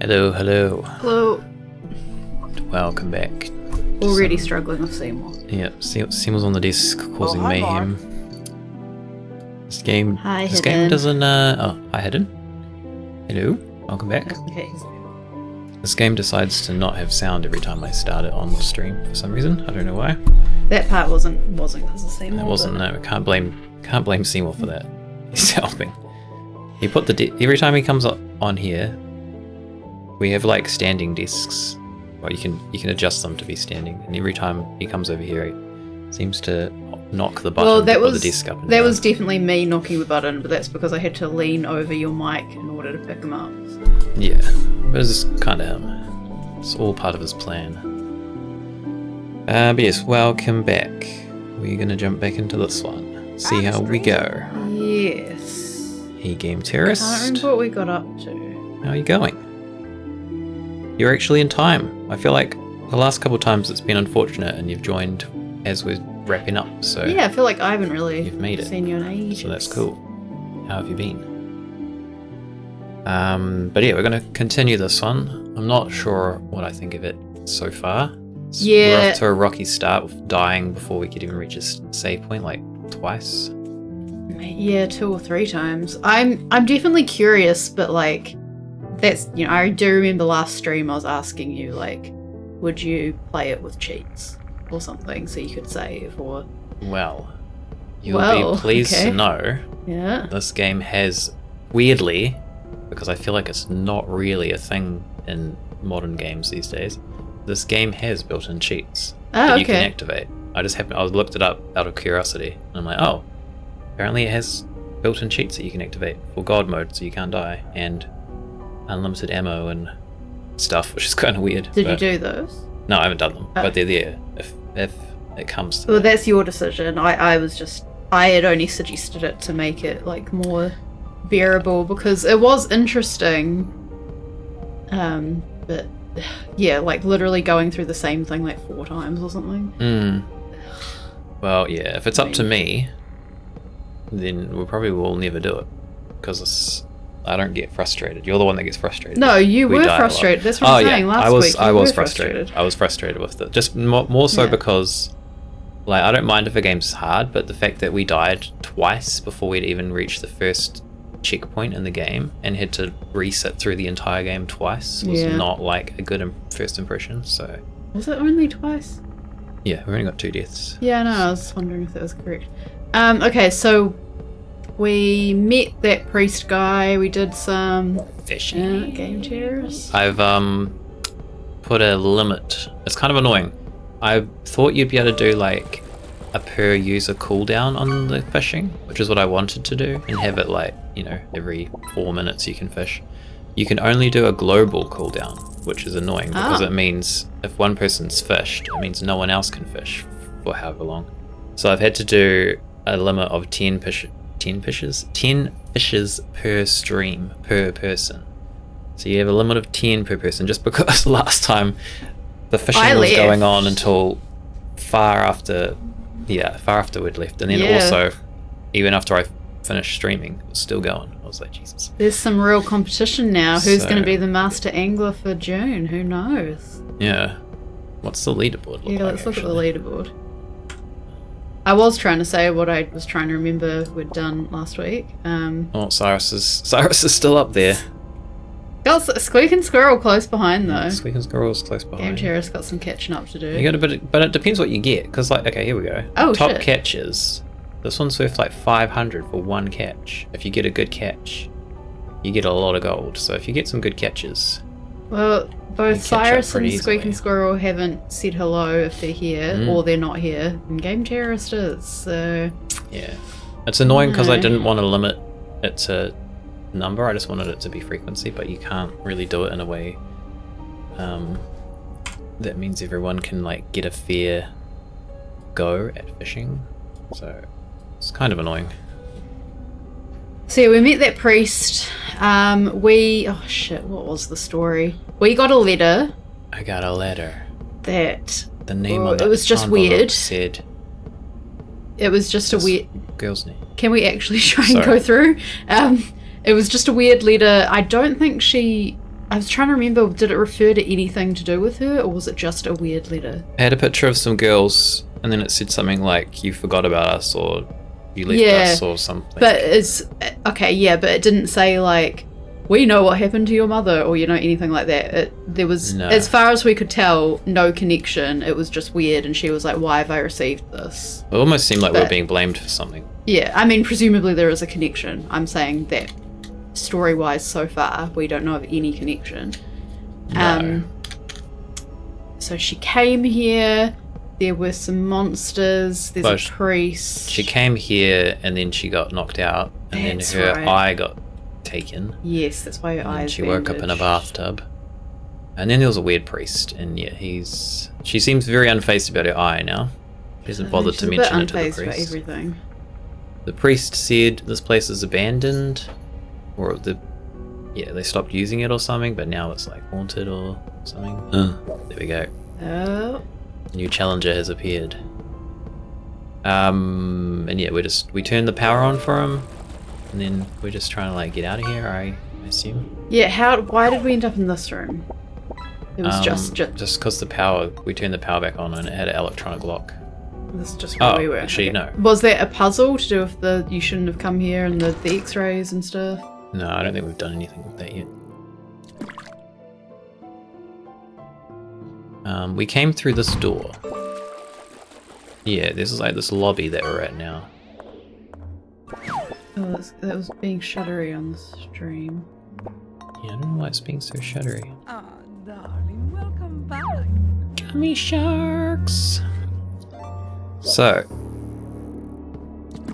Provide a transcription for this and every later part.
Hello, hello. Hello. Welcome back. Already struggling with Seymour. Yeah, Seymour's on the desk causing mayhem. This game doesn't. Hi, Hidden. Hello. Welcome back. Okay. This game decides to not have sound every time I start it on the stream for some reason. I don't know why. That part wasn't because of Seymour. It wasn't. No, can't blame Seymour for that. He's helping. He put every time he comes on here, we have like standing desks. Well, you can adjust them to be standing, and every time he comes over here, he seems to knock the button to put the desk up. That was definitely me knocking the button, but that's because I had to lean over your mic in order to pick him up. So. Yeah, but it's kind of him. It's all part of his plan. But yes, welcome back. We're gonna jump back into this one. See how we go. Yes. Hey, Game Terrorist. I can't remember what we got up to. How are you going? You're actually in time. I feel like the last couple of times it's been unfortunate and you've joined as we're wrapping up, so yeah, I feel like I haven't really you've made it. Seen you in ages. So that's cool. How have you been? But yeah, we're going to continue this one. I'm not sure what I think of it so far. We're off to a rocky start with dying before we could even reach a save point, like twice. Yeah, 2 or 3 times. I'm definitely curious, but like that's, I do remember last stream I was asking you, like, would you play it with cheats or something so you could save, or... Well, you'll be pleased to know this game has, weirdly, because I feel like it's not really a thing in modern games these days, this game has built-in cheats that you can activate. I looked it up out of curiosity, and I'm like, oh, apparently it has built-in cheats that you can activate for God mode so you can't die, and unlimited ammo and stuff, which is kind of weird. Did you do those? No, I haven't done them, but they're there if it comes to Well, that's your decision. I had only suggested it to make it like more bearable because it was interesting, but yeah, like literally going through the same thing like 4 times or something. Well, yeah, if it's up to me, then we probably will never do it because I don't get frustrated. You're the one that gets frustrated. No, you were frustrated. That's what I'm saying. Last week I was frustrated. I was frustrated with it. Just more so because, like, I don't mind if a game's hard, but the fact that we died twice before we'd even reached the first checkpoint in the game and had to reset through the entire game twice was not like a good first impression. So was it only twice? Yeah, we only got 2 deaths. Yeah, no, I was wondering if that was correct. Okay, so we met that priest guy. We did some fishing. Game chairs. I've put a limit. It's kind of annoying. I thought you'd be able to do like a per user cooldown on the fishing, which is what I wanted to do, and have it like, every 4 minutes you can fish. You can only do a global cooldown, which is annoying because it means if one person's fished, it means no one else can fish for however long. So I've had to do a limit of 10 fishes per stream per person. So you have a limit of 10 per person, just because last time the fishing was going on until far after we'd left, and then also even after I finished streaming, it was still going. I was like, Jesus. There's some real competition now. Who's going to be the master angler for June? Who knows? Yeah. What's the leaderboard look like? Let's look at the leaderboard. I was trying to say what I was trying to remember we'd done last week. Cyrus is still up there. Got Squeak and Squirrel close behind though. Squeak and Squirrel's close behind. Game Terrorist got some catching up to do. You got but it depends what you get, because like, okay, here we go. Top catches. This one's worth like 500 for 1 catch. If you get a good catch, you get a lot of gold. So if you get some good catches. Well, both Cyrus and Squeak and Squirrel haven't said hello if they're here, or they're not here, and Game Terrorist is, so... Yeah. It's annoying because I didn't want to limit it to number, I just wanted it to be frequency, but you can't really do it in a way that means everyone can like get a fair go at fishing, so it's kind of annoying. So yeah, we met that priest. What was the story? We got a letter. I got a letter. That the name on it was just weird. Said it was just a weird girl's name. Can we actually try and go through? It was just a weird letter. I I was trying to remember, did it refer to anything to do with her, or was it just a weird letter? It had a picture of some girls, and then it said something like, you forgot about us, or you left us, or something. But it's... Okay, yeah, but it didn't say, like, we know what happened to your mother, or, anything like that. There was, as far as we could tell, no connection. It was just weird, and she was like, why have I received this? It almost seemed like we're being blamed for something. Yeah, I mean, presumably there is a connection. I'm saying that story-wise so far, we don't know of any connection. No. So she came here, there were some monsters, there's a priest. She came here, and then she got knocked out, and then her eye got taken. Yes, that's why her eyes she woke up in a bathtub. And then there was a weird priest, and yeah, she seems very unfazed about her eye now. She hasn't bothered to mention it to the priest. About everything. The priest said this place is abandoned, or they stopped using it or something, but now it's like haunted or something. There we go. Oh. A new challenger has appeared. And yeah, we turned the power on for him, and then we're just trying to like get out of here, I assume. Yeah, why did we end up in this room? It was just because we turned the power back on and it had an electronic lock. This is just where we were. Actually, no. Was that a puzzle to do with you shouldn't have come here and the X-rays and stuff? No, I don't think we've done anything with that yet. We came through this door. Yeah, this is like this lobby that we're at now. Oh, that was being shuddery on the stream. Yeah, I don't know why it's being so shuddery. Ah, darling, welcome back. Gummy sharks! So,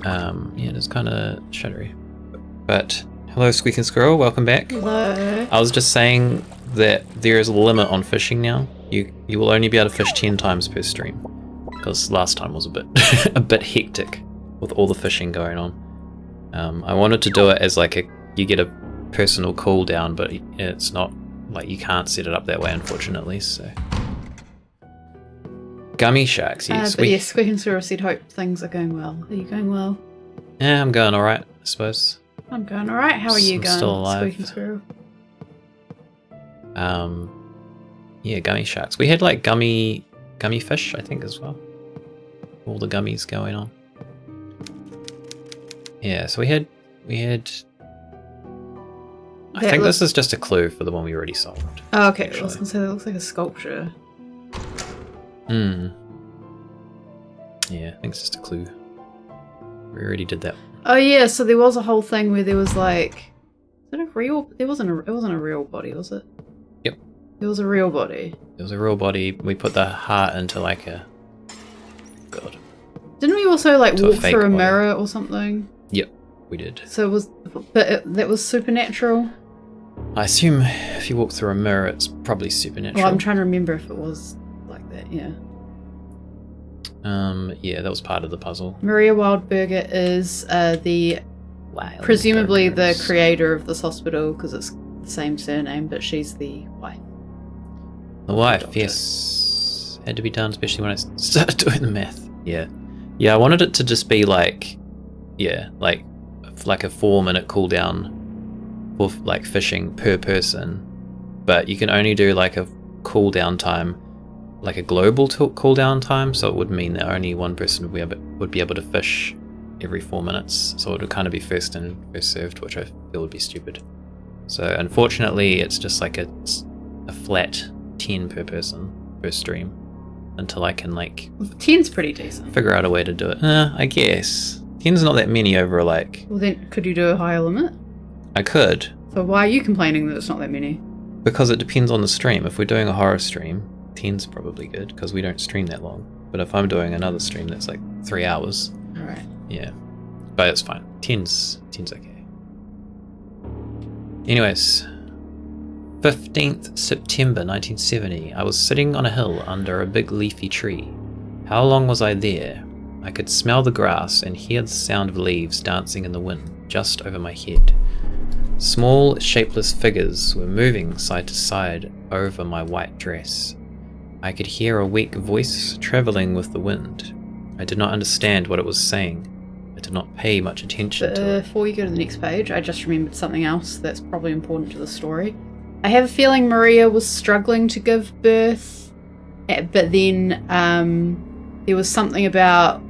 yeah, it's kind of shuddery. But, hello Squeaking Squirrel, welcome back. Hello. I was just saying that there is a limit on fishing now. You will only be able to fish 10 times per stream. Because last time was a bit hectic with all the fishing going on. I wanted to do it as like you get a personal cooldown, but it's not, like you can't set it up that way unfortunately, so. Gummy sharks, yes. But yes, Squeaking Squirrel said hope things are going well. Are you going well? Yeah, I'm going alright, I suppose. I'm going alright. How are you I'm going, still alive. Squeaking Squirrel? Yeah, gummy sharks. We had like gummy fish, I think, as well. All the gummies going on. Yeah, so we had. I think this is just a clue for the one we already solved. Oh, okay. Actually. I was gonna say that looks like a sculpture. Yeah, I think it's just a clue. We already did that. Oh yeah, so there was a whole thing where there was like, is it a real? It wasn't a real body, was it? Yep. It was a real body. It was a real body. We put the heart into like a. God. Didn't we also like To a walk fake through a body. mirror or something? Yep, we did. So it was, that was supernatural. I assume if you walk through a mirror, it's probably supernatural. Well, I'm trying to remember if it was like that. Yeah. Yeah, that was part of the puzzle. Maria Wildberger is presumably the creator of this hospital because it's the same surname, but she's the wife. The wife, Doctor. yes. Had to be done, especially when I started doing the math. Yeah. Yeah, I wanted it to just be like, yeah, like a 4-minute cooldown for like fishing per person. But you can only do like a cooldown time, like a global cooldown time, so it would mean that only one person would be able to fish every 4 minutes. So it would kind of be first in, first served, which I feel would be stupid. So unfortunately, it's just like a flat 10 per person per stream until I can like 10's pretty decent. figure out a way to do it. I guess 10's not that many over like. Well, then could you do a higher limit? I could, So why are you complaining that it's not that many? because it depends on the stream. If we're doing a horror stream, 10's probably good because we don't stream that long. But if I'm doing another stream that's like 3 hours, All right. yeah, but it's fine. 10's okay. Anyways, 15th September 1970. I was sitting on a hill under a big leafy tree. How long was I there? I could smell the grass and hear the sound of leaves dancing in the wind just over my head. Small, shapeless figures were moving side to side over my white dress. I could hear a weak voice travelling with the wind. I did not understand what it was saying. I did not pay much attention to it. Before you go to the next page, I just remembered something else that's probably important to the story. I have a feeling Maria was struggling to give birth, but then there was something about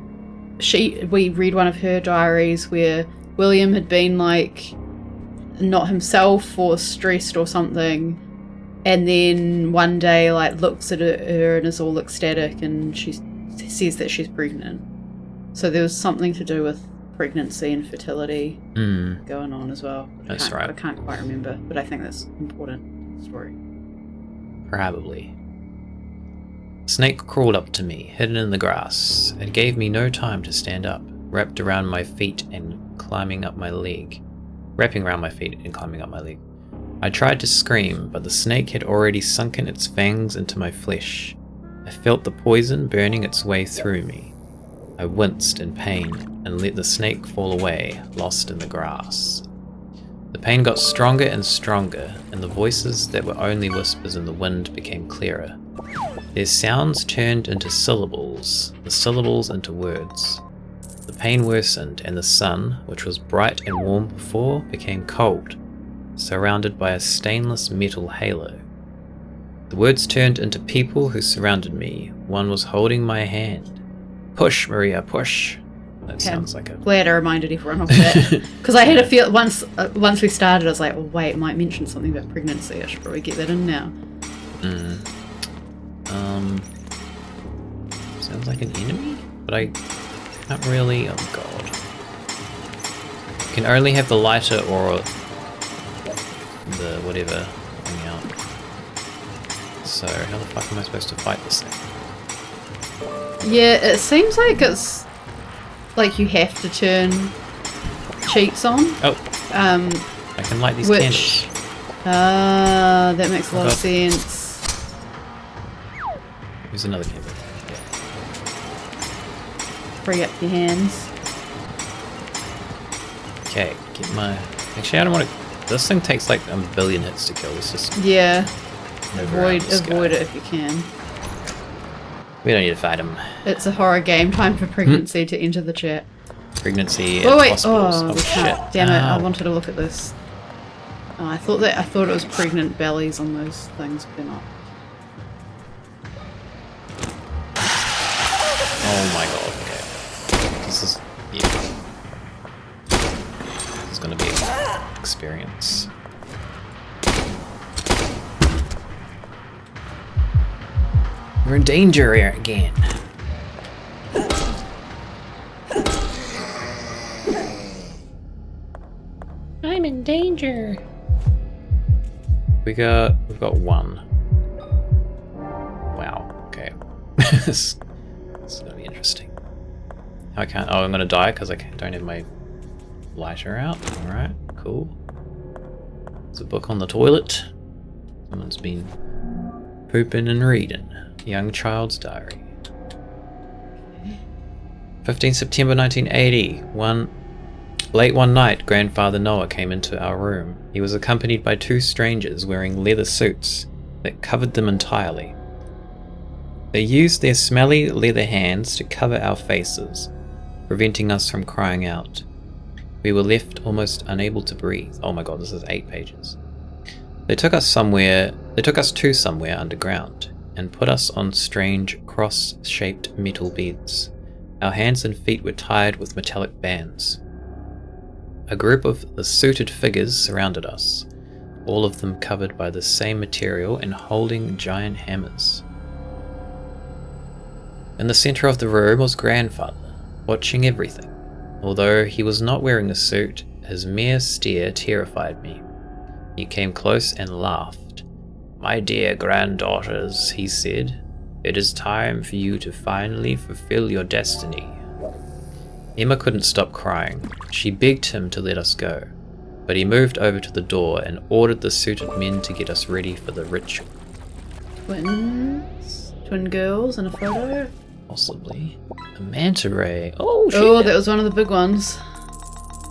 we read one of her diaries where William had been like not himself or stressed or something, and then one day like looks at her and is all ecstatic, and she says that she's pregnant. So there was something to do with pregnancy and fertility going on as well. That's right. I can't quite remember, but I think that's important to the story. Probably. Snake crawled up to me, hidden in the grass. It gave me no time to stand up, wrapped around my feet and climbing up my leg. I tried to scream, but the snake had already sunken its fangs into my flesh. I felt the poison burning its way through me. I winced in pain and let the snake fall away, lost in the grass. The pain got stronger and stronger, and the voices that were only whispers in the wind became clearer. Their sounds turned into syllables, the syllables into words. The pain worsened, and the sun, which was bright and warm before, became cold, surrounded by a stainless metal halo. The words turned into people who surrounded me. One was holding my hand. Push, Maria, push. That sounds like a... Glad I reminded everyone of that. Because I had a feel once we started, I was like, oh, wait, it might mention something about pregnancy. I should probably get that in now. Sounds like an enemy? But I can't really... Oh, God. You can only have the lighter or the whatever thing out. So, how the fuck am I supposed to fight this thing? Yeah, it seems like it's like you have to turn cheats on. Oh, I can light these candles. That makes a lot of sense. Here's another candle. Free up your hands. Okay, get my... Actually, I don't want to... This thing takes like a billion hits to kill. Let's just... Yeah. move around this guy. Avoid it if you can. We don't need to fight him. It's a horror game. Time for pregnancy to enter the chat. Pregnancy Oh and wait! hospitals. Oh, we shit. can't. Damn it! I Ow. wanted to look at this. Oh, I thought it was pregnant bellies on those things, but they're not. Oh my god, okay. This is... yeah. This is gonna be an experience. We're in danger here again. I'm in danger. We've got one. Wow, okay. This is gonna be interesting. I can't... Oh, I'm gonna die because I don't have my lighter out. Alright, cool. There's a book on the toilet. Someone's been pooping and reading. Young child's diary. 15 September 1980. Late one night, Grandfather Noah came into our room. He was accompanied by two strangers wearing leather suits that covered them entirely. They used their smelly leather hands to cover our faces, preventing us from crying out. We were left almost unable to breathe. Oh my god, this is 8 pages. They took us to somewhere underground and put us on strange cross-shaped metal beds. Our hands and feet were tied with metallic bands. A group of the suited figures surrounded us, all of them covered by the same material and holding giant hammers. In the center of the room was Grandfather, watching everything. Although he was not wearing a suit, his mere stare terrified me. He came close and laughed. "My dear granddaughters," he said, "it is time for you to finally fulfill your destiny." Emma couldn't stop crying. She begged him to let us go, but he moved over to the door and ordered the suited men to get us ready for the ritual. Twins? Twin girls in a photo? Possibly. A manta ray. Oh, shit. Oh, that was one of the big ones.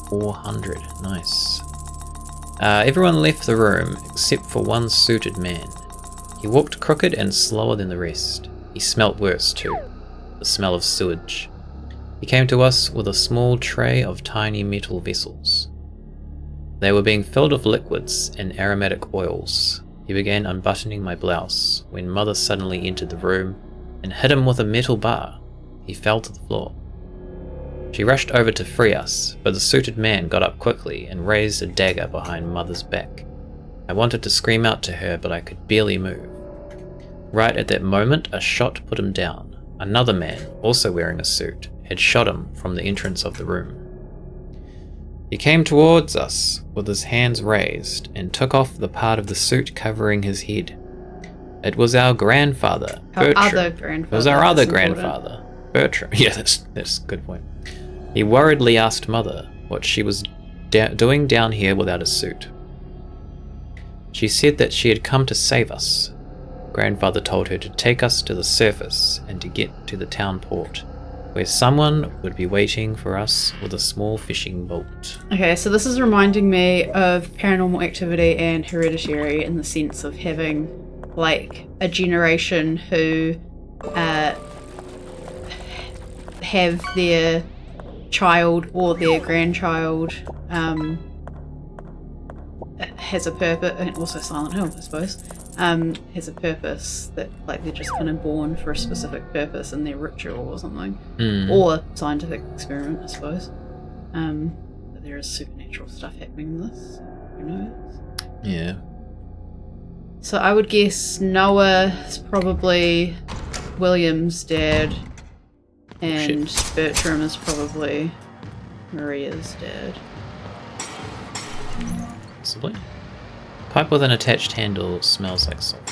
400. Nice. Everyone left the room except for one suited man. He walked crooked and slower than the rest. He smelt worse too. The smell of sewage. He came to us with a small tray of tiny metal vessels. They were being filled with liquids and aromatic oils. He began unbuttoning my blouse when Mother suddenly entered the room and hit him with a metal bar. He fell to the floor. She rushed over to free us, but the suited man got up quickly and raised a dagger behind Mother's back. I wanted to scream out to her, but I could barely move. Right at that moment, a shot put him down. Another man, also wearing a suit, had shot him from the entrance of the room. He came towards us with his hands raised and took off the part of the suit covering his head. It was our grandfather, Bertram. Other grandfather. It was our other That's important. grandfather, Bertram. Yeah, that's a good point. He worriedly asked Mother what she was doing down here without a suit. She said that she had come to save us. Grandfather told her to take us to the surface and to get to the town port, where someone would be waiting for us with a small fishing boat. Okay, so this is reminding me of Paranormal Activity and Hereditary in the sense of having, like, a generation who have their child or their grandchild has a purpose, and also Silent Hill, I suppose, has a purpose that, like, they're just kind of born for a specific purpose in their ritual or something, or scientific experiment, I suppose. But there is supernatural stuff happening in this. Who knows? Yeah. So I would guess Noah is probably William's dad, and Bertram is probably Maria's dad. Possibly. Pipe with an attached handle smells like salt.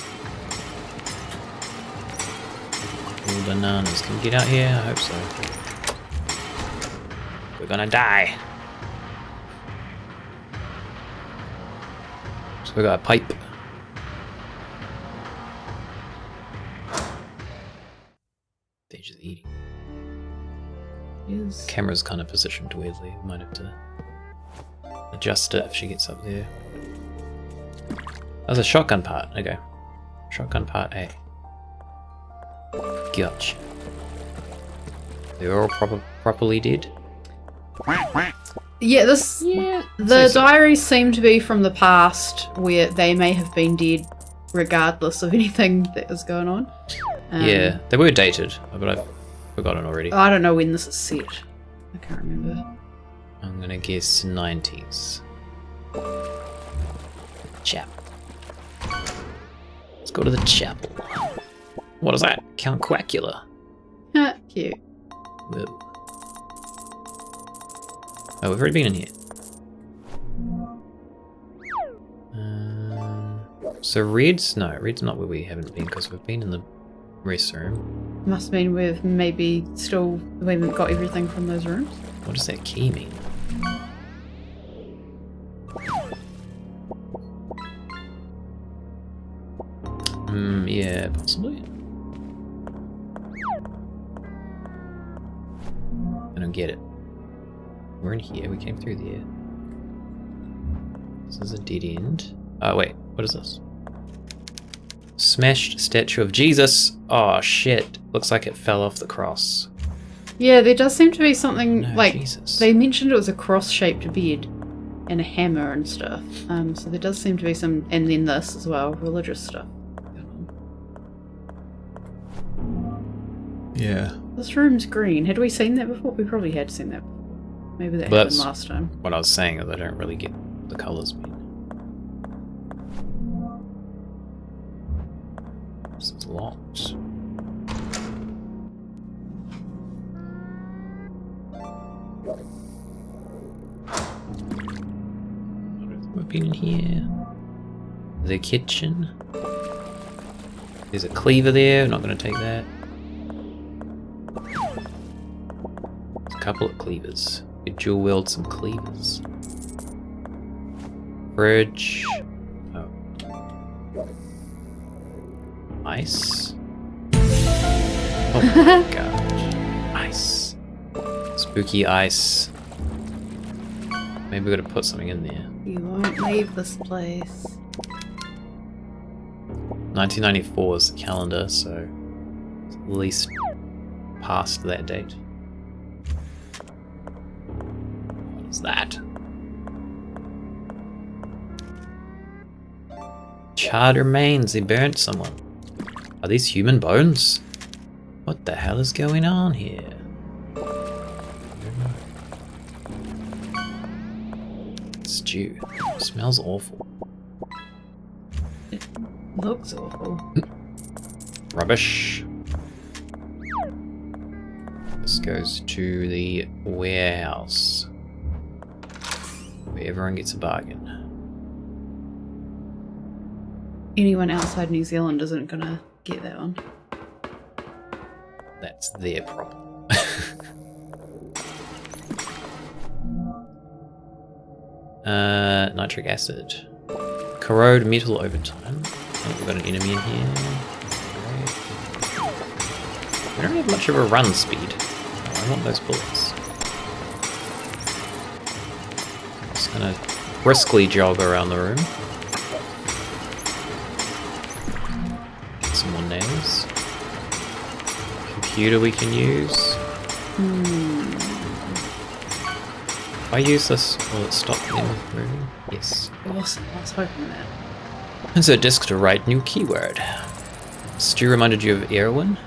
All bananas. Can we get out here? I hope so. We're gonna die. So we got a pipe. They're just eating. Yes. Camera's kind of positioned weirdly. Might have to adjust it if she gets up there. That's a shotgun part. Okay. Shotgun part A. Gotcha. They're all properly dead? Yeah, the diaries seem to be from the past, where they may have been dead regardless of anything that was going on. Yeah, they were dated, but I've forgotten already. I don't know when this is set. I can't remember. I'm gonna guess 90s. Chapel. Let's go to the chapel. What is that? Count Quackula. Cute. Whoa. Oh, we've already been in here. So Red's not where we haven't been because we've been in the restroom. Must mean we haven't got everything from those rooms. What does that key mean? Yeah, possibly. I don't get it. We're in here, we came through there. This is a dead end. Oh wait, what is this? Smashed statue of Jesus! Oh shit, looks like it fell off the cross. Yeah, there does seem to be something, No, like, Jesus. they mentioned it was a cross-shaped bed and a hammer and stuff. So there does seem to be some, and then this as well, religious stuff. Yeah. This room's green. Had we seen that before? We probably had seen that before. Maybe that happened last time. What I was saying is I don't really get what the colours mean. This is locked. We've been in here. The kitchen. There's a cleaver there. I'm not going to take that. There's a couple of cleavers. We could dual wield some cleavers. Fridge. Oh. Ice. Oh my god. Ice. Spooky ice. Maybe we gotta put something in there. You won't leave this place. 1994 is the calendar, so it's at least past that date. What is that? Charred remains, they burnt someone. Are these human bones? What the hell is going on here? Stew. Smells awful. Looks awful. Rubbish. This goes to the warehouse, where everyone gets a bargain. Anyone outside New Zealand isn't gonna get that one. That's their problem. Nitric acid. Corrode metal over time. Oh, we've got an enemy in here. Great. We don't have much of a run speed. Oh, I want those bullets. I'm just gonna briskly jog around the room. Get some more nails. Computer we can use. If I use this, will it stop them moving? Yes. Awesome. I was hoping that. Insert disk to write new keyword. Stu reminded you of Erwin?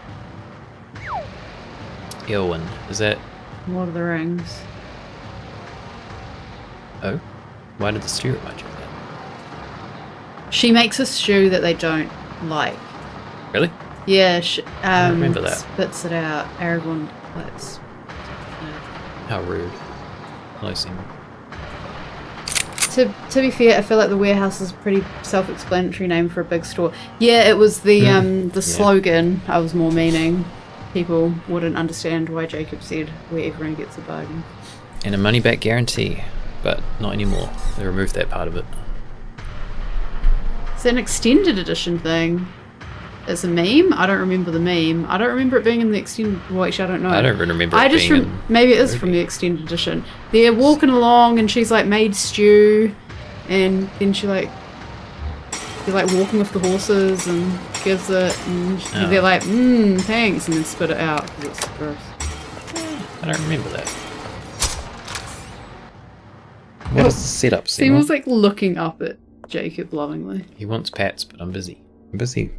Erwin, is that... Lord of the Rings. Oh? Why did the stew remind you of that? She makes a stew that they don't like. Really? Yeah, I remember that. Spits it out. Aragorn likes. How rude. Hello, Simon. To be fair, I feel like the warehouse is a pretty self-explanatory name for a big store. Yeah, it was the slogan I was more meaning. People wouldn't understand why Jacob said where everyone gets a bargain. And a money-back guarantee, but not anymore. They removed that part of it. It's an extended edition thing. It's a meme? I don't remember the meme. I don't remember it being in the extended... Well, actually, I don't know. I don't even remember it being in... Maybe it is from the extended edition. They're walking along and she's like made stew and then they're like walking with the horses and gives it and they're like, thanks, and then spit it out because it's gross. I don't remember that. What is the setup, Seymour? Seymour's like looking up at Jacob lovingly. He wants pats, but I'm busy. I'm busy.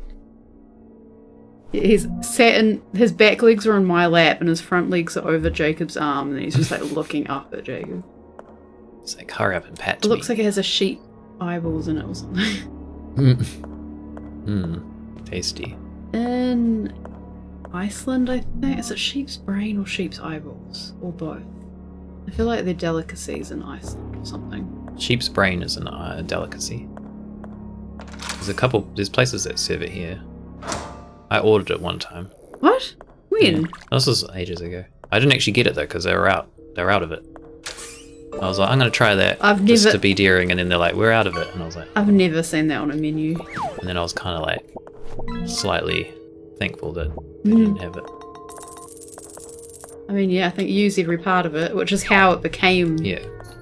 He's sat in, his back legs are on my lap and his front legs are over Jacob's arm and he's just like looking up at Jacob. It's like, hurry up and pat It looks like it has a sheep eyeballs in it or something. Tasty. In Iceland, I think. Is it sheep's brain or sheep's eyeballs? Or both? I feel like they're delicacies in Iceland or something. Sheep's brain is a delicacy. There's places that serve it here. I ordered it one time. What? When? Yeah. This was ages ago. I didn't actually get it though because they were out of it. I was like, I'm gonna try that just to be daring, and then they're like, we're out of it, and I was like, I've never seen that on a menu. And then I was kind of like slightly thankful that they didn't have it. I mean, yeah, I think you use every part of it, which is how it became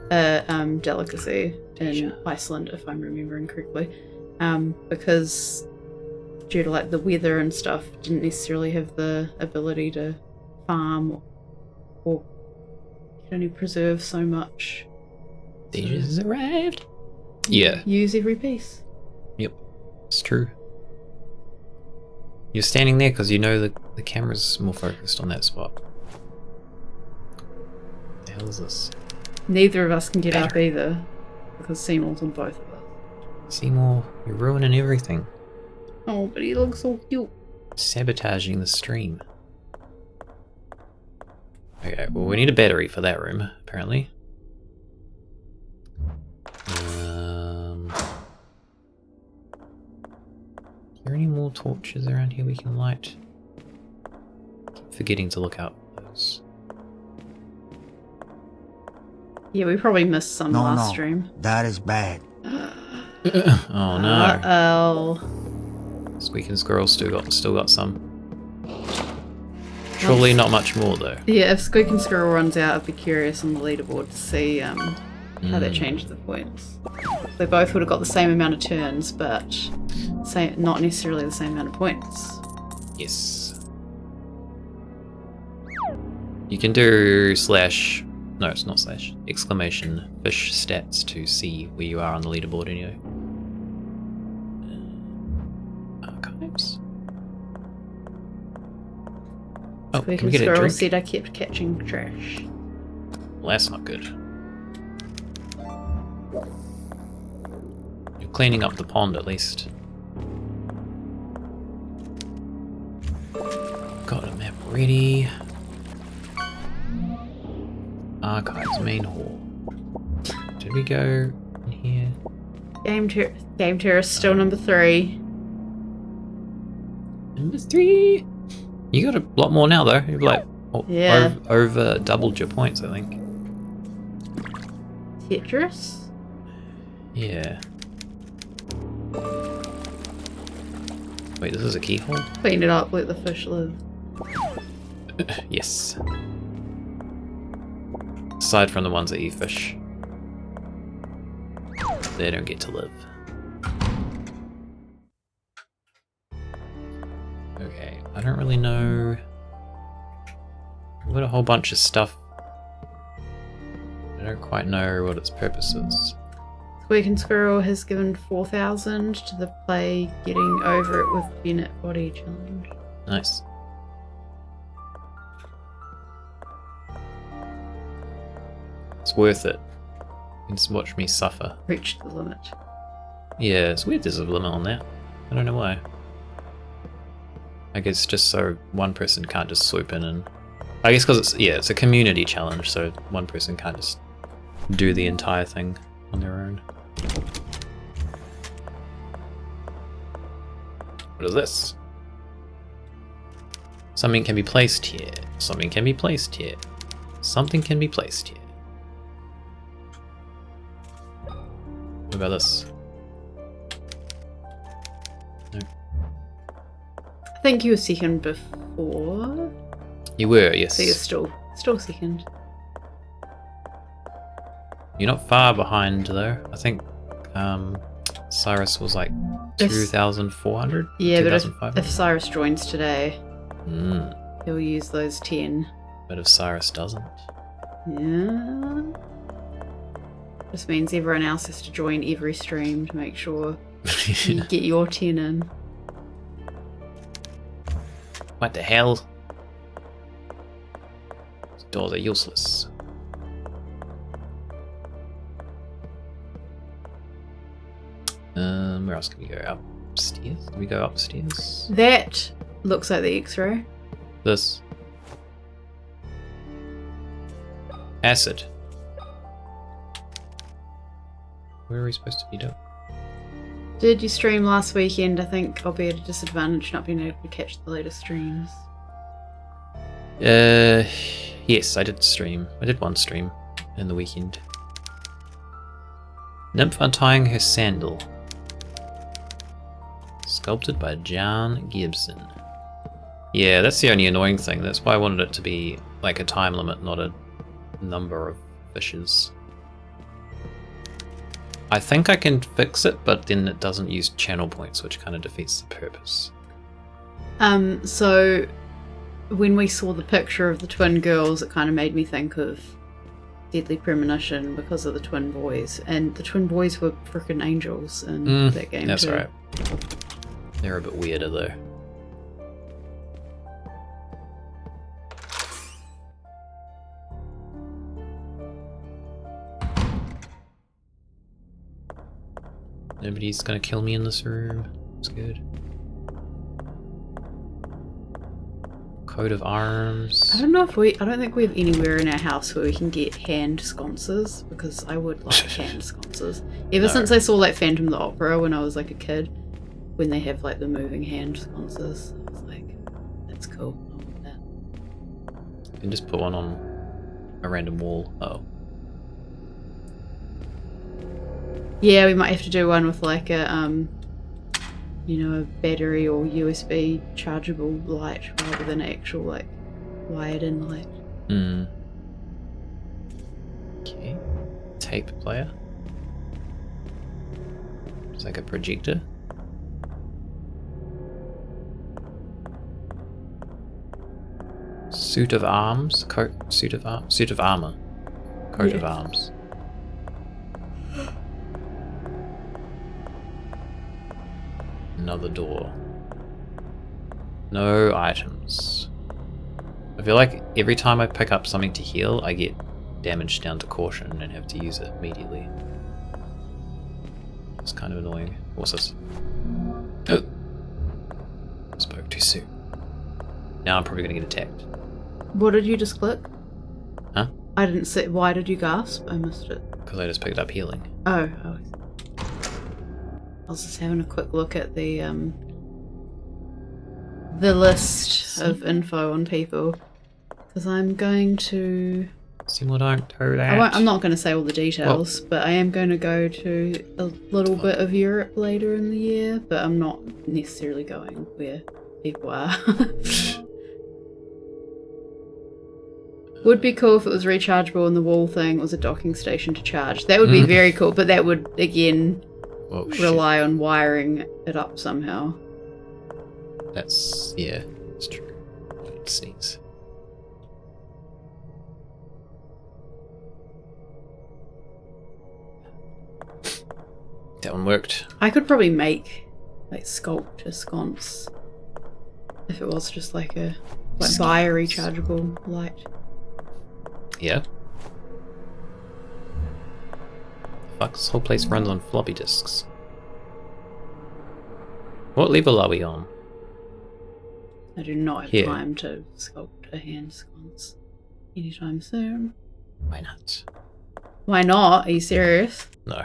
a delicacy in Iceland, if I'm remembering correctly, because due to like the weather and stuff, didn't necessarily have the ability to farm or can only preserve so much. Deja's arrived. Yeah. Use every piece. Yep, it's true. You're standing there because you know the camera's more focused on that spot. What the hell is this? Neither of us can get up either because Seymour's on both of us. Seymour, you're ruining everything. Oh, but he looks so cute. Sabotaging the stream. Okay, well we need a battery for that room, apparently. Are there any more torches around here we can light? Keep forgetting to look out those. Yeah, we probably missed some last stream. That is bad. Oh no. Uh-oh. Squeaking Squirrel's still got some. Surely not much more though. Yeah, if Squeaking Squirrel runs out, I'd be curious on the leaderboard to see how they changed the points. They both would have got the same amount of turns, but not necessarily the same amount of points. Yes. You can do / no, it's not / exclamation fish stats to see where you are on the leaderboard anyway. Nice. Oh, We can we can get a squirrel drink? said I kept catching trash. Well, that's not good. You're cleaning up the pond at least. Got a map ready. Archives, main hall. Did we go in here? Game Terrace still number 3. Number 3. You got a lot more now though. You've like Yeah. over doubled your points, I think. Tetris? Yeah. Wait, this is a keyhole? Clean it up, let the fish live. Yes. Aside from the ones that eat fish. They don't get to live. Okay, I don't really know. We've got a whole bunch of stuff. I don't quite know what its purpose is. Squeak and Squirrel has given 4,000 to the play Getting Over It with Bennett Body Challenge. Nice. It's worth it. You can just watch me suffer. Reached the limit. Yeah, it's weird there's a limit on that. I don't know why. I guess just so one person can't just swoop in and... I guess because it's a community challenge, so one person can't just do the entire thing on their own. What is this? Something can be placed here. Something can be placed here. Something can be placed here. What about this? No. I think you were second before, You were, yes. so you're still second. You're not far behind though. I think Cyrus was like 2,400? Yeah, but 2,500? if Cyrus joins today, Mm. he'll use those 10. But if Cyrus doesn't? Yeah. This means everyone else has to join every stream to make sure you get your 10 in. What the hell? These doors are useless. Where else can we go? Upstairs? Can we go upstairs? That looks like the X-ray. This. Acid. Where are we supposed to be doing? Did you stream last weekend? I think I'll be at a disadvantage not being able to catch the latest streams. Yes, I did stream. I did one stream in the weekend. Nymph untying her sandal. Sculpted by John Gibson. Yeah, that's the only annoying thing. That's why I wanted it to be like a time limit, not a number of fishes. I think I can fix it, but then it doesn't use channel points, which kind of defeats the purpose. So when we saw the picture of the twin girls, it kind of made me think of Deadly Premonition because of the twin boys, and the twin boys were freaking angels in that game. That's too. right. They're a bit weirder though. Nobody's gonna kill me in this room. It's good. Coat of arms. I don't think we have anywhere in our house where we can get hand sconces, because I would like hand sconces. Ever since I saw like Phantom of the Opera when I was like a kid, when they have like the moving hand sconces, I was like, that's cool. I want that. You can just put one on a random wall. Oh. Yeah, we might have to do one with like a a battery or USB chargeable light rather than an actual like wired in light. Okay. Tape player. It's like a projector. Suit of arms. Suit of armor. Coat of arms. Another door. No items. I feel like every time I pick up something to heal, I get damaged down to caution and have to use it immediately. It's kind of annoying. What's this? Oh. Spoke too soon. Now I'm probably going to get attacked. What did you just click? Huh? I didn't see. Why did you gasp? I missed it. Because I just picked up healing. Oh. I was just having a quick look at the list of info on people. Because I'm going to... Seymour, don't do that. I'm not going to say all the details, but I am going to go to a little bit of Europe later in the year, but I'm not necessarily going where people are. Would be cool if it was rechargeable and the wall thing was a docking station to charge. That would be very cool, but that would, again, rely on wiring it up somehow. That's, yeah, it's true. It sneeze. That one worked. I could probably make, sculpt a sconce if it was just buy a rechargeable light. Yeah. Fuck, this whole place runs on floppy disks. What level are we on? I do not have Here. time to sculpt a hand sconce anytime soon. Why not? Why not? Are you serious? No.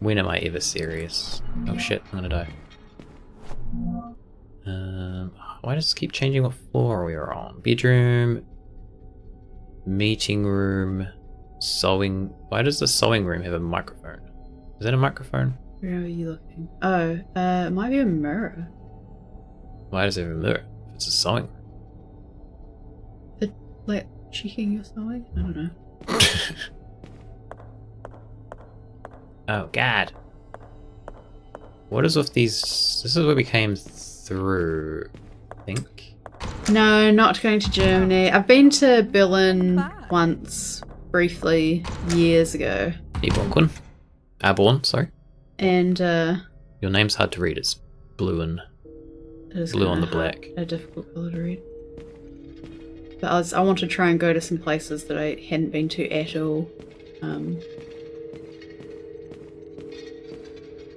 When am I ever serious? Oh shit, I'm gonna die. Why does it keep changing what floor we are on? Bedroom, meeting room, sewing. Why does the sewing room have a microphone? Is that a microphone? Where are you looking? Oh, it might be a mirror. Why does it have a mirror? If it's a sewing room. Checking your sewing? I don't know. Oh god. What is with these? This is where we came through, I think. No, not going to Germany. I've been to Berlin once, briefly, years ago. Eborn. Aborn, sorry. And, Your name's hard to read, it's blue and it is blue on the kinda black. a difficult colour to read. But I want to try and go to some places that I hadn't been to at all.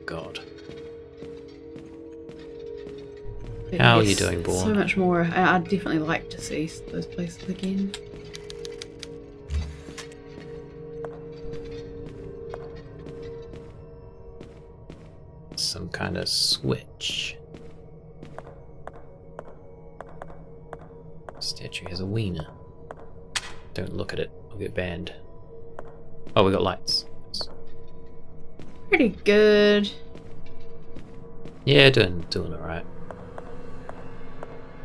God. But How are you yes, doing, Born? So much more. I'd definitely like to see those places again. Some kind of switch. Statue has a wiener. Don't look at it, I'll get banned. Oh, we got lights. Pretty good. Yeah, doing alright.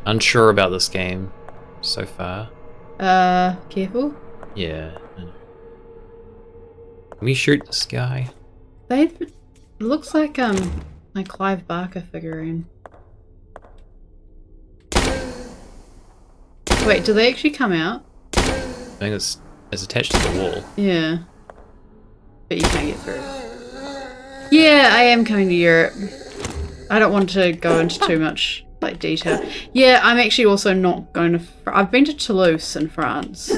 Unsure about this game so far. Careful. Yeah, I know. Can we shoot this guy? It looks like my Clive Barker figurine. Wait, do they actually come out? I think it's attached to the wall. Yeah. But you can't get through. Yeah, I am coming to Europe. I don't want to go into too much detail. Yeah, I'm actually also not going to... I've been to Toulouse in France.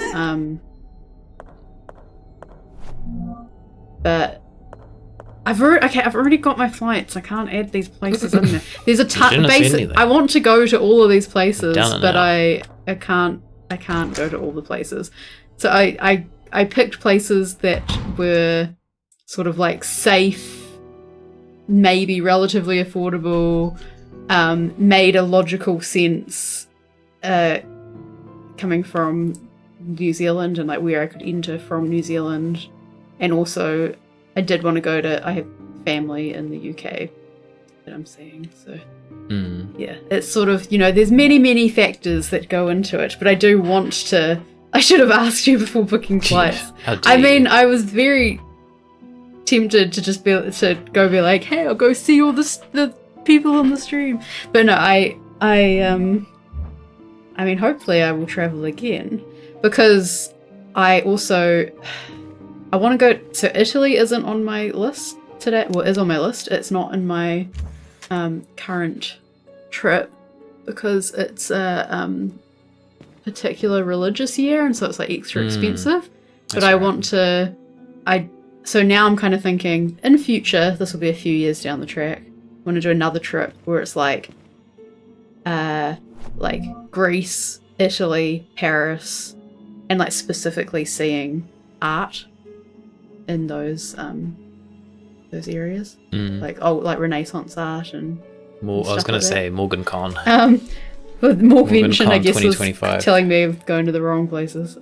But I've already got my flights. I can't add these places in there. There's a ton. I want to go to all of these places, but I can't go to all the places. So I picked places that were sort of safe, maybe relatively affordable, made a logical sense coming from New Zealand and where I could enter from New Zealand. And also I did want to go to, I have family in the UK that I'm seeing, so yeah, it's sort of, there's many factors that go into it, but I do want to, I should have asked you before booking flights. I was very tempted to just be like, hey, I'll go see all the people on the stream, but no, I mean, hopefully I will travel again, because I want to go, so Italy isn't on my list today, well, is on my list, it's not in my current trip because it's a particular religious year, and so it's like extra expensive. But I want to, so now I'm kind of thinking in future, this will be a few years down the track, I want to do another trip where it's like Greece, Italy, Paris, and like specifically seeing art in those areas, like Renaissance art and. I was going to say Morgan Con. But more mention, I guess, was 2025. telling me of going to the wrong places.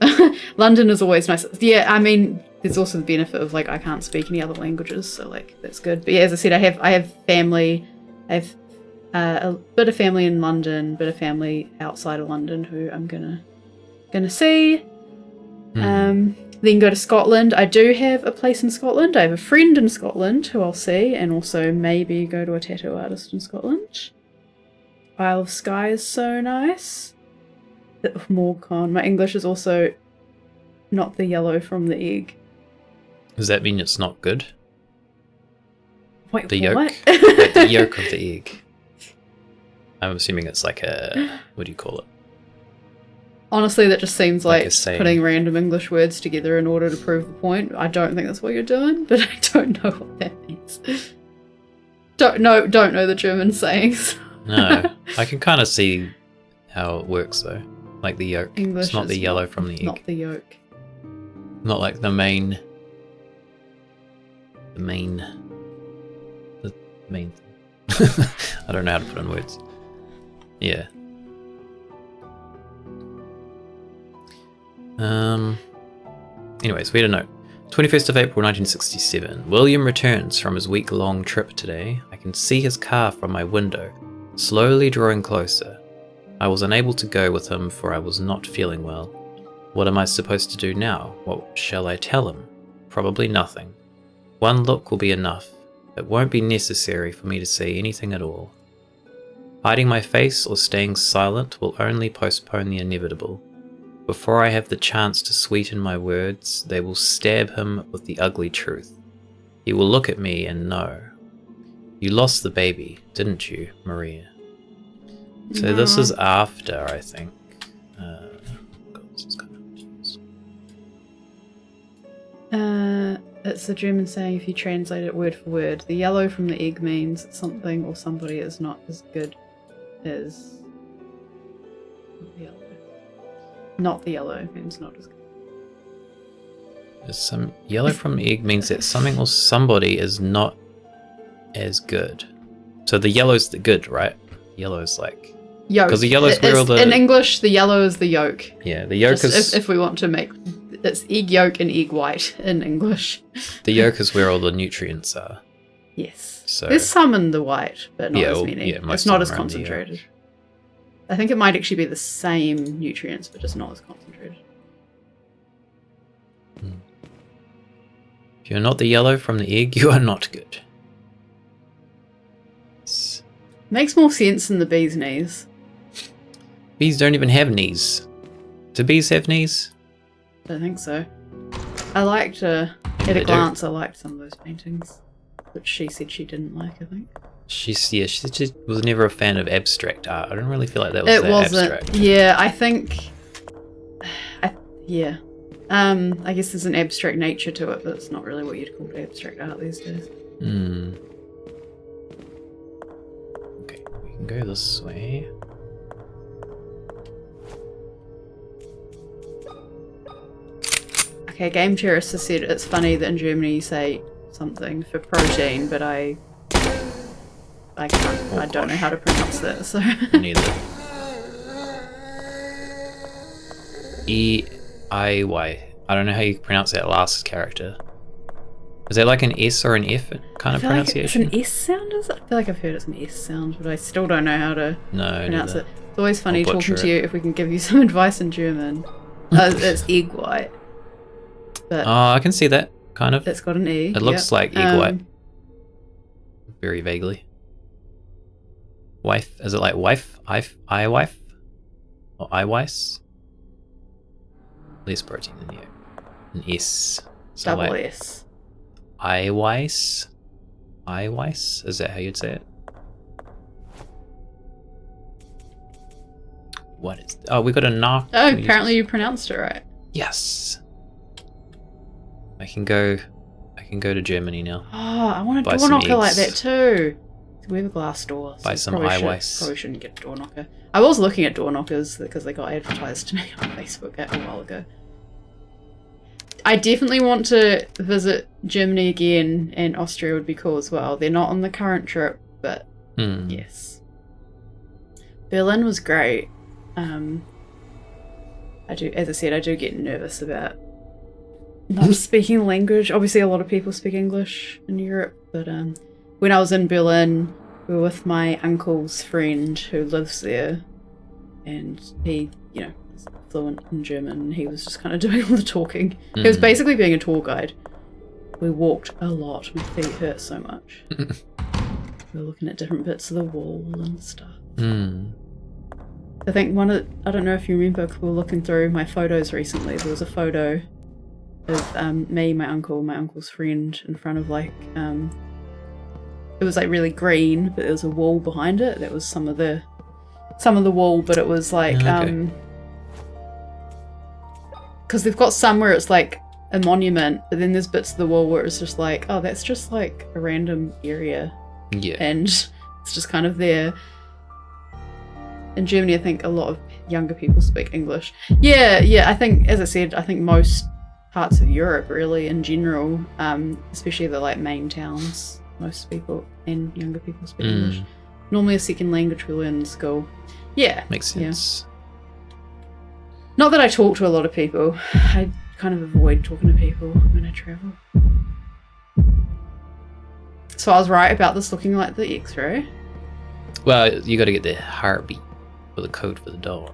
London is always nice. Yeah, I mean, there's also the benefit of like I can't speak any other languages, so like that's good. But yeah, as I said, I have family. I have a bit of family in London, bit of family outside of London who I'm gonna see. Then go to Scotland. I do have a place in Scotland. I have a friend in Scotland who I'll see, and also maybe go to a tattoo artist in Scotland. Isle of Skye is so nice. Morcon. My English is also not the yellow from the egg. Does that mean it's not good? Wait, The what? yolk? Like the yolk of the egg. I'm assuming it's like a... What do you call it? Honestly, that just seems Like like a saying. putting random English words together in order to prove the point. I don't think that's what you're doing, but I don't know what that means. Don't know the German sayings. No. I can kind of see how it works though. Like the yolk. English It's not is the yellow from the egg. Not the yolk. Not like the main thing. I don't know how to put in words. Yeah. Anyways, we had a note. 21st of April 1967. William returns from his week-long trip today. I can see his car from my window, slowly drawing closer. I was unable to go with him for I was not feeling well. What am I supposed to do now? What shall I tell him? Probably nothing. One look will be enough. It won't be necessary for me to say anything at all. Hiding my face or staying silent will only postpone the inevitable. Before I have the chance to sweeten my words, they will stab him with the ugly truth. He will look at me and know. You lost the baby, didn't you, Maria? So this is after, I think. God, this is kind of... It's a German saying, if you translate it word for word. The yellow from the egg means something or somebody is not as good as the yellow. Not the yellow means not as good. Some yellow from the egg means that something or somebody is not as good. So the yellow's the good, right? Yellow's like... Yolk. Because the yellow's where all the... In English, the yellow is the yolk. Yeah, the yolk is... If we want to make... It's egg yolk and egg white in English. The yolk is where all the nutrients are. Yes. So... There's some in the white, but not Yeah, as well, many. yeah, most It's not of as them are in the yolk. concentrated. I think it might actually be the same nutrients, but just not as concentrated. If you're not the yellow from the egg, you are not good. Makes more sense than the bee's knees. Bees don't even have knees. Do bees have knees? I don't think so. I liked, at they a do. glance, I liked some of those paintings, which she said she didn't like, I think. She just was never a fan of abstract art. I don't really feel like that was It that wasn't. abstract. Yeah, I think. Yeah. I guess there's an abstract nature to it, but it's not really what you'd call abstract art these days. Okay, we can go this way. Okay, Game Terrorist has said it's funny that in Germany you say something for protein, but I can't. Oh, I don't know how to pronounce that. So Neither. E-I-Y. I don't know how you pronounce that last character. Is that like an S or an F kind of I feel like it's pronunciation? an S sound, is it? I feel like I've heard it's an S sound, but I still don't know how to pronounce neither. it. It's always funny I'll talking butcher to you if we can give you some advice in German. It's egg white. But Oh, I can see that, kind of. it's got an E. It looks yep. like egg white. Very vaguely. Wife? Is it like wife? I-wife? Or I-wice? Less protein than you. An S. So Double like S. I-wice? I-wice? Is that how you'd say it? What is... Oh, we got a knock. Oh, apparently you pronounced it right. Yes. I can go to Germany now. Oh, I want a Buy door some knocker like eggs. that too. We have a glass door. So Buy some probably Eiweiß. shouldn't get a door knocker. I was looking at door knockers because they got advertised to me on Facebook a while ago. I definitely want to visit Germany again, and Austria would be cool as well. They're not on the current trip, but yes. Berlin was great. I do get nervous about not speaking the language. Obviously, a lot of people speak English in Europe, but when I was in Berlin, we were with my uncle's friend who lives there, and he, is fluent in German, and he was just kind of doing all the talking. He was basically being a tour guide. We walked a lot. My feet hurt so much. We were looking at different bits of the wall and stuff. I think I don't know if you remember, we were looking through my photos recently. There was a photo of me, my uncle, my uncle's friend in front of it was like really green, but there was a wall behind it. That was some of the wall, but it was like because they've got some where it's like a monument, but then there's bits of the wall where it's just like, oh, that's just like a random area. Yeah. And it's just kind of there. In Germany, I think a lot of younger people speak English. Yeah, I think, as I said, I think most parts of Europe, really, in general, especially the like main towns, most people and younger people speak English. Normally a second language we learn in school. Yeah. Makes sense. Yeah. Not that I talk to a lot of people. I kind of avoid talking to people when I travel. So I was right about this looking like the X-ray. Well, you got to get the heartbeat for the code for the door.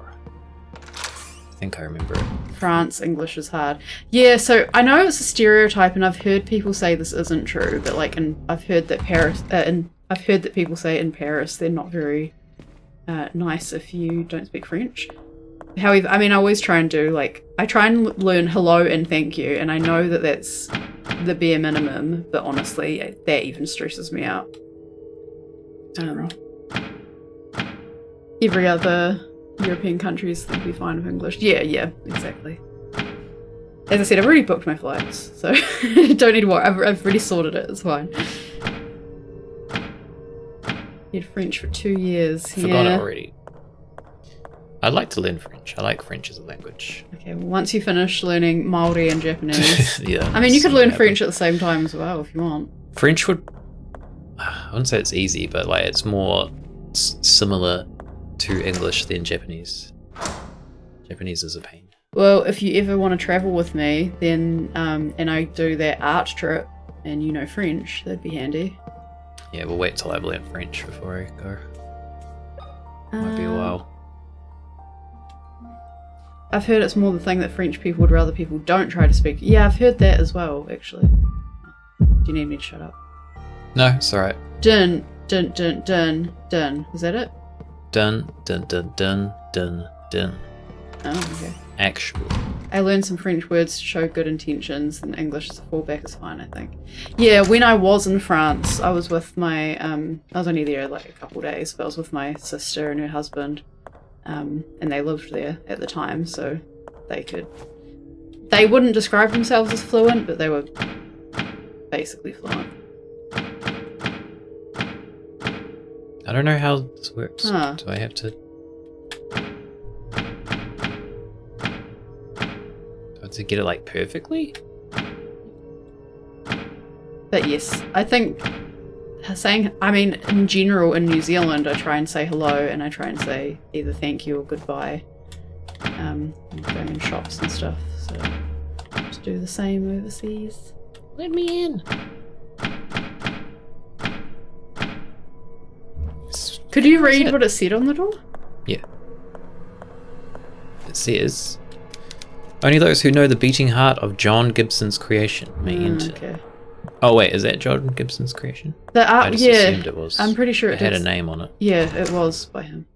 I think I remember it. France English is hard. Yeah, so I know it's a stereotype, and I've heard people say this isn't true, but like, I've heard that people say in Paris they're not very nice if you don't speak French. However, I always try and do I try and learn hello and thank you, and I know that that's the bare minimum, but honestly, that even stresses me out. Every other European countries will be fine with English. Yeah, exactly. As I said, I've already booked my flights, so don't need to worry. I've already sorted it. It's fine. Did French for 2 years. Forgot it already. I'd like to learn French. I like French as a language. Okay, well, once you finish learning Maori and Japanese, yeah. you could learn French at the same time as well if you want. French would... I wouldn't say it's easy, but it's more similar to English than Japanese. Japanese is a pain. Well, if you ever want to travel with me, then and I do that art trip, and you know French, that'd be handy. Yeah, we'll wait till I've learned French before I go. Might be a while. I've heard it's more the thing that French people would rather people don't try to speak. Yeah, I've heard that as well, actually. Do you need me to shut up? No, it's alright. Dun, dun, dun, dun, dun. Was that it? Dun, dun, dun, dun, dun, dun. Oh, okay. Actual. I learned some French words to show good intentions, and English as a fallback is fine, I think. Yeah, when I was in France, I was with my, I was only there a couple of days, but I was with my sister and her husband, and they lived there at the time, so they wouldn't describe themselves as fluent, but they were basically fluent. I don't know how this works. Huh. Do I have to... to get it perfectly? But yes, I think in general in New Zealand I try and say hello, and I try and say either thank you or goodbye. Going in shops and stuff, so just do the same overseas. Let me in. Could you read what it said on the door? Yeah. It says, only those who know the beating heart of John Gibson's creation may enter. Okay. Oh wait, is that John Gibson's creation? The art, I just yeah, assumed it was. I'm pretty sure it had a name on it. Yeah, it was by him.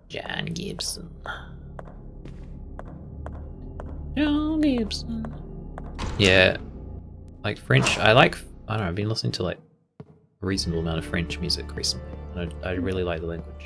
John Gibson. John Gibson. Yeah, French. I don't know. I've been listening to a reasonable amount of French music recently. I really like the language.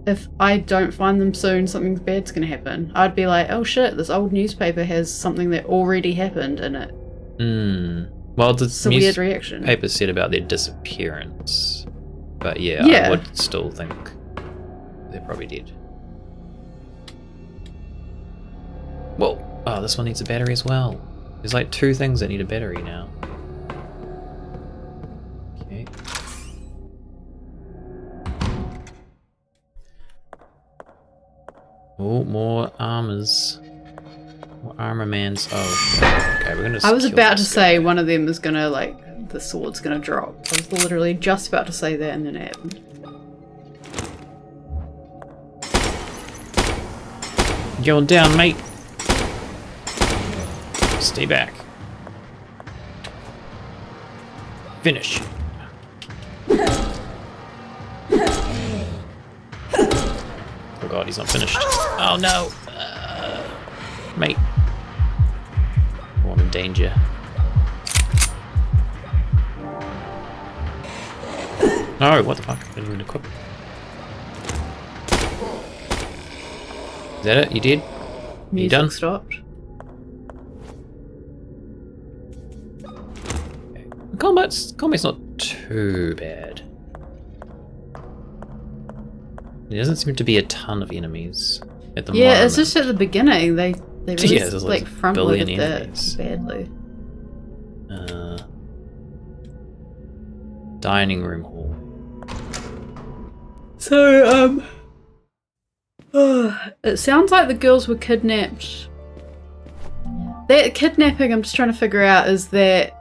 if I don't find them soon, something bad's gonna happen. I'd be like, oh shit, this old newspaper has something that already happened in it. Well, the It's a weird reaction. newspaper said about their disappearance. But yeah, Yeah. I would still think they're probably dead. Whoa. Oh, this one needs a battery as well. There's like 2 things that need a battery now. Okay. Oh, more armors. More armor mans. Oh, okay, we're gonna. I was kill about to this say guy. one of them is gonna, like, the sword's gonna drop. I was literally just about to say that and then it happened. Going down, mate. Stay back. Finish. Oh god, he's not finished. Oh no! Mate. I'm in danger. No, what the fuck? I didn't even equip. Is that it? You did? You done? Music stopped. Combat's not too bad. There doesn't seem to be a ton of enemies at the moment. Yeah, it's just at the beginning they really Yeah, there's like front billion loaded that enemies. badly. Dining room hall. So, it sounds like the girls were kidnapped. That kidnapping, I'm just trying to figure out, is that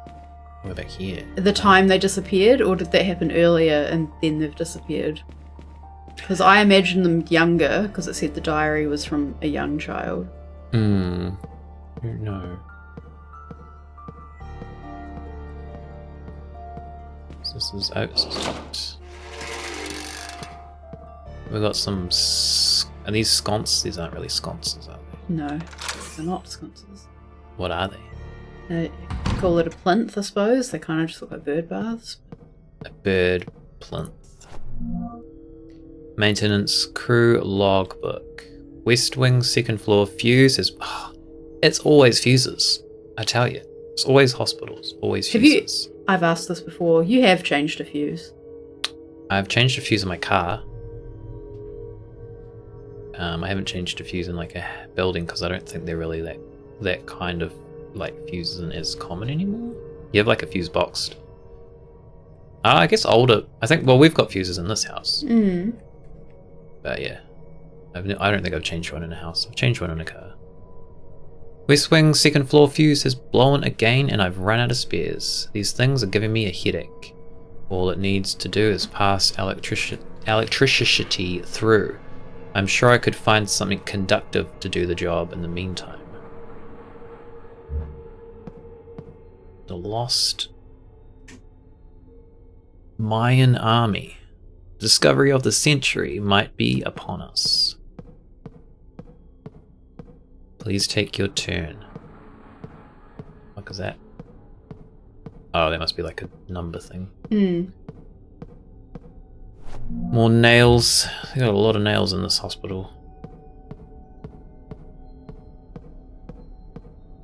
We're back here. the time they disappeared, or did that happen earlier and then they've disappeared? Because I imagine them younger, because it said the diary was from a young child. Don't know. So this is out. We got some. Are these sconces? These aren't really sconces, are they? No, they're not sconces. What are they? They call it a plinth, I suppose. They kind of just look like bird baths. A bird plinth. Maintenance crew logbook. West wing, second floor. Fuse is. It's always fuses. I tell you, it's always hospitals. Always Have you- fuses. I've asked this before. You have changed a fuse. I've changed a fuse in my car. I haven't changed a fuse in like a building because I don't think they're really that kind of like fuse isn't as common anymore. You have like a fuse boxed. I guess older. I think. Well, we've got fuses in this house, but yeah, I don't think I've changed one in a house. I've changed one in a car. West wing second floor fuse has blown again, and I've run out of spares. These things are giving me a headache. All it needs to do is pass electricity through. I'm sure I could find something conductive to do the job in the meantime. The lost Mayan army. Discovery of the century might be upon us. Please take your turn. What is that? Oh, that must be like a number thing. More nails. They got a lot of nails in this hospital.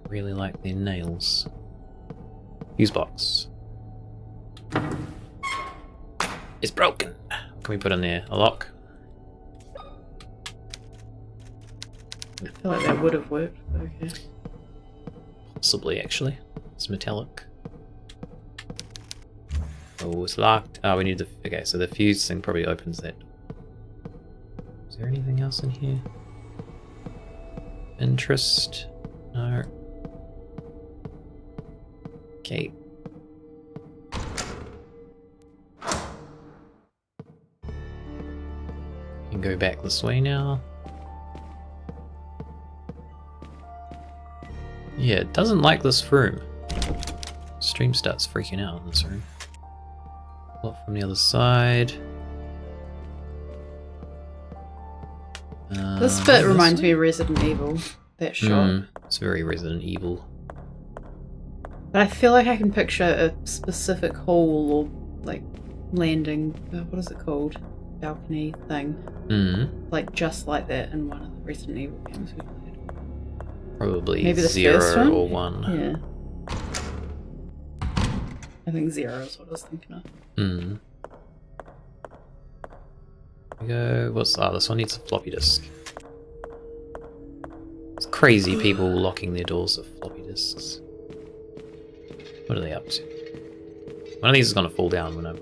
Really like their nails. Fuse box. It's broken. Can we put in there a lock? I feel like that would have worked. But okay. Possibly, actually. It's metallic. Oh, it's locked. Oh, we need the... Okay, so the fuse thing probably opens that. Is there anything else in here? Interest? No. Okay. Can go back this way now. Yeah, it doesn't like this room. Stream starts freaking out in this room. Look from the other side. This bit reminds me of Resident Evil. That shot. It's very Resident Evil. But I feel like I can picture a specific hall or like landing. What is it called? balcony thing. Like just like that in one of the Resident Evil games we played. Probably Maybe the 0 first one? or 1. Yeah. I think 0 is what I was thinking of. We go. This one needs a floppy disk. It's crazy people locking their doors with floppy disks. What are they up to? One of these is gonna fall down when I'm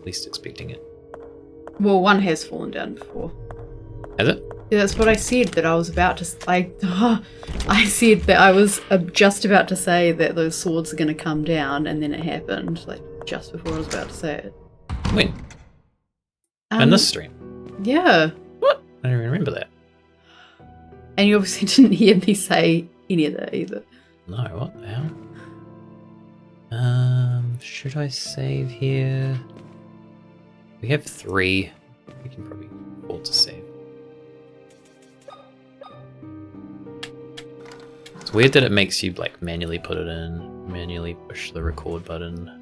least expecting it. Well, one has fallen down before. Has it? Yeah, that's what I said, that I was about to... I said that I was just about to say that those swords are going to come down, and then it happened, like, just before I was about to say it. When? In this stream? Yeah. What? I don't even remember that. And you obviously didn't hear me say any of that either. No, what the hell? Should I save here? We have 3. We can probably afford to save. It's weird that it makes you like manually put it in, manually push the record button.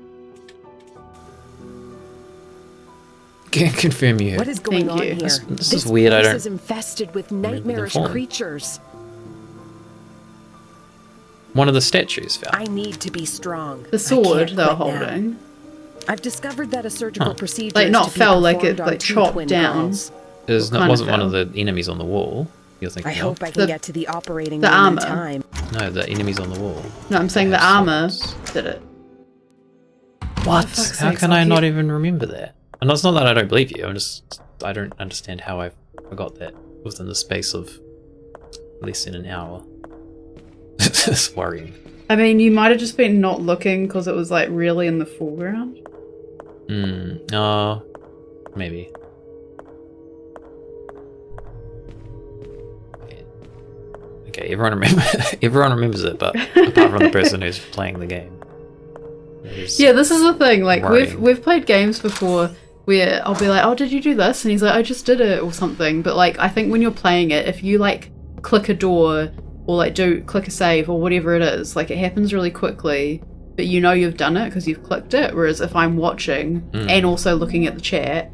Can't confirm you. What is going Thank on you. here? This is weird. I This don't. is infested with nightmarish fallen. creatures. One of the statues fell. I need to be strong. The I sword can't they were quit now. holding. I've discovered that a surgical procedure Like, is not to be fell, like it, performed on like, 2 chopped twin down. girls. It wasn't one of the enemies on the wall. You're thinking I of? hope I can The- get to the operating the room armor. in time. No, the enemies on the wall. No, I'm saying They the have armor swords. did it. What? fuck's How sakes, can I'll I not keep- even remember that? And it's not that I don't believe you. I don't understand how I forgot that within the space of less than an hour. It's worrying. I mean, you might have just been not looking because it was, like, really in the foreground. Oh, maybe. Okay, everyone remembers it, but apart from the person who's playing the game. Yeah, this is the thing. Like, worrying. we've played games before where I'll be like, "Oh, did you do this?" And he's like, "I just did it," or something. But like, I think when you're playing it, if you like click a door or like click a save or whatever it is, like it happens really quickly, but you know you've done it because you've clicked it. Whereas if I'm watching and also looking at the chat,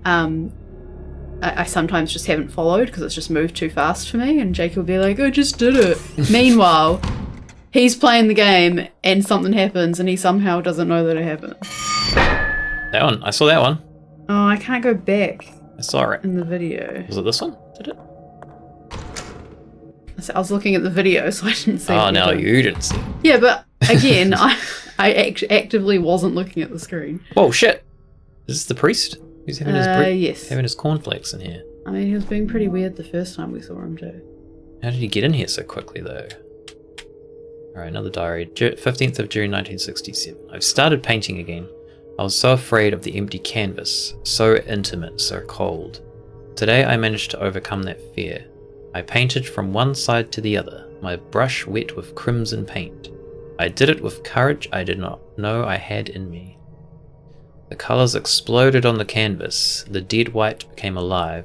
I sometimes just haven't followed because it's just moved too fast for me. And Jake will be like, "I just did it." Meanwhile, he's playing the game and something happens and he somehow doesn't know that it happened. That one. I saw that one. Oh, I can't go back I saw it. in the video. Was it this one? Did it? I was looking at the video, so I didn't see. Oh, it. now you didn't see. Yeah, but again, I actively wasn't looking at the screen. Whoa, shit! Is this the priest? He's having Yes. having his cornflakes in here. I mean, he was being pretty weird the first time we saw him too. How did he get in here so quickly, though? Alright, another diary. 15th of June 1967. I've started painting again. I was so afraid of the empty canvas, so intimate, so cold. Today I managed to overcome that fear. I painted from one side to the other, my brush wet with crimson paint. I did it with courage I did not know I had in me. The colours exploded on the canvas, the dead white became alive,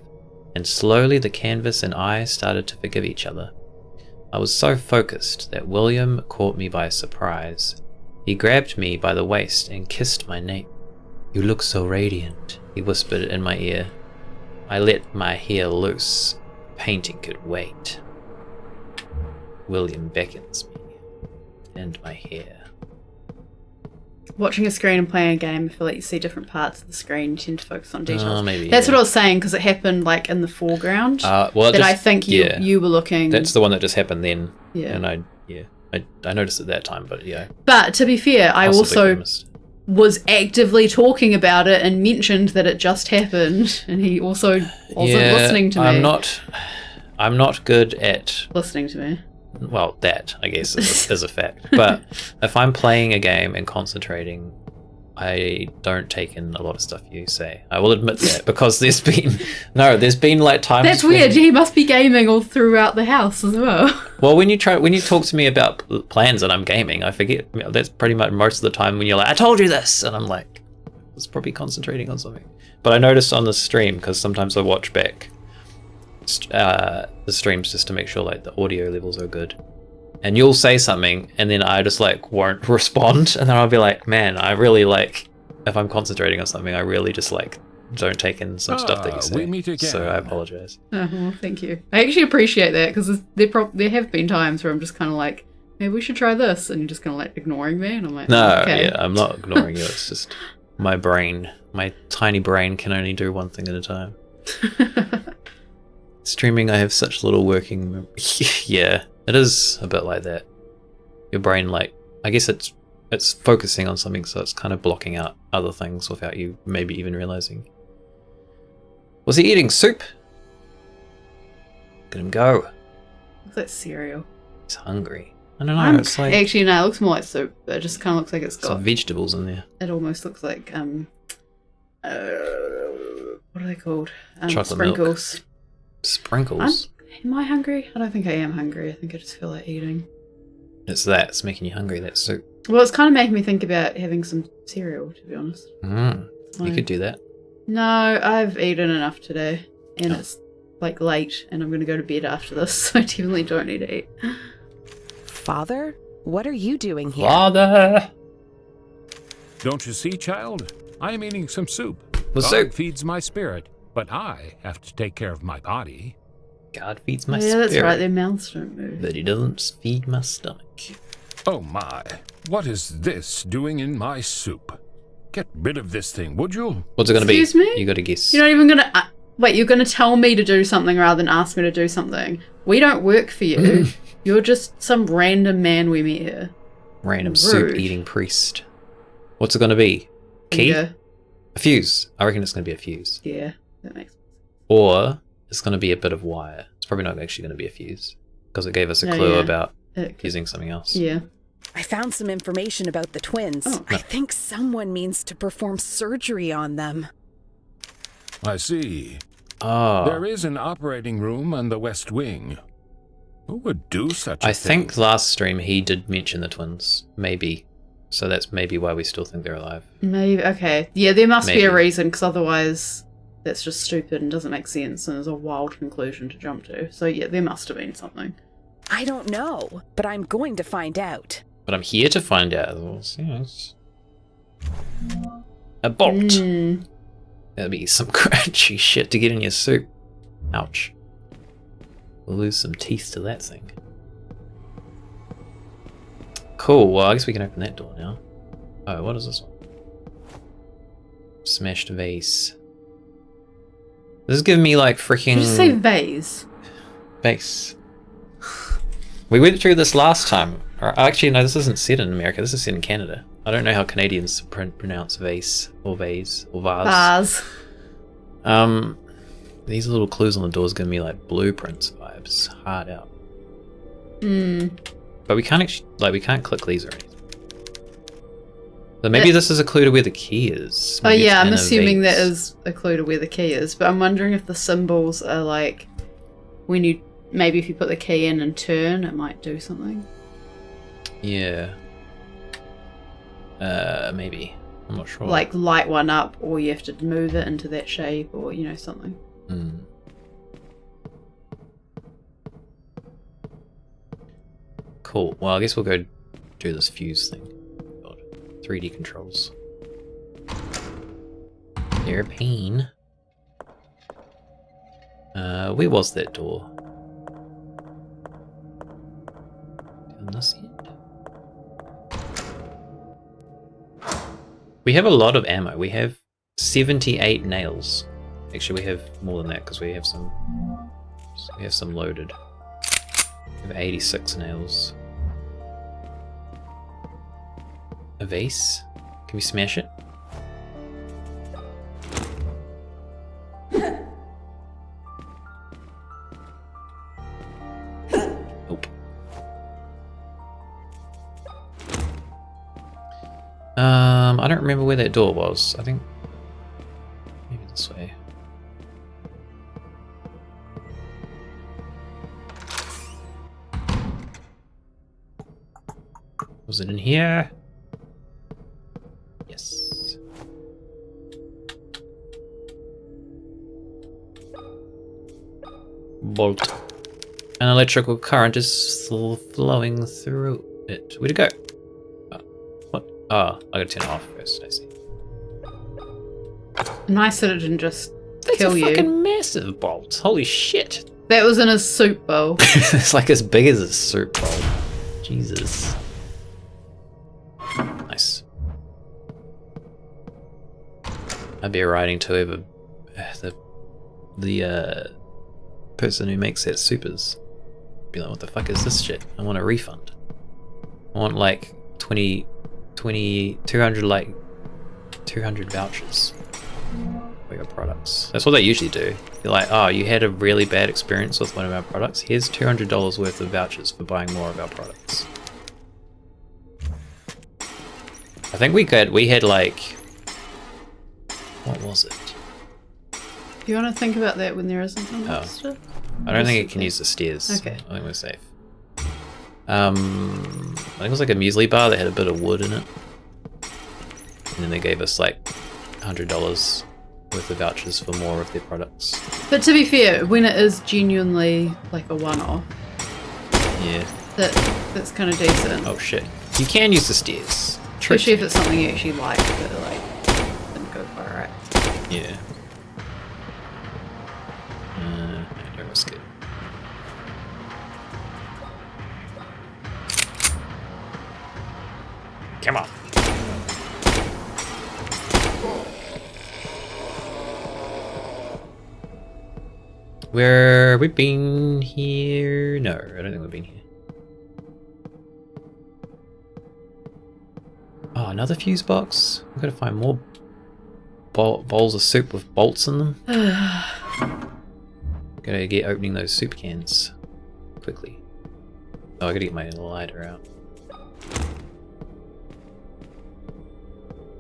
and slowly the canvas and I started to forgive each other. I was so focused that William caught me by surprise. He grabbed me by the waist and kissed my nape. "You look so radiant," he whispered in my ear. I let my hair loose. Painting could wait. William beckons me, and my hair. Watching a screen and playing a game, I feel like you see different parts of the screen. You tend to focus on details. Oh, maybe. That's yeah. what I was saying because it happened like in the foreground. Well, that I think you were looking. That's the one that just happened then. Yeah. And I noticed at that time, but yeah. But to be fair, I possibly also missed. was actively talking about it and mentioned that it just happened, and he also wasn't listening to me. I'm not good at, listening to me. well, that I guess is a fact. But if I'm playing a game and concentrating, I don't take in a lot of stuff you say. I will admit that because there's been like times. That's weird. He must be gaming all throughout the house as well. Well, when you talk to me about plans and I'm gaming, I forget. That's pretty much most of the time when you're like, "I told you this," and I'm like, I was probably concentrating on something. But I noticed on the stream, because sometimes I watch back the streams just to make sure like the audio levels are good, and you'll say something and then I just like won't respond, and then I'll be like, man, I really like, if I'm concentrating on something, I really just like don't take in some stuff that you say. We meet again. So I apologize. Oh, well, thank you. I actually appreciate that because there have been times where I'm just kind of like, maybe we should try this, and you're just kind of like ignoring me, and I'm like, No, okay. yeah, I'm not ignoring you. It's just my brain, my tiny brain can only do one thing at a time. Streaming, I have such little working memory. Yeah, it is a bit like that. Your brain, like, I guess it's focusing on something, so it's kind of blocking out other things without you maybe even realizing. Was he eating soup? Look at him go. Looks like cereal. He's hungry. I don't know, it's like Actually, no, it looks more like soup. But it just kind of looks like it's got... some vegetables in there. It almost looks like, what are they called? Chocolate sprinkles. milk. Sprinkles? Am I hungry? I don't think I am hungry. I think I just feel like eating. It's making you hungry, that soup. Well, it's kind of making me think about having some cereal, to be honest. You could do that. No, I've eaten enough today. And it's like late, and I'm going to go to bed after this, so I definitely don't need to eat. Father, what are you doing here? Father! Don't you see, child? I am eating some soup. Well, God soup. feeds my spirit, but I have to take care of my body. God feeds my Yeah, spirit. that's right. Their mouths don't move. But he doesn't feed my stomach. Oh my, what is this doing in my soup? Get rid of this thing, would you? What's it going to be? Excuse me? You got to guess. You're not even going to... wait, you're going to tell me to do something rather than ask me to do something. We don't work for you. You're just some random man we meet here. Random Rude. soup-eating priest. What's it going to be? Key? Yeah. A fuse. I reckon it's going to be a fuse. Yeah, that makes sense. Or it's going to be a bit of wire. It's probably not actually going to be a fuse. Because it gave us a Oh, clue yeah. about It could- using something else. Yeah. I found some information about the twins. Oh. I think someone means to perform surgery on them. I see. Oh. There is an operating room on the west wing. Who would do such a I thing? think last stream he did mention the twins. Maybe. So that's maybe why we still think they're alive. Maybe. Okay. Yeah, there must be a Maybe. reason, because otherwise that's just stupid and doesn't make sense, and is a wild conclusion to jump to. So yeah, there must have been something. I don't know, but I'm going to find out. But I'm here to find out. Yes. A bolt. Mm. That'd be some crunchy shit to get in your soup. Ouch. We'll lose some teeth to that thing. Cool, well I guess we can open that door now. Oh, what is this one? Smashed vase. This is giving me like freaking... Did you say vase? Vase. We went through this last time. Or, actually, no, this isn't set in America. This is set in Canada. I don't know how Canadians pronounce vase or vase or vase. Vase. These little clues on the doors give me like blueprints vibes. Hard out. Hmm. But we can't actually, like, we can't click these or anything. So maybe this is a clue to where the key is. Oh Maybe yeah, it's I'm in a assuming that vase. is a clue to where the key is, but I'm wondering if the symbols are like when you maybe if you put the key in and turn, it might do something. Yeah. Maybe. I'm not sure. Like light one up, or you have to move it into that shape, or you know something. Hmm. Cool. Well, I guess we'll go do this fuse thing. God. 3D controls. They're a pain. Where was that door? Down this end? We have a lot of ammo. We have 78 nails. Actually, we have more than that because we have some loaded. We have 86 nails. A vase? Can we smash it? Nope. I don't remember where that door was. I think maybe this way. Was it in here? Yes. Bolt. An electrical current is flowing through it. Where'd it go? What? Oh, I gotta turn it off first, I see. Nice that it didn't just That's kill a you. fucking massive bolt. Holy shit. That was in a soup bowl. It's like as big as a soup bowl. Jesus. Nice. I'd be writing to whoever the person who makes that supers. Be like, what the fuck is this shit? I want a refund. I want like 200 like 200 vouchers for your products. That's what they usually do. You're like, oh, you had a really bad experience with one of our products. Here's $200 worth of vouchers for buying more of our products. I think we had like, what was it? Do you want to think about that when there isn't a monster? I don't think it can use the stairs. Okay. I think we're safe. I think it was like a muesli bar that had a bit of wood in it. And then they gave us like $100 worth of vouchers for more of their products. But to be fair, when it is genuinely like a one-off, Yeah. that's kind of decent. Oh shit. You can use the stairs. Especially if it's something you actually like, but like didn't go far right. Yeah. Don't risk it. Come on. Where we've been here? No, I don't think we've been here. Oh, another fuse box. We've got to find more bowls of soup with bolts in them. Gotta get opening those soup cans quickly. Oh, I gotta get my lighter out.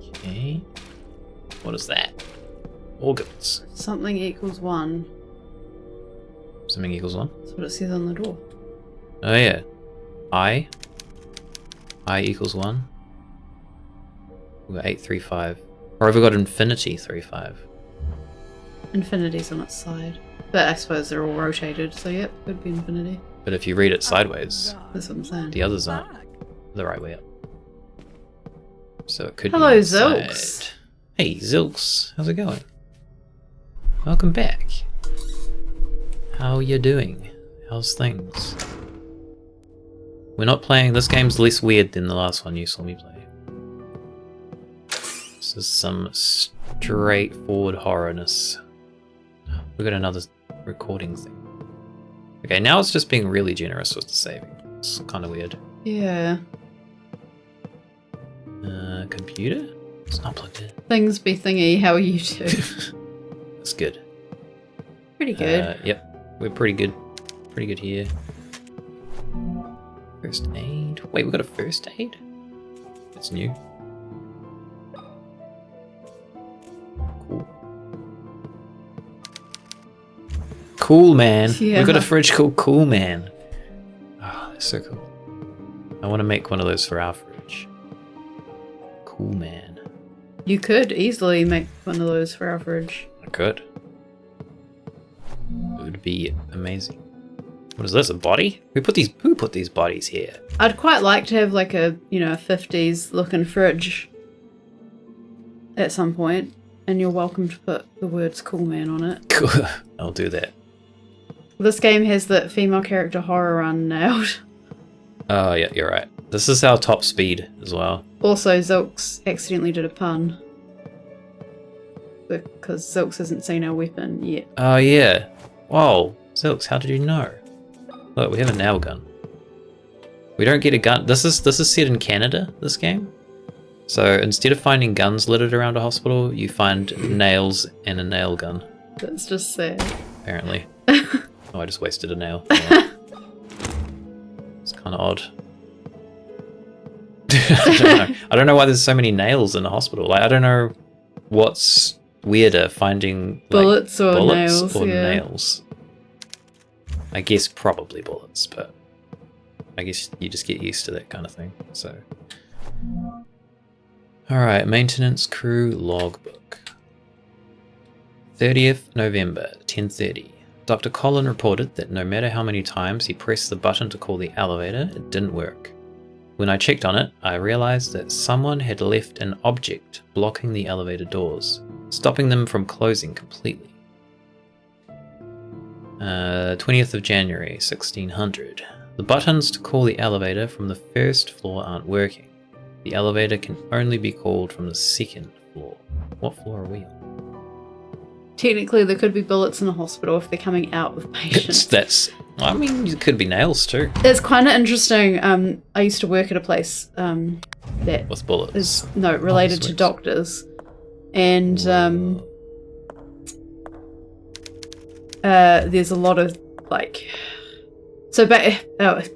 Okay. What is that? Organs. Something equals 1. Something equals 1. That's what it says on the door. Oh yeah. I equals 1. We've got 835. Or have we got infinity 35? Infinity's on its side. But I suppose they're all rotated, so yep, could be infinity. But if you read it sideways, That's what I'm saying. the others aren't the right way up. So it could Hello, be inside. Zilks. Hey, Zilks. How's it going? Welcome back. How you doing? How's things? We're not playing... This game's less weird than the last one you saw me play. This is some straightforward horrorness. We got another recording thing. Okay, now it's just being really generous with the saving. It's kind of weird. Yeah. Computer? It's not plugged in. Things be thingy, how are you two? That's good. Pretty good. Yep, we're pretty good. Pretty good here. First aid. Wait, we got a first aid? It's new. Cool. Cool Man. Yeah. We've got a fridge called Cool Man. Oh, that's so cool. I want to make one of those for our fridge. Cool Man. You could easily make one of those for our fridge. I could. It would be amazing. What is this? A body? Who put these bodies here? I'd quite like to have like a, a 50s looking fridge at some point, and you're welcome to put the words Cool Man on it. Cool. I'll do that. This game has the female character horror run nailed. Oh yeah, you're right. This is our top speed as well. Also, Zilks accidentally did a pun. Because Zilks hasn't seen our weapon yet. Oh yeah. Whoa, Zilks, how did you know? Look, we have a nail gun. We don't get a gun. This is set in Canada, this game. So instead of finding guns littered around a hospital, you find nails and a nail gun. That's just sad. Apparently. Oh, I just wasted a nail. Yeah. It's kind of odd. I don't know why there's so many nails in a hospital. Like, I don't know what's weirder, finding like, bullets or bullets nails. or Yeah. nails. I guess probably bullets, but I guess you just get used to that kind of thing. So, all right, maintenance crew logbook. 30th November, 10:30. Dr. Colin reported that no matter how many times he pressed the button to call the elevator, it didn't work. When I checked on it, I realized that someone had left an object blocking the elevator doors. stopping them from closing completely. 20th of January, 1600. The buttons to call the elevator from the first floor aren't working. The elevator can only be called from the second floor. What floor are we on? Technically, there could be bullets in the hospital if they're coming out with patients. I mean, it could be nails too. It's kind of interesting. I used to work at a place that With bullets. is related to doctors, and there's a lot of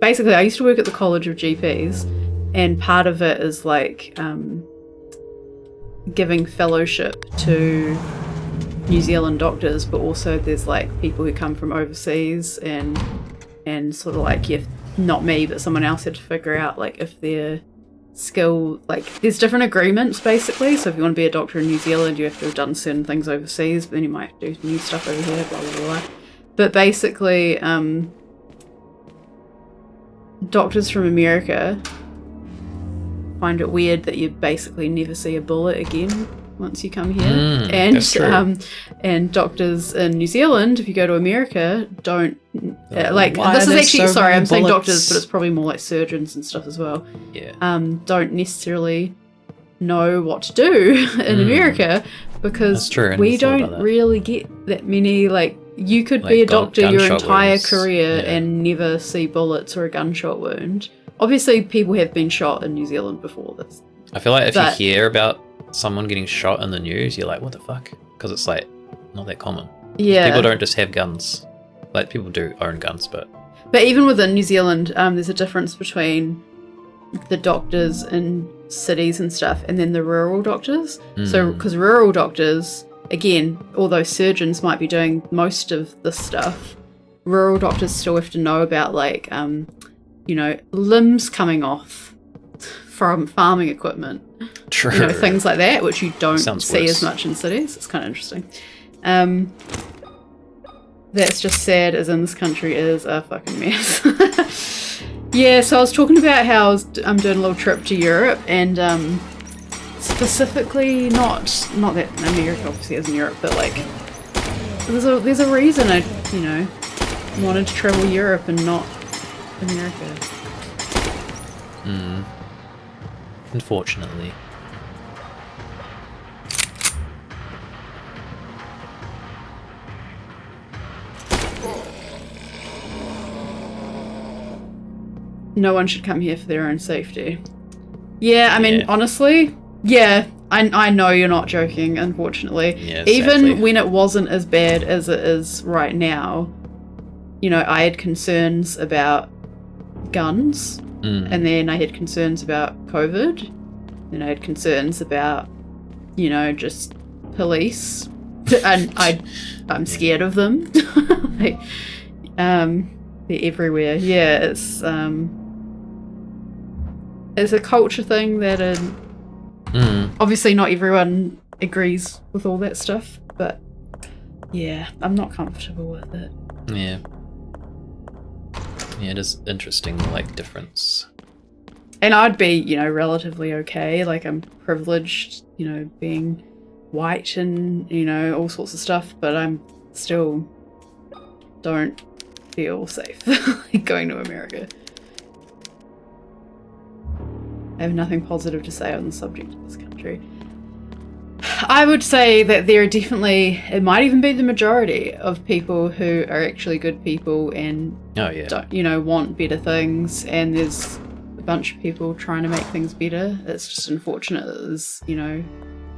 basically I used to work at the College of GPs, and part of it is giving fellowship to New Zealand doctors, but also there's people who come from overseas, and sort of not me but someone else had to figure out if their skill, there's different agreements basically. So if you want to be a doctor in New Zealand, you have to have done certain things overseas, but then you might have to do new stuff over here, blah blah blah. But basically doctors from America find it weird that you basically never see a bullet again once you come here, and doctors in New Zealand, if you go to America, don't this is actually sorry, I'm saying doctors, but it's probably more like surgeons and stuff as well. Yeah. Don't necessarily know what to do in America because we don't really get that many. You could be a doctor your entire career and never see bullets or a gunshot wound. Obviously, people have been shot in New Zealand before this. I feel like if you hear about someone getting shot in the news, you're like, what the fuck? Because it's not that common. Yeah. People don't just have guns. People do own guns, but even within New Zealand, there's a difference between the doctors in cities and stuff and then the rural doctors. So, because rural doctors, again, although surgeons might be doing most of the stuff, rural doctors still have to know about limbs coming off from farming equipment. True. Things like that, which you don't see worse. as much in cities. It's kind of interesting. That's just sad, as in this country is a fucking mess. Yeah, so I was talking about how I'm doing a little trip to Europe, and specifically not that America obviously is in Europe, but there's a reason I wanted to travel Europe and not America. Unfortunately. No one should come here for their own safety. Yeah, I mean, honestly, yeah, I know you're not joking, unfortunately. Yeah, even sadly. when it wasn't as bad as it is right now, I had concerns about guns, and then I had concerns about COVID, and I had concerns about, just police, and I'm scared of them. They're everywhere. Yeah, it's a culture thing that obviously not everyone agrees with all that stuff, but yeah, I'm not comfortable with it. Yeah. Yeah, it is interesting, difference. And I'd be, relatively okay. I'm privileged, being white and, all sorts of stuff, but I'm still don't feel safe going to America. I have nothing positive to say on the subject of this country. I would say that there are definitely, it might even be the majority of people who are actually good people and don't, want better things, and there's a bunch of people trying to make things better. It's just unfortunate that there's,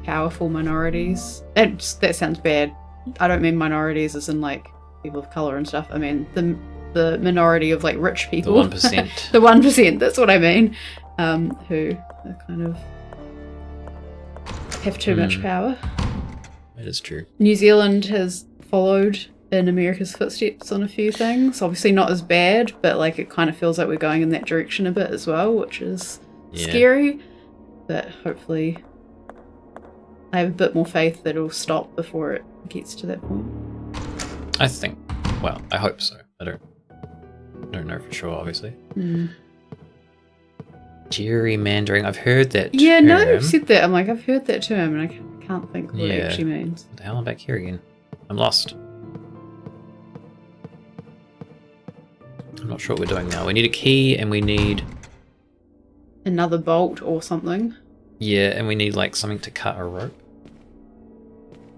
powerful minorities. That sounds bad. I don't mean minorities as in people of color and stuff. I mean the minority of rich people. The 1%. The 1%, that's what I mean. Who are kind of have too much power. That is true. New Zealand has followed in America's footsteps on a few things. Obviously not as bad, but it kind of feels like we're going in that direction a bit as well, which is scary. But hopefully I have a bit more faith that it'll stop before it gets to that point. I hope so. I don't know for sure, obviously. Gerrymandering, I've heard that Yeah, no, I've said that. I'm I've heard that term, and I can't think what it actually means. What the hell, I'm back here again. I'm lost. I'm not sure what we're doing now. We need a key and we need... Another bolt or something. Yeah, and we need like something to cut a rope.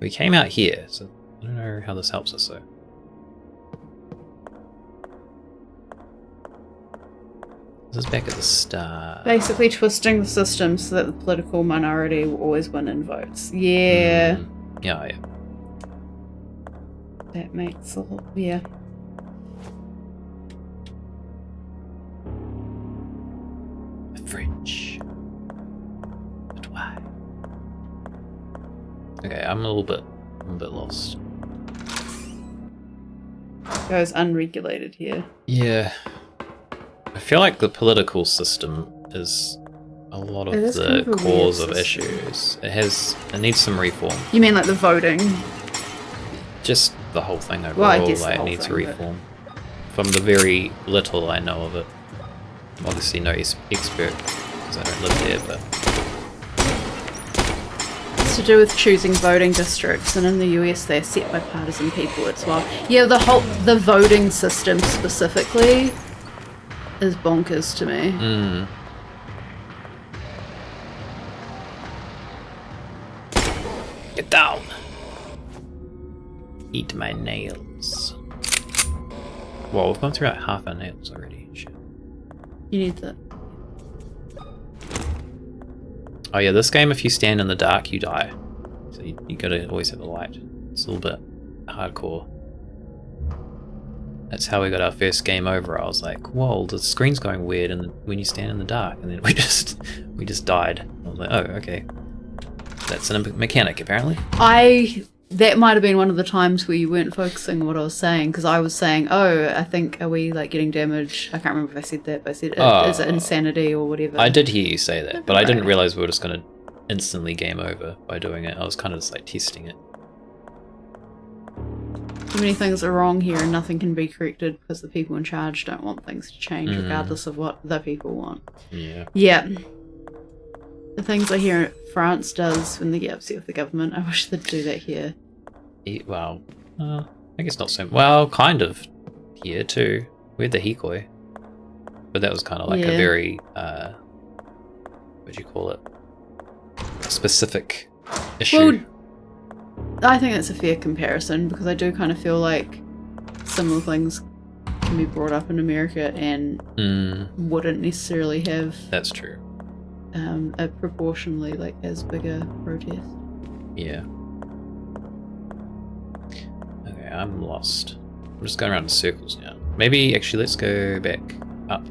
We came out here, so I don't know how this helps us though. This is back at the start. Basically twisting the system so that the political minority will always win in votes. Yeah. Yeah. That makes a lot... Yeah. The fridge. But why? Okay, I'm a bit lost. Goes unregulated here. Yeah. I feel like the political system is a lot of the cause of issues. It needs some reform. You mean like the voting? Just the whole thing overall, Well, I guess the like, whole needs thing, reform. From the very little I know of it. Obviously no expert, because I don't live there, but... It's to do with choosing voting districts, and in the US they're set by partisan people as well. Yeah, the voting system specifically is bonkers to me. Get down! Eat my nails. Well, we've gone through like half our nails already. Shit. You need that. Oh yeah, this game, if you stand in the dark, you die. So you gotta always have the light. It's a little bit hardcore. That's how we got our first game over. I was like, whoa, the screen's going weird and when you stand in the dark, and then we just died. I was like, oh, okay. That's a mechanic, apparently. That might have been one of the times where you weren't focusing on what I was saying, because I was saying, oh, I think, are we like getting damage? I can't remember if I said that, but I said, is it insanity or whatever? I did hear you say that, but I didn't realize we were just going to instantly game over by doing it. I was kind of just like testing it. Too many things are wrong here and nothing can be corrected because the people in charge don't want things to change regardless of what the people want. Yeah. Yeah. The things I hear France does when they get upset with the government, I wish they'd do that here. Well, I guess not so... Well, kind of here too. We had the Hikoi. But that was kind of like a very... what do you call it? Specific issue. Well, I think that's a fair comparison because I do kind of feel like similar things can be brought up in America and wouldn't necessarily have... That's true. A proportionally like as big a protest. Yeah. Okay, I'm lost. I'm just going around in circles now. Maybe actually let's go back up.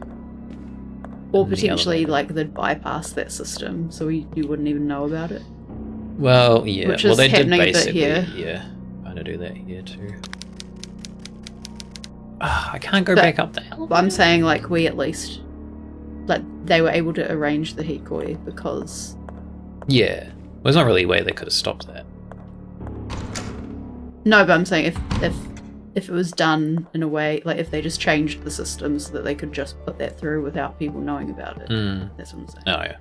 Or potentially like they'd bypass that system so you wouldn't even know about it. Well, yeah. Which well, is they did happening a bit basically, here. yeah, kind of do that here too. I can't go back up the elevator. I'm saying like we at least like they were able to arrange the Hikoi because yeah, well, there's not really a way they could have stopped that. No, but I'm saying if it was done in a way like if they just changed the system so that they could just put that through without people knowing about it. That's what I'm saying. Oh yeah,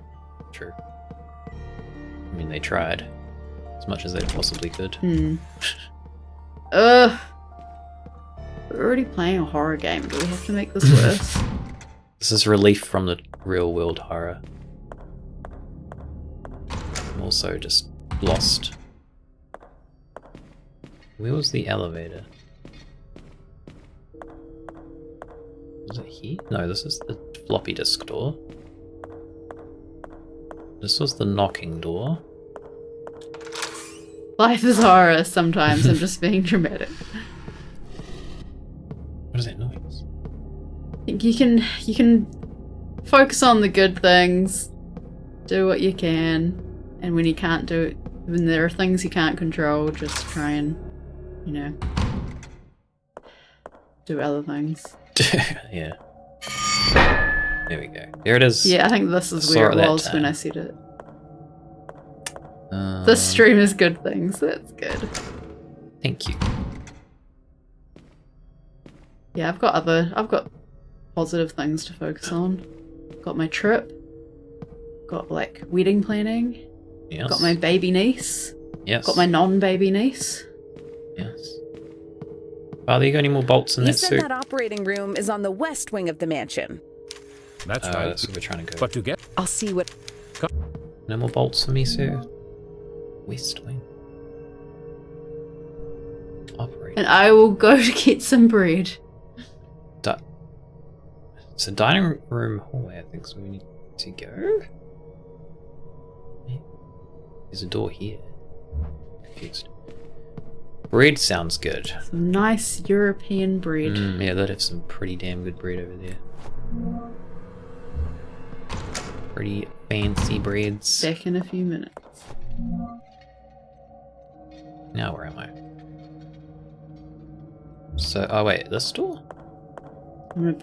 true. I mean, they tried as much as they possibly could. We're already playing a horror game. Do we have to make this worse? This is relief from the real world horror. I'm also just lost. Where was the elevator? Was it here? No, this is the floppy disk door. This was the knocking door. Life is horror sometimes. I'm just being dramatic. What is that noise? You can focus on the good things, do what you can, and when you can't do it, when there are things you can't control, just try and, you know, do other things. Yeah. There we go. There it is. Yeah, I think this is where it was when I said it. This stream is good things. That's good. Thank you. Yeah, I've got positive things to focus on. Got my trip. Got like wedding planning. Yes. Got my baby niece. Yes. Got my non-baby niece. Yes. Father, you got any more bolts in You that said suit? that operating room is on the west wing of the mansion. That's right. That's where we're trying to go. But to get I'll see what... No more bolts for me, sir. West wing. Operating. And I will go to get some bread. So dining room hallway, I think is where we need to go. There's a door here. Confused. Bread sounds good. Some nice European bread. Yeah, they'd have some pretty damn good bread over there. Pretty fancy breads. Back in a few minutes. Now where am I? So, oh wait, this door? I'm gonna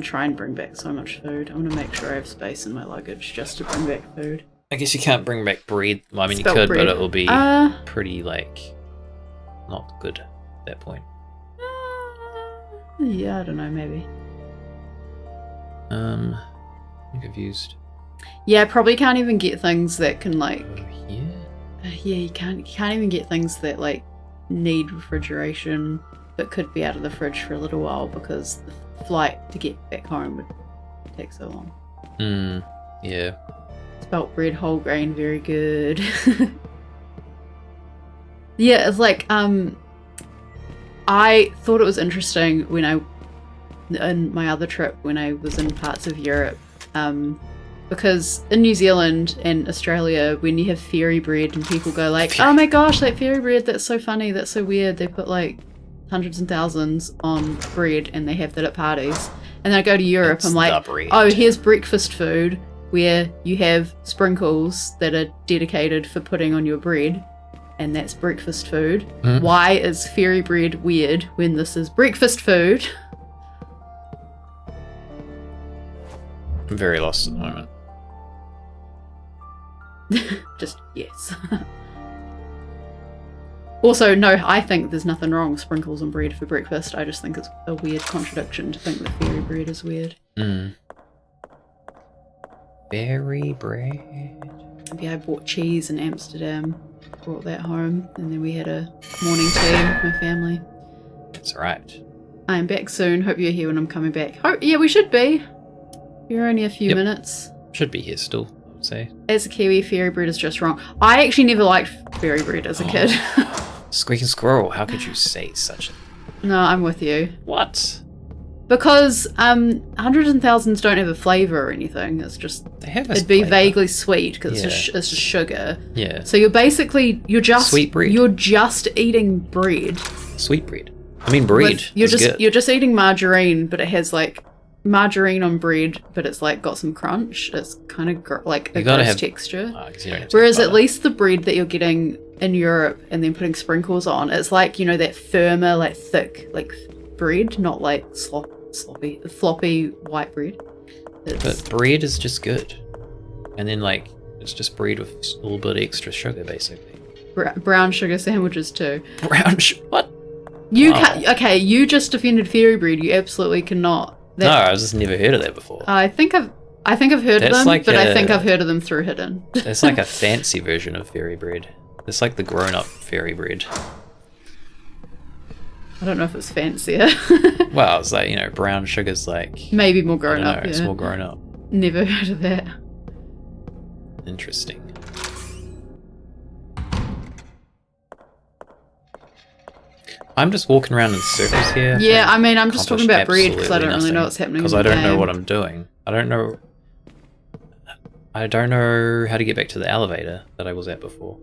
try and bring back so much food. I'm gonna make sure I have space in my luggage just to bring back food. I guess you can't bring back bread. Well, I mean, Spelt you could, bread. but it will be pretty, like, not good at that point. Yeah, I don't know, maybe. I'm confused. Yeah, I probably can't even get things that can like. Yeah. Yeah, you can't even get things that like need refrigeration, but could be out of the fridge for a little while because the flight to get back home would take so long. Yeah. Spelt bread, whole grain, very good. Yeah, it's like I thought it was interesting when in my other trip when I was in parts of Europe, because in New Zealand and Australia, when you have fairy bread and people go like, "Oh my gosh, that fairy bread, that's so funny, that's so weird," they put like hundreds and thousands on bread and they have that at parties. And then I go to Europe, It's I'm like, the bread. "Oh, here's breakfast food where you have sprinkles that are dedicated for putting on your bread." And that's breakfast food. Why is fairy bread weird when this is breakfast food? I'm very lost at the moment. Just yes. Also, no, I think there's nothing wrong with sprinkles on bread for breakfast. I just think it's a weird contradiction to think that fairy bread is weird. Fairy bread. Maybe I bought cheese in Amsterdam, brought that home, and then we had a morning tea with my family. That's right. I am back soon. Hope you're here when I'm coming back. Oh, yeah, we should be. You're only a few minutes. Should be here still, I would say. As a Kiwi, fairy bread is just wrong. I actually never liked fairy bread as a kid. Squeaking squirrel, how could you say such a... No, I'm with you. What? Because hundreds and thousands don't have a flavour or anything. It's just They have a it'd be flavour. vaguely sweet because Yeah. it's just sugar. Yeah. So you're just Sweet bread. You're just eating bread. Sweet bread. I mean bread. With- You're is just good. you're just eating margarine, but it has like margarine on bread, but it's like got some crunch. It's kind of like a You gotta gross have- texture. 'Cause you don't have to Whereas have at butter. least the bread that you're getting in Europe and then putting sprinkles on, it's like, you know, that firmer, like thick, like bread, not like floppy white bread. But bread is just good. And then like it's just bread with a little bit extra sugar basically. Brown sugar sandwiches too. What? You Wow. can't. Okay, you just defended fairy bread. You absolutely cannot. No, I've just never heard of that before. I think I've heard of That's them, like but I a- think I've heard of them through Hidden. It's like a fancy version of fairy bread. It's like the grown-up fairy bread. I don't know if it's fancier. Well, it's like, you know, brown sugar's like... Maybe more I grown don't up. know, it's Yeah. more grown up. Never heard of that. Interesting. I'm just walking around in circles here. Yeah, I mean, I'm just talking about bread because I Absolutely don't really know nothing. what's happening. Because in I the don't know game. what I'm doing. I don't know how to get back to the elevator that I was at before.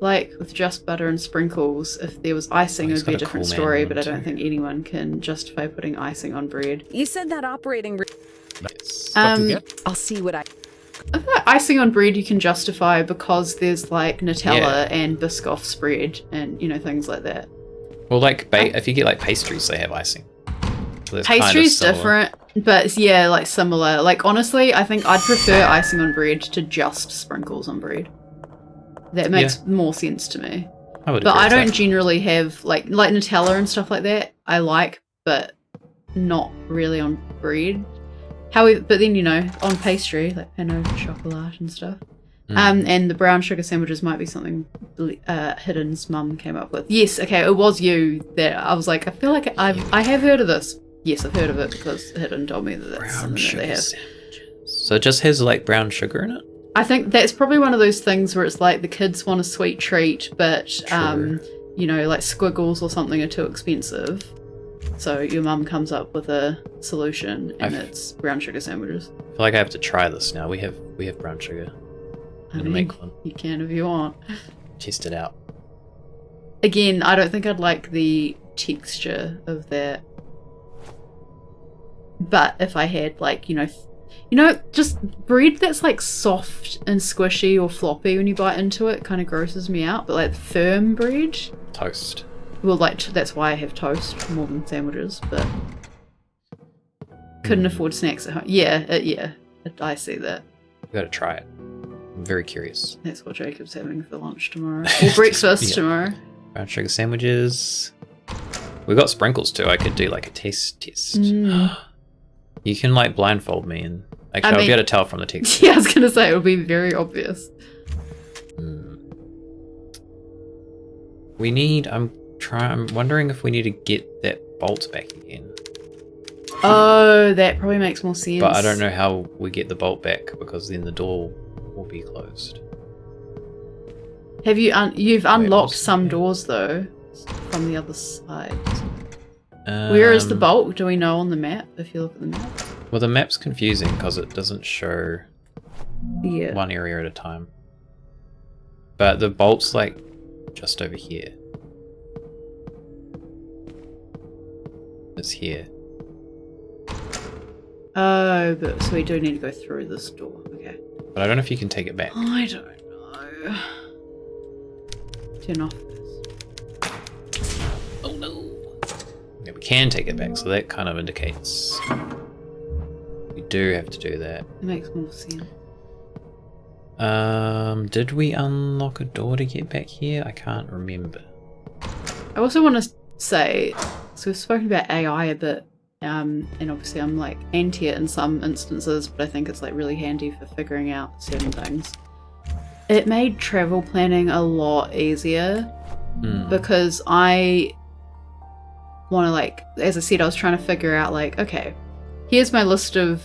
Like with just butter and sprinkles, if there was icing, it he's would be a got a different cool man story. on But I him don't too. think anyone can justify putting icing on bread. You said that operating room... Yes. But to get I'll see what I... I feel like icing on bread you can justify because there's like Nutella Yeah. and Biscoff spread and you know things like that. Well, like, if you get like pastries, they have icing. So that's kind of Pastry's similar. different, but yeah, like similar. Like honestly, I think I'd prefer icing on bread to just sprinkles on bread. That makes more sense to me. I would But agree I with don't that. generally have like Nutella and stuff like that. I like, but not really on bread. However, but then you know, on pastry like pain au chocolat and stuff. And the brown sugar sandwiches might be something Hidden's mum came up with. Yes, okay, it was you that I was like, I feel like I have heard of this. Yes, I've heard of it because Hidden told me that that's Brown something that sugar they have. sandwiches. So it just has like brown sugar in it? I think that's probably one of those things where it's like the kids want a sweet treat, but True. you know, like squiggles or something are too expensive. So your mum comes up with a solution, and it's brown sugar sandwiches. I feel like I have to try this now. We have brown sugar. I'm gonna make one. You can if you want. Test it out. Again, I don't think I'd like the texture of that. But if I had like, you know, just bread that's like soft and squishy or floppy when you bite into it kind of grosses me out. But like firm bread, Toast. well, like that's why I have toast more than sandwiches. But couldn't afford snacks at home. Yeah, I see that. We gotta try it. I'm very curious. That's what Jacob's having for lunch tomorrow or breakfast tomorrow. Brown sugar sandwiches. We got sprinkles too. I could do like a taste test. You can like blindfold me and actually I'll be able to tell from the text. Yeah, I was gonna say it would be very obvious. We need. I'm wondering if we need to get that bolt back again. Oh, that probably makes more sense. But I don't know how we get the bolt back because then the door will be closed. Have you? You've unlocked Wait, some doors though, from the other side. Where is the bolt? Do we know on the map? If you look at the map. Well, the map's confusing because it doesn't show Yeah. one area at a time. But the bolt's like just over here. It's here. Oh, but so we do need to go through this door. Okay. But I don't know if you can take it back. I don't know. Turn off this. Oh no. Yeah, we can take it back, so that kind of indicates we do have to do that. It makes more sense. Did we unlock a door to get back here? I can't remember. I also want to say, so we've spoken about AI a bit, and obviously I'm like anti it in some instances, but I think it's like really handy for figuring out certain things. It made travel planning a lot easier because I want to, like, as I said, I was trying to figure out like, okay, here's my list of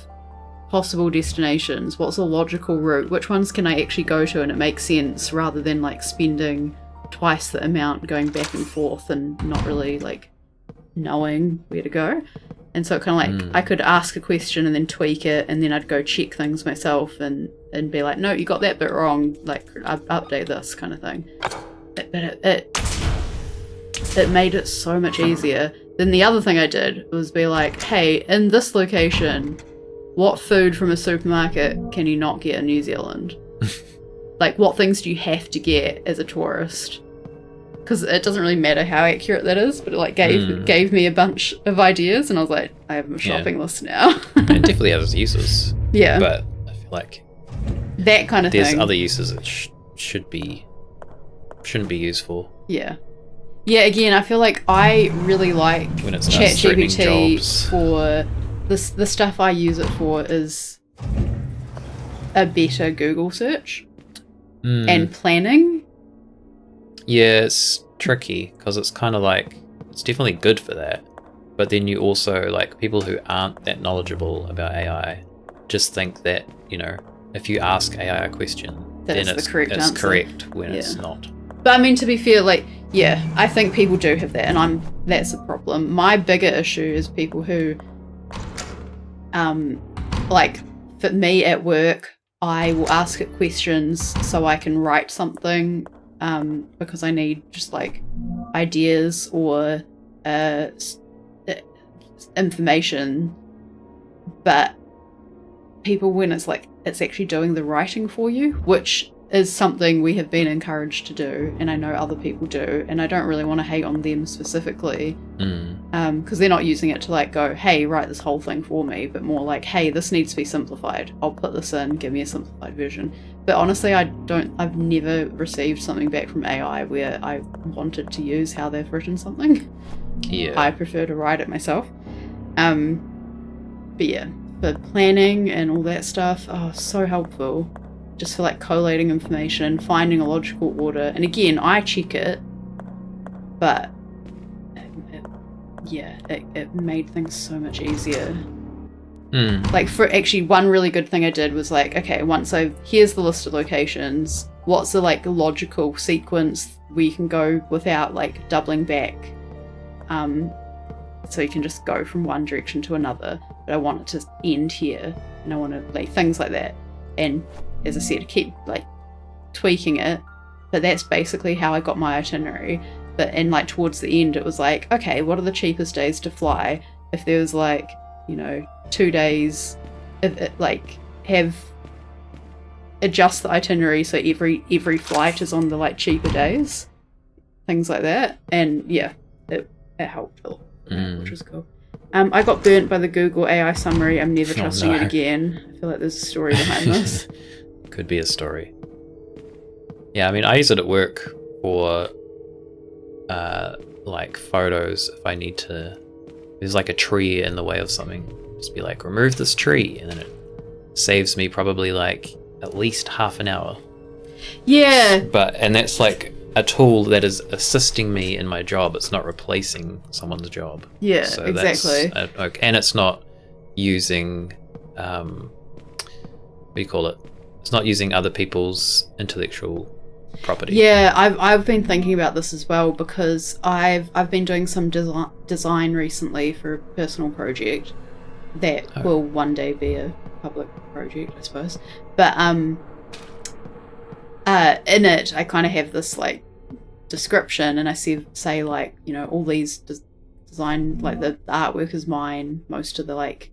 possible destinations. What's a logical route? Which ones can I actually go to and it makes sense, rather than like spending twice the amount going back and forth and not really like knowing where to go. And so it kind of like I could ask a question and then tweak it, and then I'd go check things myself and be like, no, you got that bit wrong, like update this kind of thing. But it made it so much easier. Then the other thing I did was be like, hey, in this location, what food from a supermarket can you not get in New Zealand? Like, what things do you have to get as a tourist? Because it doesn't really matter how accurate that is, but it like gave me a bunch of ideas, and I was like, I have a shopping list now. It definitely has uses. Yeah. But I feel like that kind of there's thing. other uses that shouldn't be useful. Yeah. Yeah, again, I feel like I really like When it starts threatening ChatGPT jobs. for the stuff I use it for is a better Google search and planning. Yeah, it's tricky because it's kind of like, it's definitely good for that. But then you also, like, people who aren't that knowledgeable about AI just think that, you know, if you ask AI a question, That then it's the correct answer. correct when it's not. But I mean, to be fair, like, yeah, I think people do have that, and that's a problem. My bigger issue is people who, like, for me at work, I will ask it questions so I can write something, because I need just like ideas or information. But people, when it's like it's actually doing the writing for you, which is something we have been encouraged to do, and I know other people do, and I don't really want to hate on them specifically, because they're not using it to like go, hey, write this whole thing for me, but more like, hey, this needs to be simplified, I'll put this in, give me a simplified version. But honestly, I've never received something back from AI where I wanted to use how they've written something. Yeah. I prefer to write it myself. But yeah, for planning and all that stuff, oh, so helpful. just for like collating information, finding a logical order. And again, I check it, but it made things so much easier. Like, for actually, one really good thing I did was like, okay, here's the list of locations, what's the like logical sequence where you can go without like doubling back, so you can just go from one direction to another, but I want it to end here, and I want to like things like that. And as I said, keep like tweaking it, but that's basically how I got my itinerary. But and like towards the end it was like, okay, what are the cheapest days to fly? If there was like, 2 days, like adjust the itinerary so every flight is on the like cheaper days, things like that. And yeah, it helped a lot, which was cool. I got burnt by the Google AI summary. I'm never trusting it again. I feel like there's a story behind this. Could be a story. Yeah, I mean, I use it at work for like photos. If I need to, there's like a tree in the way of something, just be like, remove this tree, and then it saves me probably like at least half an hour. Yeah. And that's like a tool that is assisting me in my job. It's not replacing someone's job. Yeah, so exactly. And it's not using what do you call it? It's not using other people's intellectual property. Yeah, I've been thinking about this as well, because I've been doing some design recently for a personal project that will one day be a public project, I suppose. But in it, I kind of have this like description, and I say like, all these design, like the artwork is mine, most of the like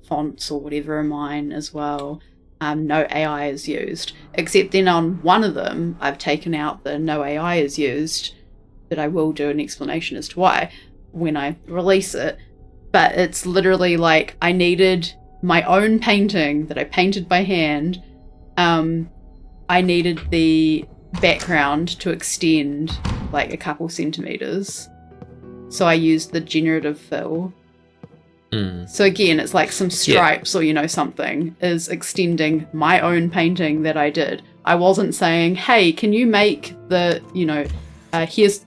fonts or whatever are mine as well. No AI is used, except then on one of them I've taken out the no AI is used, but I will do an explanation as to why when I release it. But it's literally like, I needed my own painting that I painted by hand. I needed the background to extend like a couple centimeters, so I used the generative fill. So again, it's like some stripes or something is extending my own painting that I did. I wasn't saying, hey, can you make the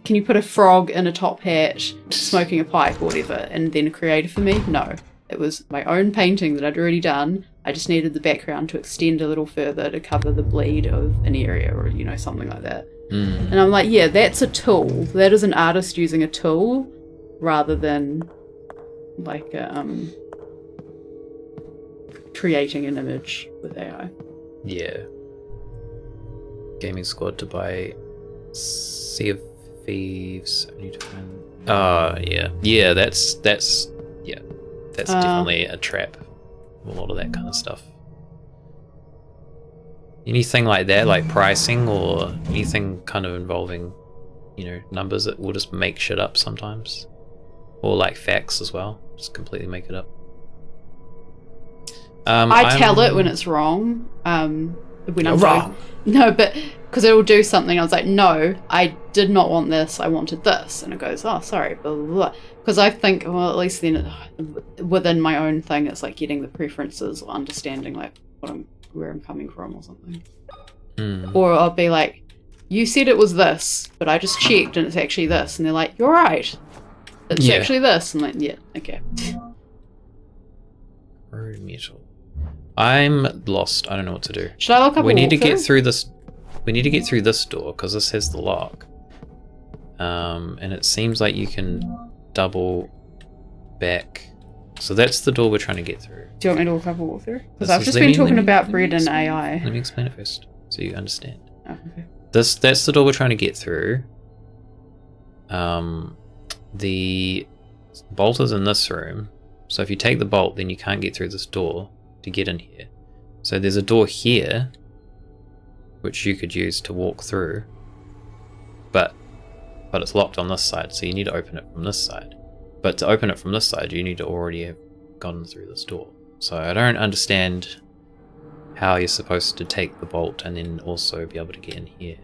can you put a frog in a top hat smoking a pipe or whatever and then create it for me? No, it was my own painting that I'd already done. I just needed the background to extend a little further to cover the bleed of an area or something like that. And I'm like, yeah, that's a tool. That is an artist using a tool rather than like creating an image with AI. Yeah. Gaming Squad to buy Sea of Thieves. I need to find. Yeah, that's definitely a trap. A lot of that kind of stuff. Anything like that, like pricing or anything kind of involving, numbers, that will just make shit up sometimes. Or like facts as well, just completely make it up. I tell it when it's wrong. When I'm wrong. No, but because it will do something. I was like, no, I did not want this. I wanted this, and it goes, oh, sorry, blah blah blah. Because I think, well, at least then within my own thing, it's like getting the preferences or understanding like where I'm coming from or something. Or I'll be like, you said it was this, but I just checked and it's actually this, and they're like, you're right. It's actually this. And like, yeah, okay. Road metal. I'm lost. I don't know what to do. Should I look up We need to get through this. We need to get through this door because this has the lock. And it seems like you can double back. So that's the door we're trying to get through. Do you want me to look up a walkthrough? Because I've just been talking about bread and AI. Let me explain it first so you understand. Oh, okay. That's the door we're trying to get through. The bolt is in this room, so if you take the bolt, then you can't get through this door to get in here. So there's a door here, which you could use to walk through, but it's locked on this side, so you need to open it from this side. But to open it from this side, you need to already have gone through this door. So I don't understand how you're supposed to take the bolt and then also be able to get in here.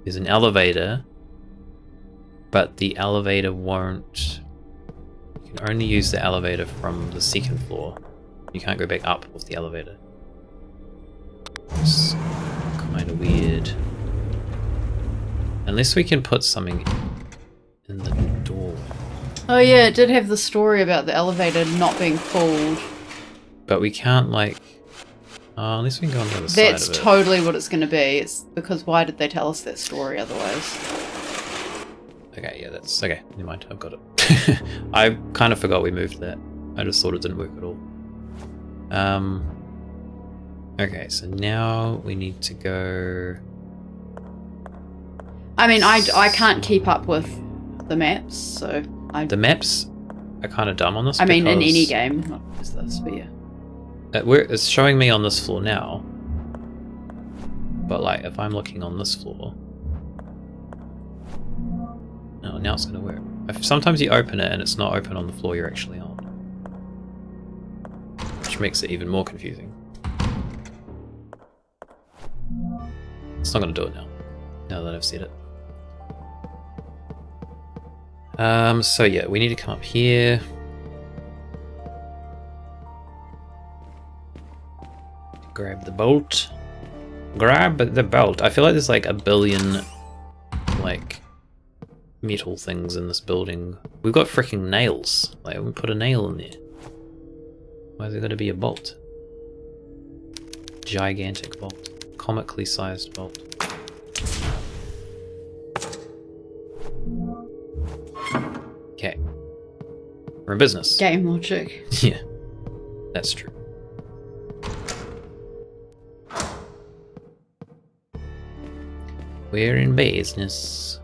There's an elevator, but the elevator won't... You can only use the elevator from the second floor. You can't go back up with the elevator. Unless we can put something in the door. Oh yeah, it did have the story about the elevator not being pulled. But we can't, like... unless we can go on the other side of That's it. totally what it's going to be. It's because why did they tell us that story otherwise? Okay, yeah, that's... Okay, never mind, I've got it. I kind of forgot we moved that. I just thought it didn't work at all. Okay, so now we need to go... I mean, I can't keep up with the maps, so The maps are kind of dumb on this. I mean, in because any game, not just this, but yeah. It's showing me on this floor now. But, like, if I'm looking on this floor... Oh, now it's going to work. Sometimes you open it and it's not open on the floor you're actually on. Which makes it even more confusing. It's not going to do it now that I've said it. So yeah, we need to come up here. Grab the bolt. Grab the bolt. I feel like there's like a billion, like, metal things in this building. We've got freaking nails. Like, we put a nail in there. Why is there going to be a bolt? Gigantic bolt. Comically sized bolt. Okay. We're in business. Game logic. Yeah. That's true. We're in business.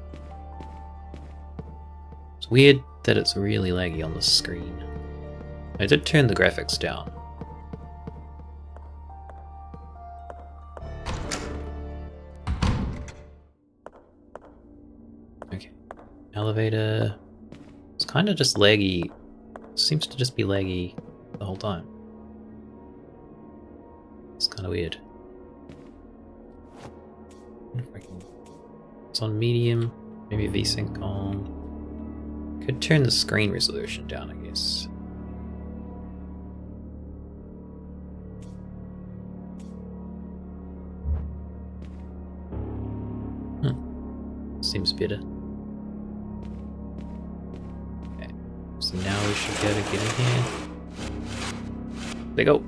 It's weird that it's really laggy on the screen. I did turn the graphics down. Okay. Elevator. It's kind of just laggy. Seems to just be laggy the whole time. It's kind of weird. It's on medium. Maybe VSync on. Could turn the screen resolution down, I guess. Seems better. Okay, so now we should be able to get in here. There we go.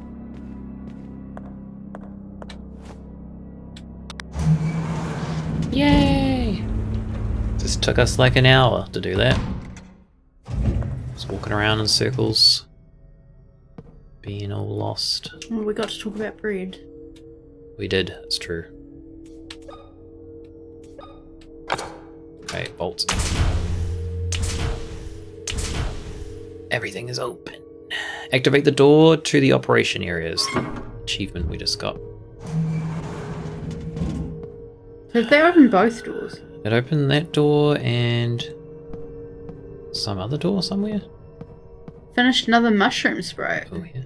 Yay! Just took us like an hour to do that. Just walking around in circles. Being all lost. Oh, we got to talk about bread. We did, it's true. Okay, bolts. Everything is open. Activate the door to the operation areas. The achievement we just got. Did they open both doors? It opened that door and some other door somewhere. Finished another mushroom spray. Oh yeah.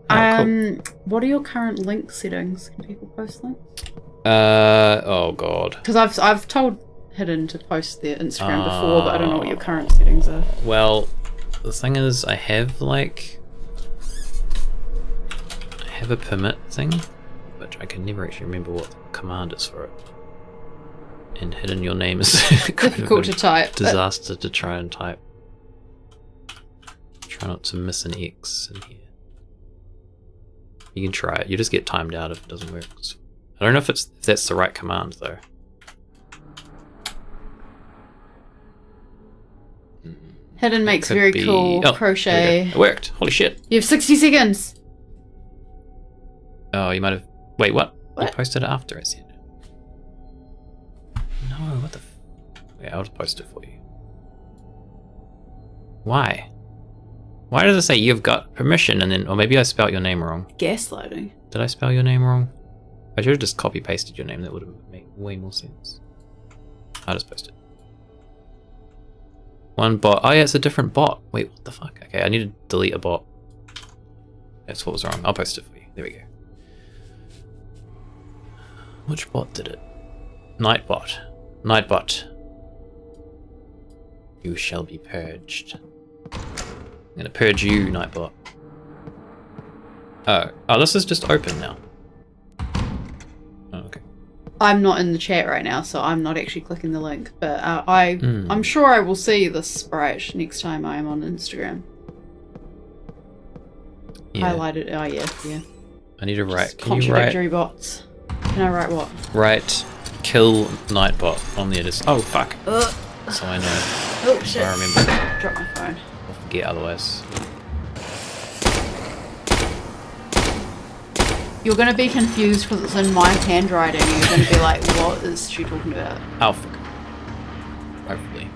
Oh, cool. What are your current link settings? Can people post links? Oh god. Because I've told Hidden to post their Instagram before, but I don't know what your current settings are. Well, the thing is, I have a permit thing, but I can never actually remember what the command is for it. And Hidden, your name is Difficult to type. Disaster to try and type. Try not to miss an X in here. You can try it. You just get timed out if it doesn't work. I don't know if that's the right command though. Hidden makes Could very be- cool oh, crochet. It worked. Holy shit. You have 60 seconds. Oh, you might have. Wait, what? What? You posted it after I said. No, what the? Yeah, I'll just post it for you. Why? Why does it say you've got permission and then, or maybe I spelt your name wrong? Gaslighting. Did I spell your name wrong? I should have just copy pasted your name. That would have made way more sense. I'll just post it. One bot. Oh yeah, it's a different bot. Wait, what the fuck? Okay, I need to delete a bot. That's what was wrong. I'll post it for you. There we go. Which bot did it? Nightbot. Nightbot. You shall be purged. I'm gonna purge you, Nightbot. Oh, this is just open now. Oh, okay. I'm not in the chat right now, so I'm not actually clicking the link. But I'm sure I will see this sprite next time I am on Instagram. Yeah. Highlighted. Oh yeah. I need to write. Can you Contradictory write? bots. Can I write what? Write kill Nightbot on the edit. Oh fuck. So I know. Oh shit. I remember. Drop my phone. I'll forget otherwise. You're gonna be confused because it's in my handwriting and you're gonna be like, what is she talking about? Oh fuck. Hopefully.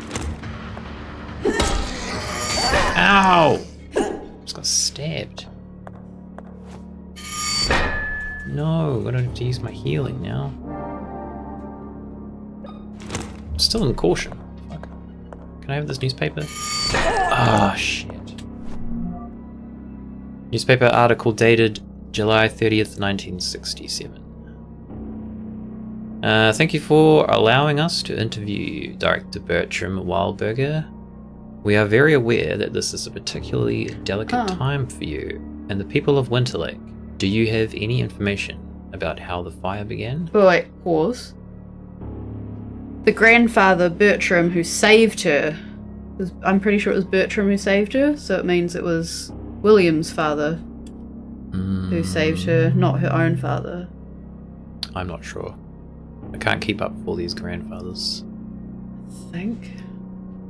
Ow! Just got stabbed. No, I don't have to use my healing now. Still in caution. Fuck. Can I have this newspaper? Ah, shit. Newspaper article dated July 30th, 1967. Thank you for allowing us to interview Director Bertram Wildberger. We are very aware that this is a particularly delicate time for you and the people of Winterlake. Do you have any information about how the fire began? But wait, pause. The grandfather, Bertram, who saved her, I'm pretty sure it was Bertram who saved her, so it means it was William's father who saved her, not her own father. I'm not sure. I can't keep up with all these grandfathers. I think.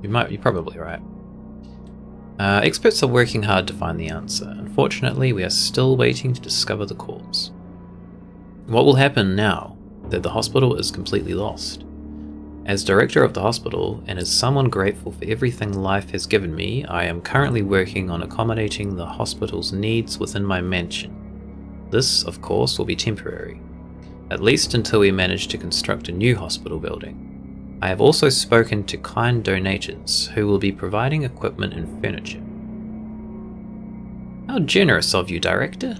You're probably right. Experts are working hard to find the answer. Unfortunately, we are still waiting to discover the cause. What will happen now that the hospital is completely lost? As director of the hospital, and as someone grateful for everything life has given me, I am currently working on accommodating the hospital's needs within my mansion. This, of course, will be temporary, at least until we manage to construct a new hospital building. I have also spoken to kind donators who will be providing equipment and furniture. How generous of you, Director.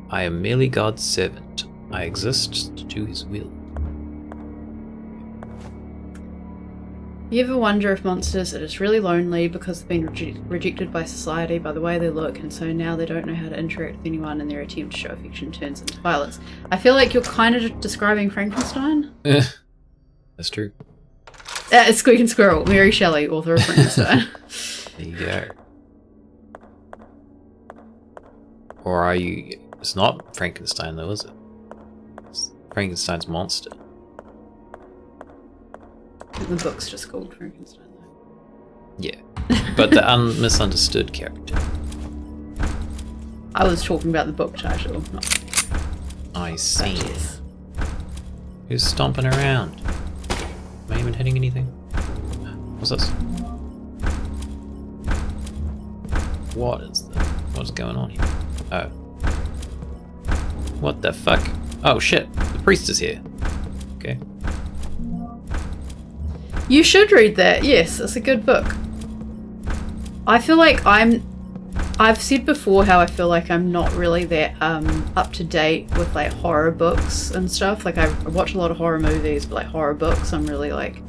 I am merely God's servant. I exist to do his will. You ever wonder if monsters are just really lonely because they've been rejected by society by the way they look, and so now they don't know how to interact with anyone, and their attempt to show affection turns into violence? I feel like you're kind of describing Frankenstein. That's true. It's Squeak and Squirrel, Mary Shelley, author of Frankenstein. There you go. Or are you... It's not Frankenstein though, is it? It's Frankenstein's monster. The book's just called Frankenstein though. Yeah. But the misunderstood character. I was talking about the book title, not... I see. Who's stomping around? Am I even hitting anything? What's this? What is this? What's going on here? Oh. What the fuck? Oh shit, the priest is here. Okay. You should read that, yes, it's a good book. I feel like I've said before how I feel like I'm not really that up to date with like horror books and stuff. Like I watch a lot of horror movies, but like horror books I'm really like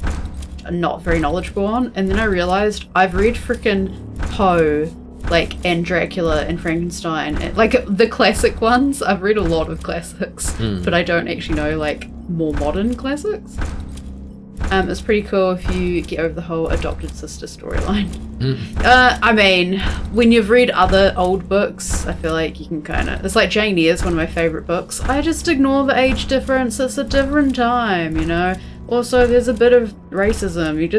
not very knowledgeable on. And then I realized I've read frickin' Poe, like, and Dracula and Frankenstein, and, like the classic ones. I've read a lot of classics, but I don't actually know like more modern classics. It's pretty cool if you get over the whole adopted sister storyline. I mean, when you've read other old books, I feel like you can kind of... It's like Jane Eyre's one of my favourite books. I just ignore the age difference. It's a different time, you know? Also, there's a bit of racism.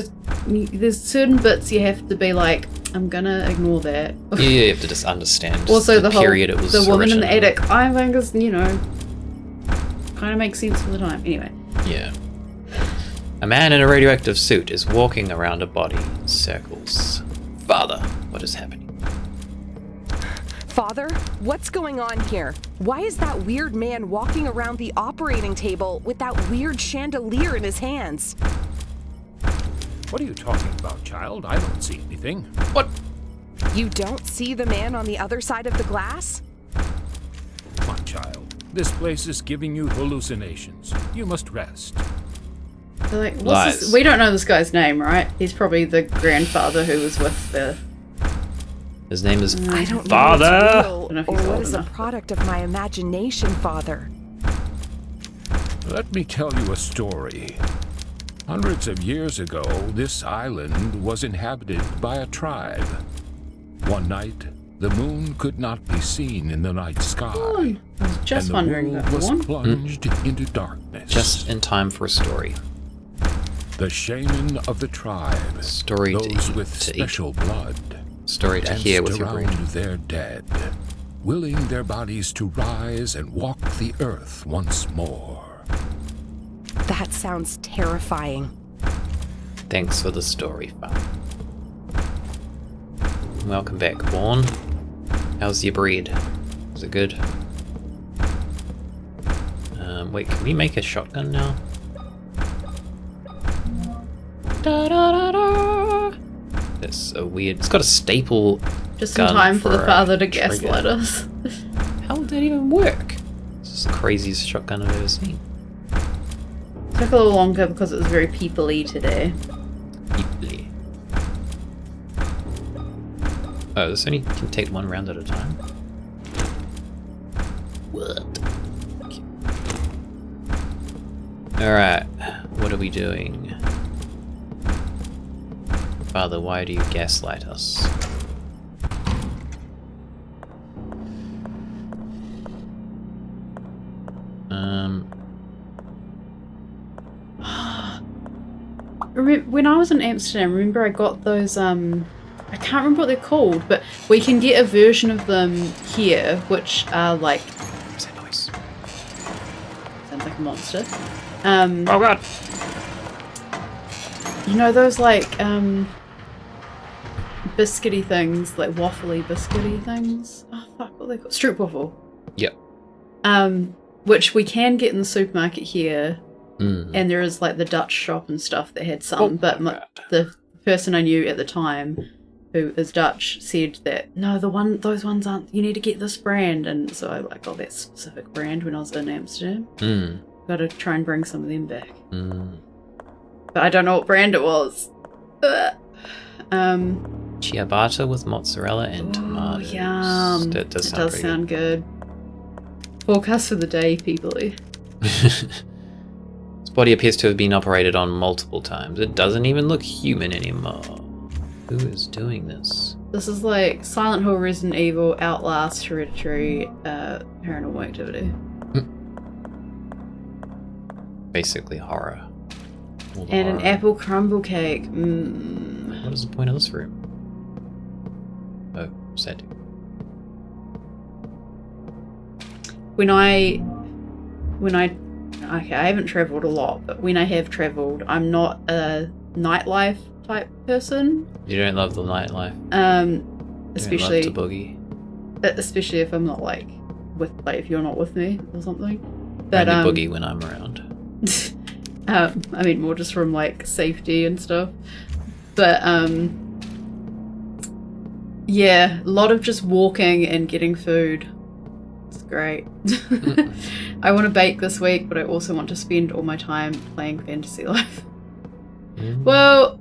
There's certain bits you have to be like, I'm gonna ignore that. Yeah, you have to just understand also, the period it was the woman in the written. attic, I think is, you know, kind of makes sense for the time. Anyway. Yeah. A man in a radioactive suit is walking around a body in circles. Father, what is happening? Father, what's going on here? Why is that weird man walking around the operating table with that weird chandelier in his hands? What are you talking about, child? I don't see anything. What? You don't see the man on the other side of the glass? Come on, child. This place is giving you hallucinations. You must rest. They're like, Lies. this? We don't know this guy's name, right? He's probably the grandfather who was with the... His name is I don't Father. know I don't know if or he's what old is a enough. product of my imagination, Father. Let me tell you a story. Hundreds of years ago, this island was inhabited by a tribe. One night, the moon could not be seen in the night sky. I was just and wondering the that world was one. plunged into darkness. Just in time for a story. The shaman of the tribe, Story to those eat- with to eat. special blood, Story to hear with danced your around breed. their dead, willing their bodies to rise and walk the earth once more. That sounds terrifying. Thanks for the story, fam. Welcome back, Vaughn. How's your breed? Is it good? Wait, can we make a shotgun now? Da, da, da, da. That's so weird. It's got a staple. Just in gun time for the a father to trigger. gaslight us. How would that even work? This is the craziest shotgun I've ever seen. Took a little longer because it was very people-y today. Deeply. Oh, this only can take one round at a time? What? Okay. Alright, what are we doing? Father, why do you gaslight us? When I was in Amsterdam, remember I got those, I can't remember what they're called, but we can get a version of them here, which are like, What's that noise? sounds like a monster. Oh god! You know those like, biscuity things, like waffly biscuity things? Oh fuck, what are they called? Stroopwafel. Yep. Which we can get in the supermarket here. Mm. And there is like the Dutch shop and stuff that had some, but God. the person I knew at the time, who is Dutch, said that no, those ones aren't. You need to get this brand, and so I like got that specific brand when I was in Amsterdam. Mm. Got to try and bring some of them back, Mm. but I don't know what brand it was. Ciabatta with mozzarella and Oh, tomatoes. yum! That does It sound does pretty sound good. Forecast for the day, people. good. This body appears to have been operated on multiple times. It doesn't even look human anymore. Who is doing this? This is like Silent Hill, Resident Evil, Outlast, Hereditary, Paranormal Activity. Basically horror. All the And an horror. apple crumble cake. Mmm. What is the point of this room? Oh, sad. Okay, I haven't travelled a lot, but when I have travelled, I'm not a nightlife type person. You don't love the nightlife. Especially You don't love to boogie. especially if I'm not like if you're not with me or something. But Only boogie when I'm around. I mean more just from like safety and stuff. But yeah, a lot of just walking and getting food. It's great. I want to bake this week, but I also want to spend all my time playing Fantasy Life. Mm. Well,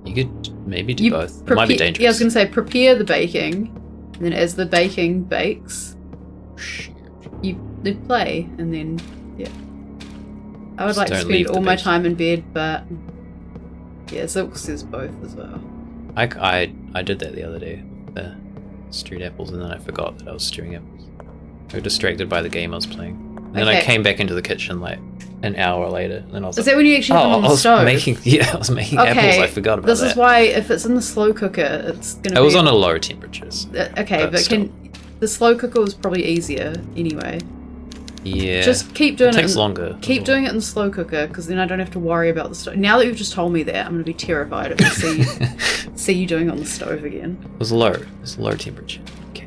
You could maybe do both. It might be dangerous. Yeah, I was going to say prepare the baking, and then as the baking bakes, Shit. you play, and then yeah. I would Just like to don't spend leave the all my baking. time in bed, but yeah, Zilk says both as well. I did that the other day. The stewed apples, and then I forgot that I was stewing apples. I was distracted by the game I was playing. And then I Okay. came back into the kitchen like an hour later, and then I was Is like, that when you actually have them on I the was stove? making I was making apples. I forgot about this that. is why if it's in the slow cooker, it's gonna. It was be, on a low temperatures. Okay, but but still. the slow cooker was probably easier anyway. Yeah. Just keep doing it takes in, longer. Keep doing it in the slow cooker, because then I don't have to worry about the stove. Now that you've just told me that, I'm gonna be terrified if I see you doing it on the stove again. It was low. It was low temperature. Okay.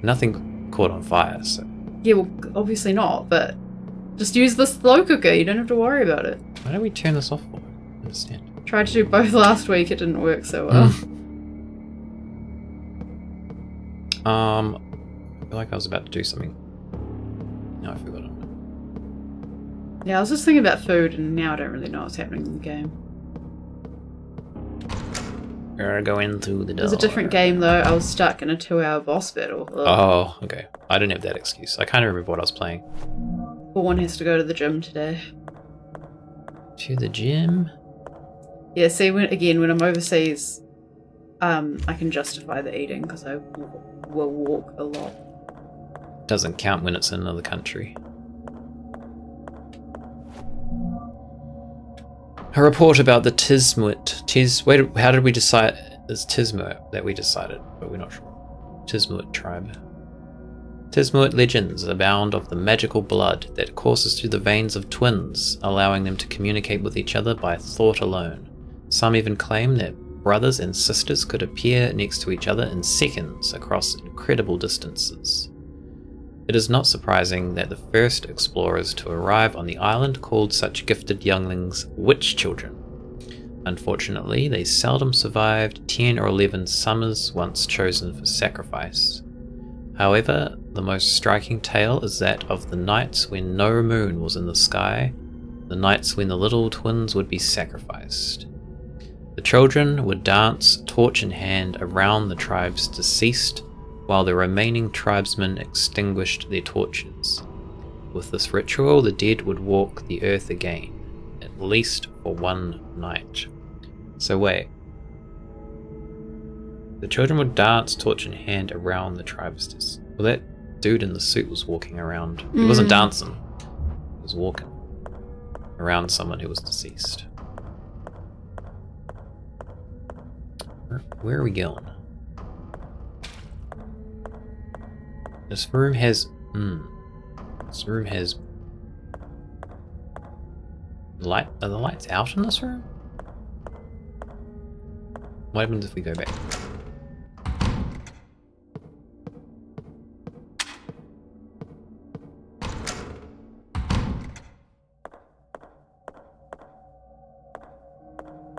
Nothing caught on fire, so Yeah, well, obviously not, but just use the slow cooker. You don't have to worry about it. why don't we turn this off for? I don't understand. Tried to do both last week. It didn't work so well. I feel like I was about to do something. No, I forgot it. Yeah, I was just thinking about food, and now I don't really know what's happening in the game. We're going through the door. It was a different game though. I was stuck in a 2-hour boss battle. Ugh. Oh, okay. I didn't have that excuse. I kind of remember what I was playing. One has to go to the gym today. To the gym? Yeah, see, when I'm overseas, I can justify the eating because I will walk a lot. Doesn't count when it's in another country. A report about the Wait, how did we decide? It's Tismuit that we decided, but we're not sure. Tismuit tribe. Tismuit legends abound of the magical blood that courses through the veins of twins, allowing them to communicate with each other by thought alone. Some even claim that brothers and sisters could appear next to each other in seconds across incredible distances. It is not surprising that the first explorers to arrive on the island called such gifted younglings witch children. Unfortunately, they seldom survived 10 or 11 summers once chosen for sacrifice. However, the most striking tale is that of the nights when no moon was in the sky, the nights when the little twins would be sacrificed. The children would dance, torch in hand, around the tribe's deceased, while the remaining tribesmen extinguished their torches. With this ritual, the dead would walk the earth again, at least for one night. So wait. The children would dance, torch in hand, around the tribe's deceased. Well, that dude in the suit was walking around. He wasn't dancing. He was walking around someone who was deceased. Where are we going? This room has... This room has... Light? Are the lights out in this room? What happens if we go back?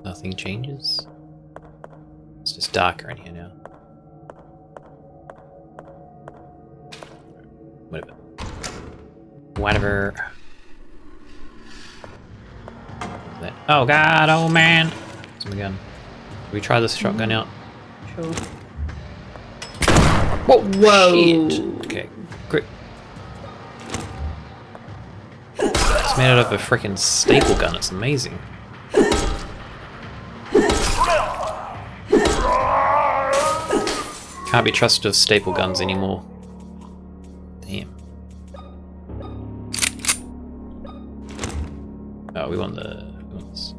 Nothing changes. It's just darker in here now. Whatever. Oh god, oh man! What's my gun? Can we try this shotgun out? Sure. Whoa! Shit. Okay, quick. It's made out of a freaking staple gun, it's amazing. Can't be trusted with staple guns anymore. Damn. Oh, we want this.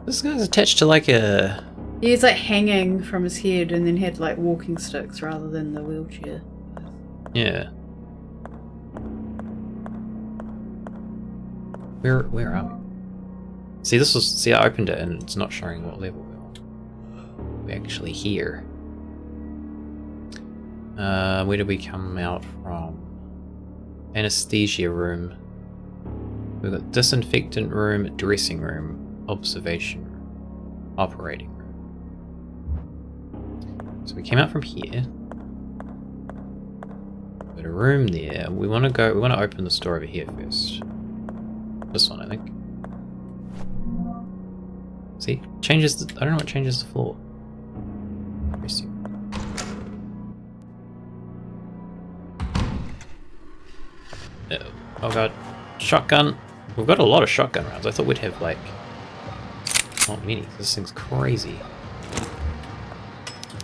This guy's attached to like a... He's like hanging from his head and then had like walking sticks rather than the wheelchair. Yeah. Where are we? See, I opened it and it's not showing what level we're on. We're actually here. Where did we come out from? Anesthesia room. We've got disinfectant room, dressing room, observation room, operating room. So we came out from here. Got a room there. We want to open the door over here first. This one, I think. See? Changes the... I don't know what changes the floor. Dressing room. Oh god. Shotgun. We've got a lot of shotgun rounds. I thought we'd have like... not many. This thing's crazy.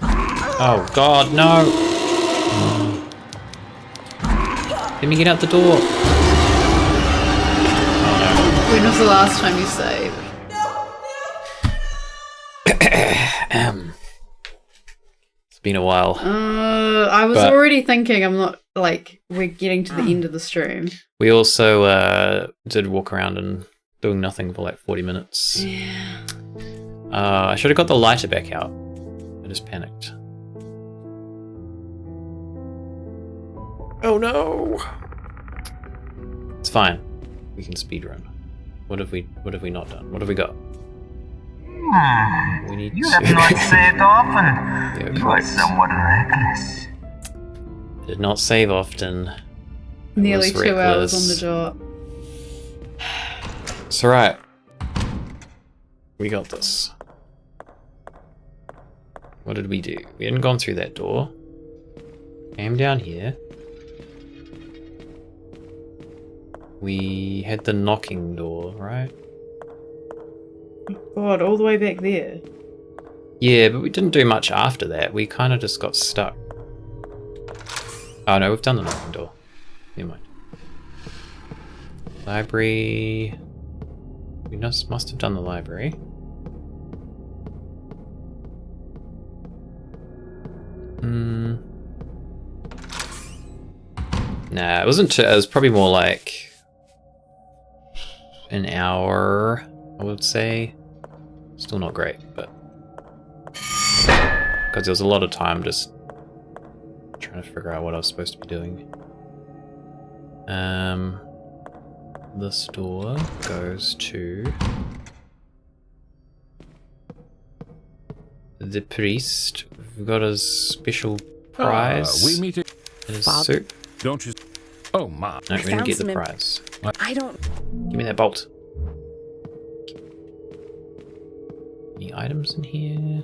Oh god, no! Let me get out the door! Oh When was the last time you saved? no. It's been a while. I was already thinking I'm not, like, we're getting to the end of the stream. We also did walk around and doing nothing for like 40 minutes. Yeah. I should have got the lighter back out. I just panicked. Oh no! It's fine. We can speedrun. What have we not done? What have we got? We need You have not saved often. Yeah, You are somewhat reckless. did not save often. Nearly Was 2 hours reckless. on the dot. It's alright. We got this. What did we do? We hadn't gone through that door. Came down here. We had the knocking door, right? God, all the way back there. Yeah, but we didn't do much after that. We kind of just got stuck. Oh no, we've done the knocking door. Never mind. Library. We must have done the library. Nah, it wasn't. It was probably more like an hour, I would say. Still not great, but because there was a lot of time just trying to figure out what I was supposed to be doing. This door goes to the priest. We've got a special prize. We meet it. In his suit. Don't you? Oh my! No, we didn't found get the some prize. I don't. Give me that bolt. Any items in here?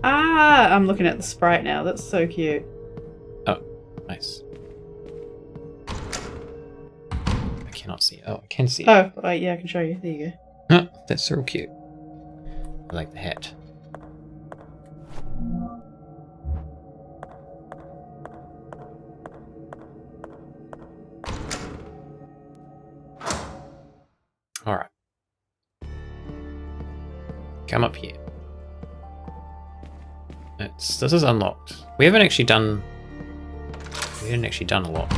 Ah, I'm looking at the sprite now. That's so cute. Oh, nice. I cannot see it. Oh, I can see it. Oh, right, yeah, I can show you. There you go. Huh, that's so cute. I like the hat. Alright. Come up here. This is unlocked. We didn't actually done a lot.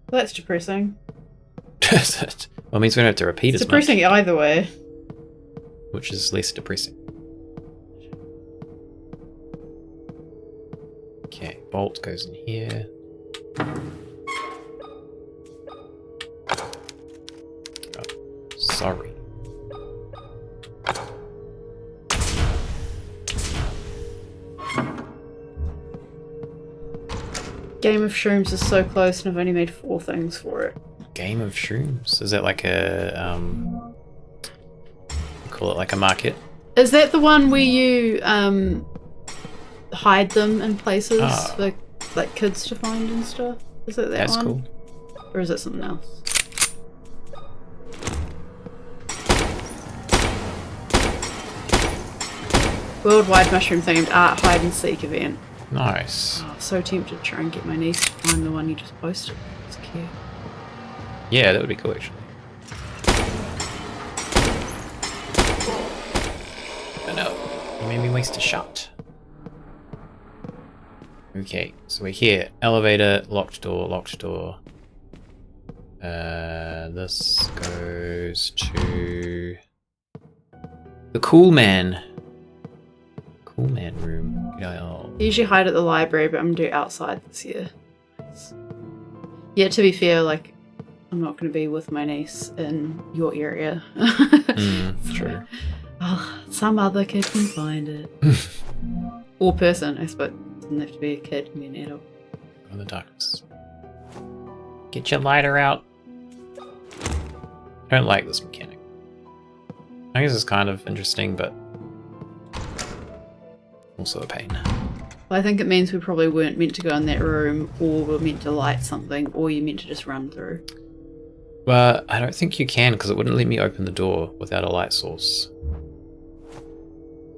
Well, that's depressing. Well, it means we don't have to repeat It's as much, depressing either way. which is less depressing. Okay, bolt goes in here. Oh, sorry. Game of Shrooms is so close and I've only made 4 things for it. Game of Shrooms? Is that like a, call it like a market? Is that the one where you hide them in places for like kids to find and stuff? Is it that That's one? cool. Or is it something else? Worldwide mushroom themed art hide and seek event. Nice. Oh, so tempted to try and get my niece to find the one you just posted. It's cute. Yeah, that would be cool actually. Oh no, you made me waste a shot. Okay, so we're here. Elevator, locked door, locked door. This goes to the cool man. Cool man room. Oh. I usually hide at the library, but I'm gonna do outside this year. Yeah, to be fair, like, I'm not gonna be with my niece in your area. True. Oh, some other kid can find it. Or person, I suppose. It doesn't have to be a kid, it can be an adult. In the darkness. Get your lighter out. I don't like this mechanic. I guess it's kind of interesting, but also a pain. Well, I think it means we probably weren't meant to go in that room, or we're meant to light something, or you're meant to just run through. Well, I don't think you can, because it wouldn't let me open the door without a light source.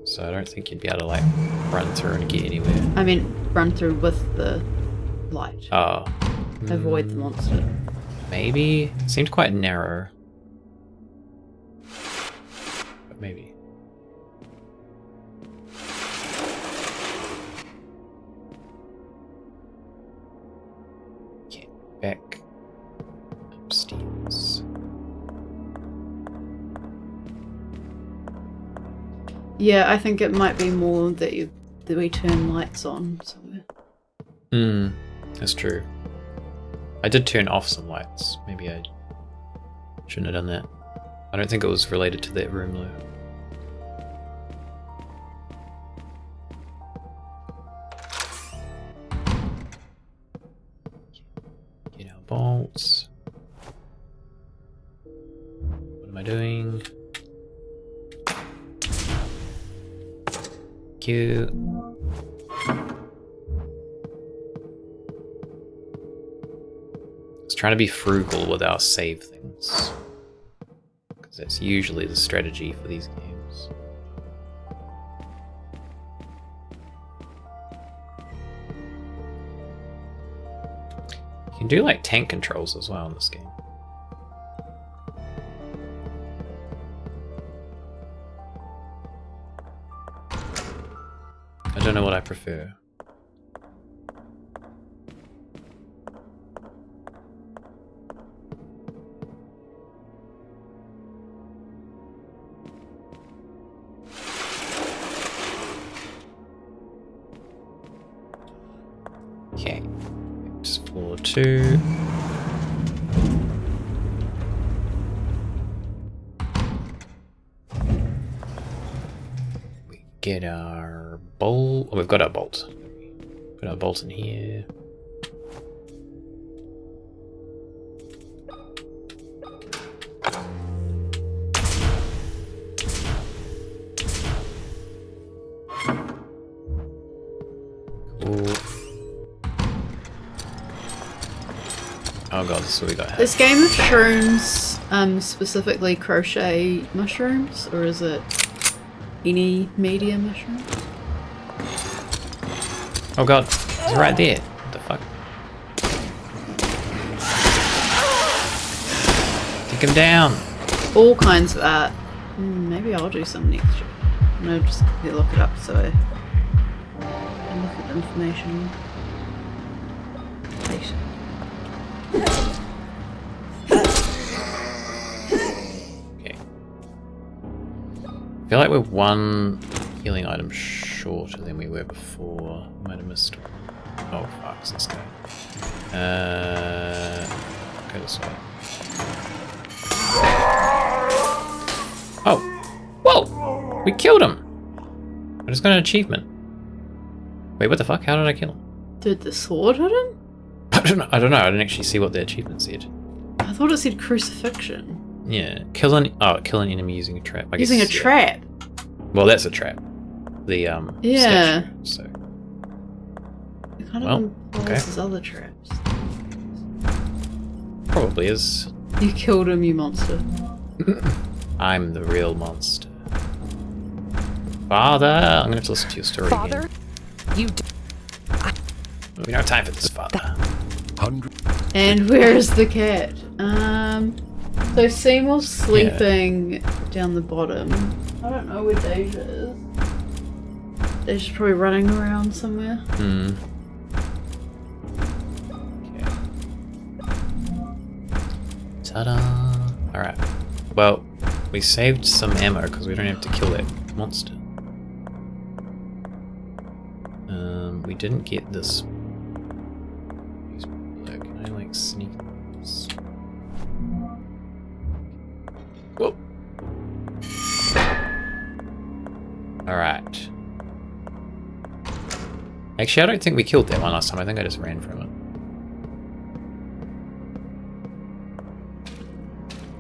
So I don't think you'd be able to, like, run through and get anywhere. I mean, run through with the light. Oh. Avoid the monster. Maybe? It seemed quite narrow. But maybe. Okay, back upstairs. Yeah, I think it might be more that we turn lights on somewhere. That's true. I did turn off some lights. Maybe I shouldn't have done that. I don't think it was related to that room though. Get our bolts. What am I doing? Cute. Let's try to be frugal with our save things. Because that's usually the strategy for these games. You can do like tank controls as well in this game. I don't know what I prefer. Okay, just floor 2. We get our bolt. Oh, we've got our bolt. Put our bolt in here. Cool. Oh god, this is what we got here. This game of shrooms, specifically crochet mushrooms, or is it any media mushrooms? Oh god, he's right there. What the fuck? Take him down. All kinds of that. Maybe I'll do some next year. No, just look it up so I can look at the information. Later. Okay. I feel like we're one healing item shorter than we were before. Might have missed. Oh fuck, let's go. Go this way. Oh! Whoa! We killed him! I just got an achievement. Wait, what the fuck? How did I kill him? Did the sword hit him? I don't know. I didn't actually see what the achievement said. I thought it said crucifixion. Yeah. Kill an enemy using a trap. I Using guess, a trap? Well, that's a trap. The Yeah. statue, so It kind of Well, implies okay. there's other traps. probably is. You killed him, you monster. I'm the real monster. Father, I'm gonna have to listen to your story Father, you again. We don't have time for this, Father. 100. And where is the cat? So Seymour's sleeping down the bottom. I don't know where Deja is. Deja's probably running around somewhere. Hmm. Okay. Ta-da! Alright. Well, we saved some ammo because we don't have to kill that monster. We didn't get this. Can I like sneak this? Whoa! Alright. Actually, I don't think we killed that one last time. I think I just ran from it.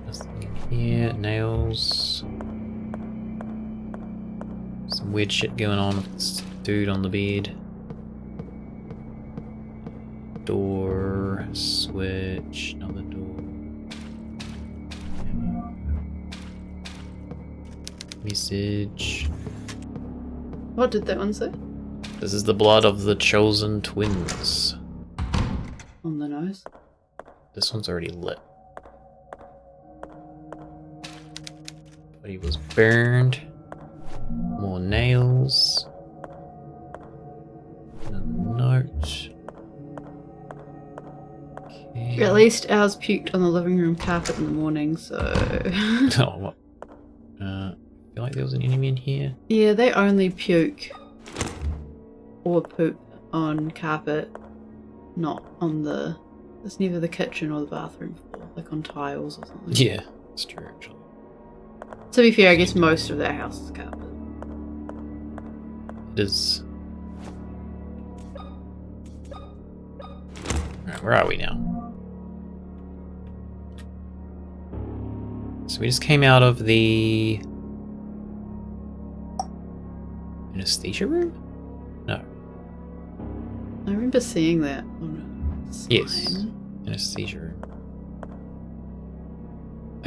Nothing in here. Nails. Some weird shit going on with this dude on the bed. Door. Switch. Another door. Message. What did that one say? This is the blood of the chosen twins. On the nose. This one's already lit. But he was burned. More nails. Another note. Okay. At least ours puked on the living room carpet in the morning, so... Oh, what? I feel like there was an enemy in here. Yeah, they only puke or poop on carpet, not on the... It's neither the kitchen or the bathroom floor, like on tiles or something. Yeah, that's true actually. To be fair, I guess most of their house is carpet. It is. Alright, where are we now? So we just came out of the anesthesia room? No. I remember seeing that on a sign. Yes. Anesthesia room.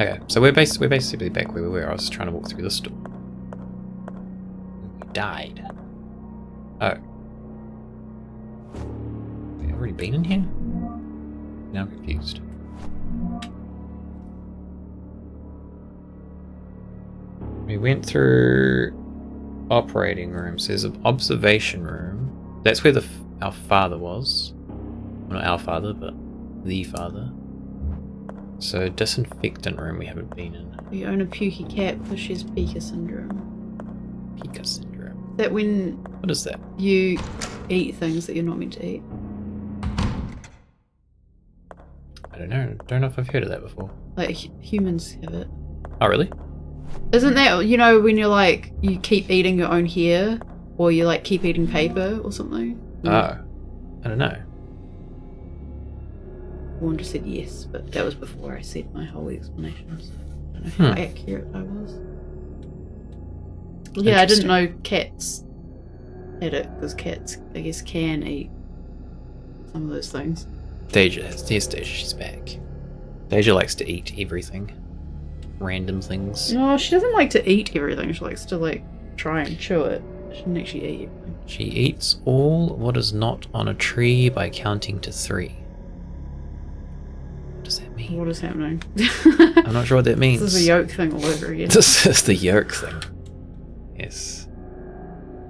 Okay, so we're basically back where we were. I was trying to walk through this door. We died. Oh. We've already been in here? Now I'm confused. We went through operating rooms. There's an observation room. That's where our father was. Well, not our father, but the father. So disinfectant room we haven't been in. You own a pukey cat because she's Pika syndrome. Pika syndrome. That when What is that? you eat things that you're not meant to eat. I don't know. Don't know if I've heard of that before. Like humans have it. Oh, really? Isn't that, you know, when you're like, you keep eating your own hair, or you like keep eating paper or something? Oh. I don't know. One just said yes, but that was before I said my whole explanation. So I don't know how accurate I was. Yeah, I didn't know cats had it, because cats, I guess, can eat some of those things. Deja, here's Deja, she's back. Deja likes to eat everything. Random things. No, she doesn't like to eat everything. She likes to like try and chew it. She doesn't actually eat everything. She eats all what is not on a tree by counting to 3. What does that mean? What is happening? I'm not sure what that means. This is a yolk thing all over again. This is the yolk thing. Yes.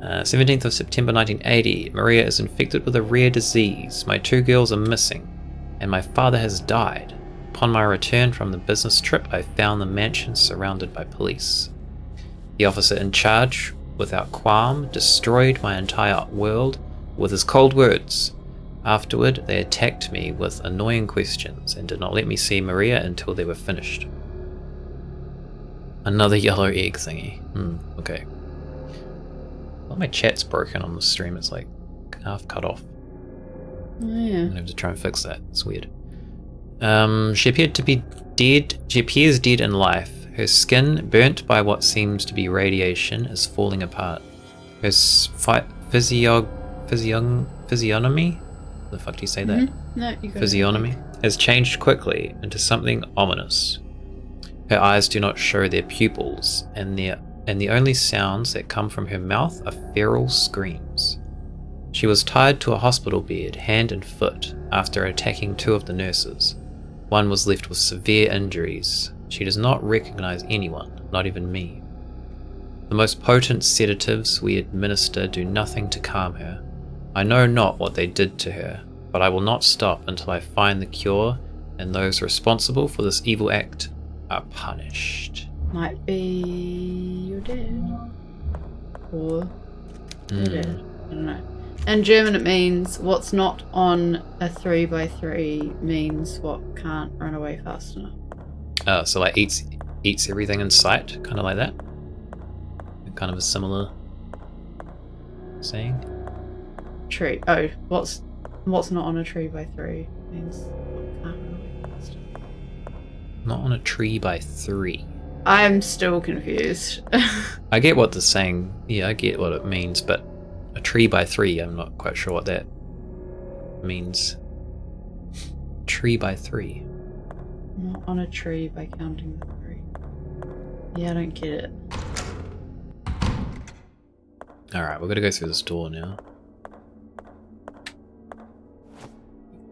17th of September 1980. Maria is infected with a rare disease. My 2 girls are missing, and my father has died. Upon my return from the business trip, I found the mansion surrounded by police. The officer in charge, without qualm, destroyed my entire world with his cold words. Afterward, they attacked me with annoying questions and did not let me see Maria until they were finished. Another yellow egg thingy. Okay. Well, my chat's broken on the stream. It's like half cut off. Oh, yeah. I'm gonna have to try and fix that. It's weird. She appeared to be dead. She appears dead in life. Her skin, burnt by what seems to be radiation, is falling apart. Her physiognomy? The fuck do you say that? Mm-hmm. No, you got Physiognomy has changed quickly into something ominous. Her eyes do not show their pupils, and the only sounds that come from her mouth are feral screams. She was tied to a hospital bed, hand and foot, after attacking 2 of the nurses. One was left with severe injuries. She does not recognize anyone, not even me. The most potent sedatives we administer do nothing to calm her. I know not what they did to her, but I will not stop until I find the cure, and those responsible for this evil act are punished. Might be your dad. Or your dad. I don't know. In German it means what's not on a 3x3 means what can't run away fast enough. Oh, so like eats everything in sight, kind of like that? Kind of a similar saying? Tree. Oh, what's not on a 3x3 means what can't run away fast enough. Not on a tree by 3. I'm still confused. I get what the saying, I get what it means, but a tree by 3, I'm not quite sure what that means. Tree by 3. Not on a tree by counting the 3. Yeah, I don't get it. Alright, we're gonna go through this door now.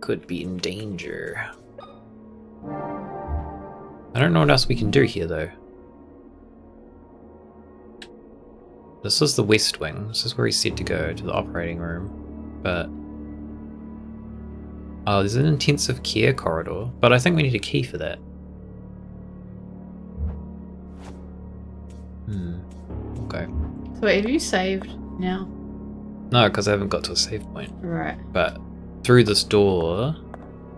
Could be in danger. I don't know what else we can do here though. This is the west wing. This is where he said to go, to the operating room. But oh, there's an intensive care corridor, but I think we need a key for that. Okay. So wait, have you saved now? No, because I haven't got to a save point. Right. But through this door,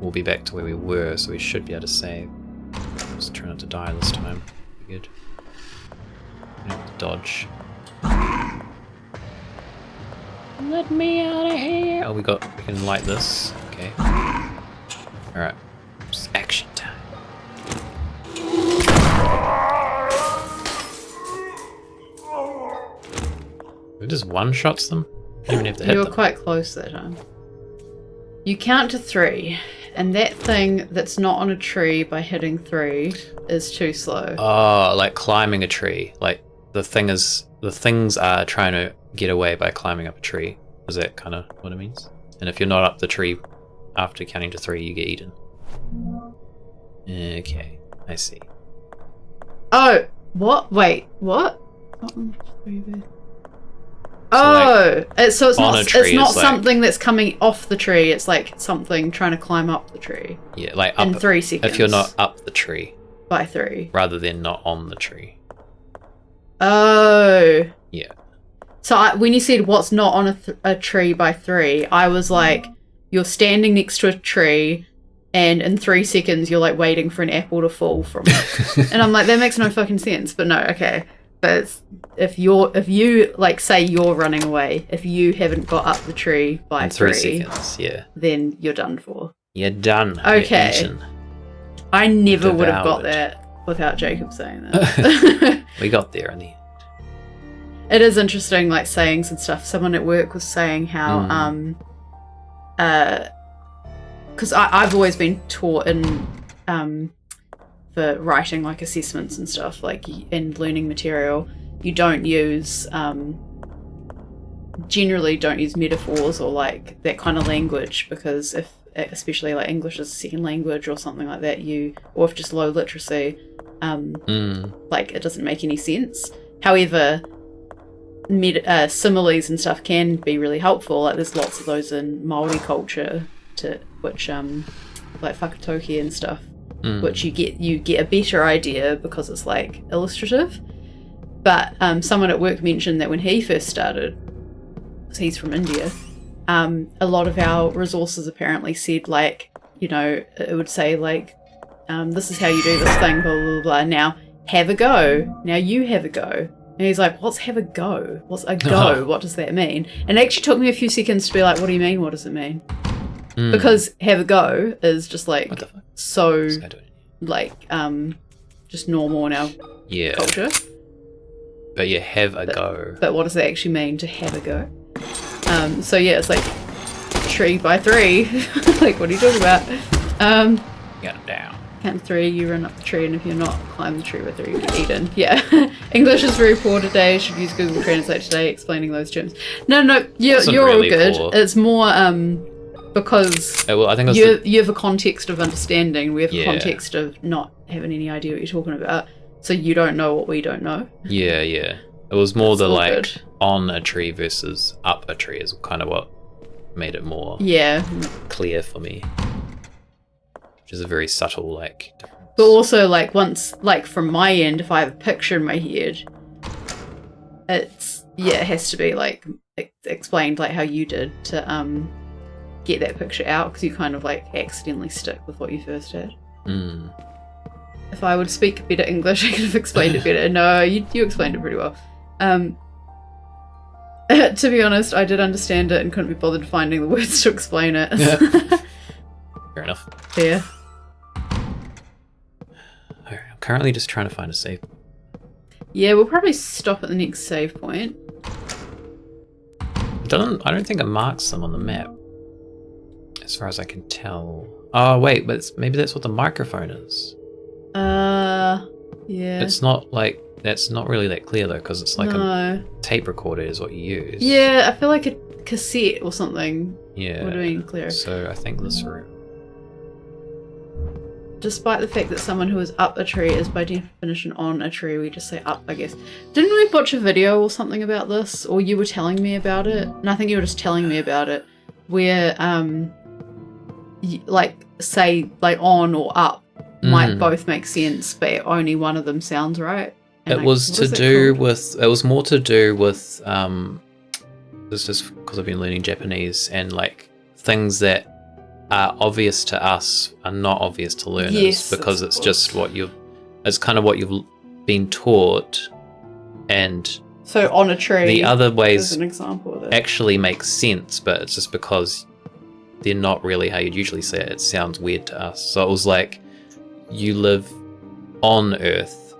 we'll be back to where we were, so we should be able to save. Just try not to die this time. Good. We don't have to dodge. Let me out of here! Oh, we can light this. Okay. Alright. Just action time. We just one-shots them? You don't even have to hit You were them. quite close that time. You count to 3, and that thing that's not on a tree by hitting 3 is too slow. Oh, like climbing a tree. Like the things are trying to get away by climbing up a tree. Is that kind of what it means? And if you're not up the tree after counting to 3, you get eaten. Okay, I see. Oh, what? Wait, what? Not on the tree, but- so it's on not a tree, it's not it's like- something that's coming off the tree. It's like something trying to climb up the tree Yeah, like in up 3 seconds. if you're not up the tree by 3. rather than not on the tree. Oh. Yeah. So when you said what's not on a tree by 3, I was like, you're standing next to a tree, and in 3 seconds you're like waiting for an apple to fall from it, and I'm like, that makes no fucking sense. But no, okay. But if you like say you're running away, if you haven't got up the tree by In 3 3 seconds, yeah. then you're done for. You're done. Okay. You're eaten. I never would have got Devoured. that without Jacob saying that. We got there in the end. It is interesting, like sayings and stuff. Someone at work was saying how, because I've always been taught in, for writing like assessments and stuff, like in learning material, you don't use, generally don't use metaphors or like that kind of language, because if, especially like English as a second language or something like that, or if just low literacy, like it doesn't make any sense. However, similes and stuff can be really helpful. Like there's lots of those in Māori culture, which like whakatoki and stuff, which you get a better idea because it's like illustrative. But someone at work mentioned that when he first started, because he's from India, a lot of our resources apparently said like, you know, it would say like, this is how you do this thing, blah blah blah. Now have a go. Now you have a go. And he's like, what's have a go? What's a go? What does that mean? And it actually took me a few seconds to be like, what do you mean? What does it mean? Because have a go is just like What the fuck? so like just normal in our culture. But you have a go. But what does that actually mean to have a go? So yeah, it's like tree by 3. Like what are you talking about? Get it down. Count to 3, you run up the tree, and if you're not, climb the tree by 3, you get eaten. Yeah. English is very poor today. Should use Google Translate today explaining those terms. No, you're really all good. poor. It's more because Well, I think it was you have a context of understanding. We have a Yeah. context of not having any idea what you're talking about. So you don't know what we don't know. yeah. It was more That's the all like good. on a tree versus up a tree is kind of what made it more Yeah. clear for me. Which is a very subtle like difference. But also, like, once, like, from my end, if I have a picture in my head, it has to be, like, explained, like, how you did to, get that picture out, because you kind of, like, accidentally stick with what you first had. If I would speak better English, I could have explained it better. No, you explained it pretty well. To be honest, I did understand it and couldn't be bothered finding the words to explain it. Fair enough. Yeah. I'm currently just trying to find a save. Yeah, we'll probably stop at the next save point. I don't think it marks them on the map. As far as I can tell. Oh wait, but maybe that's what the microphone is. Yeah. It's not like, that's not really that clear though, because it's like No. a tape recorder is what you use. Yeah, I feel like a cassette or something Yeah. would have been clearer. So I think this room. Despite the fact that someone who is up a tree is by definition on a tree, we just say up, I guess. Didn't we watch a video or something about this? Or you were telling me about it? And I think you were just telling me about it. Where, like, say, like, on or up might both make sense, but only one of them sounds right. And It was what to is that do called? with, it was more to do with, this is because I've been learning Japanese, and like things that are obvious to us are not obvious to learners, Yes, because of it's course. just it's kind of what you've been taught, and So on a tree the other is ways an example of it. actually make sense, but it's just because they're not really how you'd usually say it. It sounds weird to us. So it was like, you live on Earth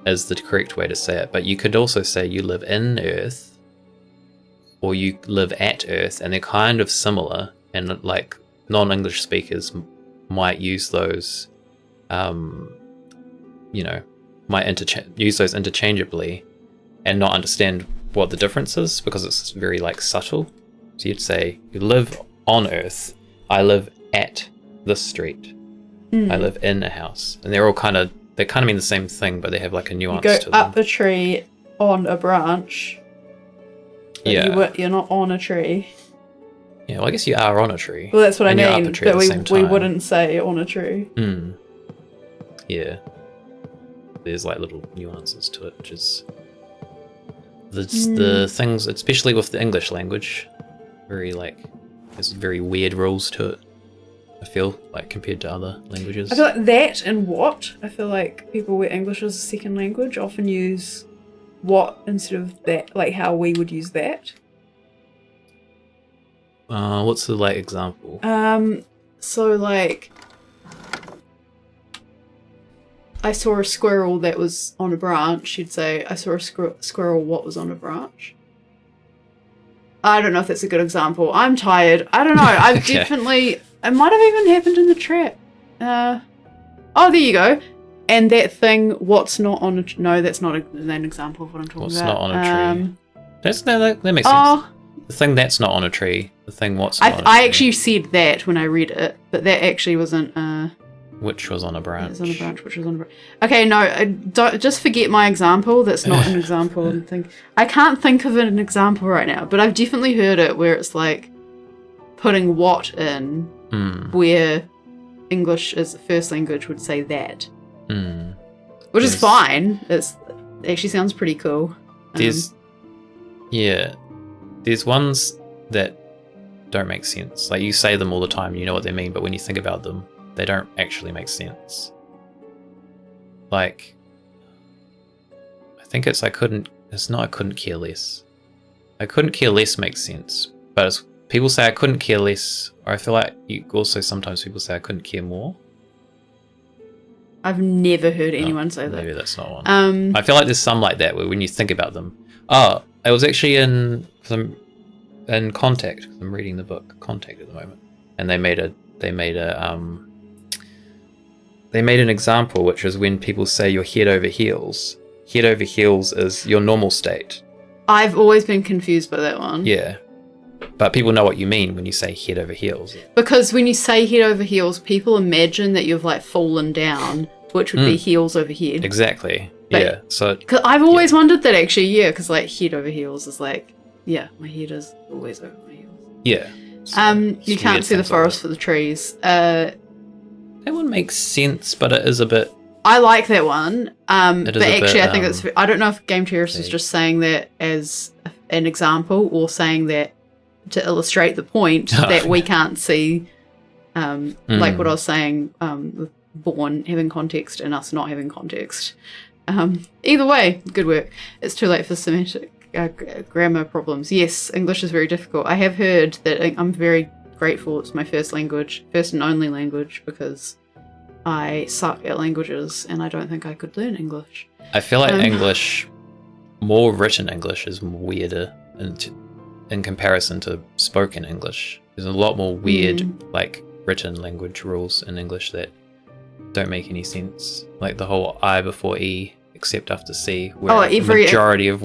is the correct way to say it, but you could also say you live in Earth, or you live at Earth, and they're kind of similar, and like non-English speakers might use those, might use those interchangeably and not understand what the difference is because it's very like subtle. So you'd say, you live on Earth, I live at this street, I live in a house, and they're all they kind of mean the same thing, but they have like a nuance You to go them. up a tree on a branch. But you're not on a tree. Yeah, well, I guess you are on a tree. Well, that's what I and you're up mean. a tree at But the same we time. wouldn't say on a tree. Yeah. There's like little nuances to it, which is the things, especially with the English language, there's very weird rules to it. I feel like compared to other languages. I feel like that and what. I feel like people with English as a second language often use what instead of that, like how we would use that. What's the example? So like, I saw a squirrel that was on a branch. You'd say, I saw a squirrel what was on a branch. I don't know if that's a good example. I'm tired. I don't know. I've Okay. definitely... It might have even happened in the trap. Oh, there you go. And that thing, what's not on a... No, that's not an example of what I'm talking What's about. not on a tree? That makes sense. Oh, The thing that's not on a tree. The thing what's not on a tree. I actually said that when I read it, but that actually wasn't... Which was on a branch. It was on a branch, which was on a branch. Okay, no, don't just forget my example. That's not an example. I can't think of an example right now, but I've definitely heard it where it's like putting what in where English as a first language would say that, which is fine. It actually sounds pretty cool. There's ones that don't make sense. Like you say them all the time, you know what they mean, but when you think about them, they don't actually make sense. Like, I think it's I couldn't care less. I couldn't care less makes sense, but people say I couldn't care less, or I feel like sometimes people say I couldn't care more. I've never heard anyone say that. Maybe that's not one. I feel like there's some like that where when you think about them. Oh, it was actually in Contact. I'm reading the book Contact at the moment, and they made an example, which is when people say you're head over heels. Head over heels is your normal state. I've always been confused by that one. Yeah. But people know what you mean when you say head over heels. Because when you say head over heels, people imagine that you've fallen down, which would be heels over head. Exactly. But, yeah. So cause I've always wondered that actually, because head over heels is my head is always over my heels. Yeah. You can't see the forest for the trees. That one makes sense, but it is a bit... I like that one. But actually, I think it's... I don't know if Game Terrorist is just saying that as an example or saying that to illustrate the point that we can't see, like what I was saying, with Born having context and us not having context. Either way, good work. It's too late for semantic grammar problems. Yes, English is very difficult. I have heard that I'm very grateful it's my first and only language, because I suck at languages and I don't think I could learn English. I feel like English, more written English, is weirder in comparison to spoken English. There's a lot more weird written language rules in English that don't make any sense. Like the whole I before E except after C, where the majority of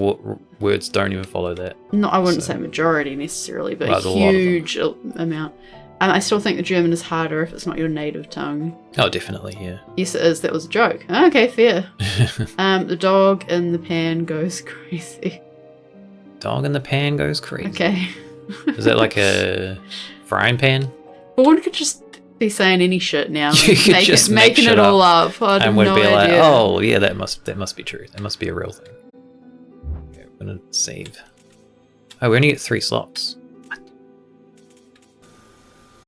words don't even follow that. No, I wouldn't say majority necessarily, but a huge amount. I still think the German is harder if it's not your native tongue. Oh, definitely, yeah. Yes, it is. That was a joke. Okay, fair. The dog in the pan goes crazy. Dog in the pan goes crazy. Okay. Is that like a frying pan? One could just be saying any shit now. You could just making it all up. I and would no be idea. like, oh yeah, that must be true. That must be a real thing. Okay, I'm gonna save. Oh, we only get 3 slots.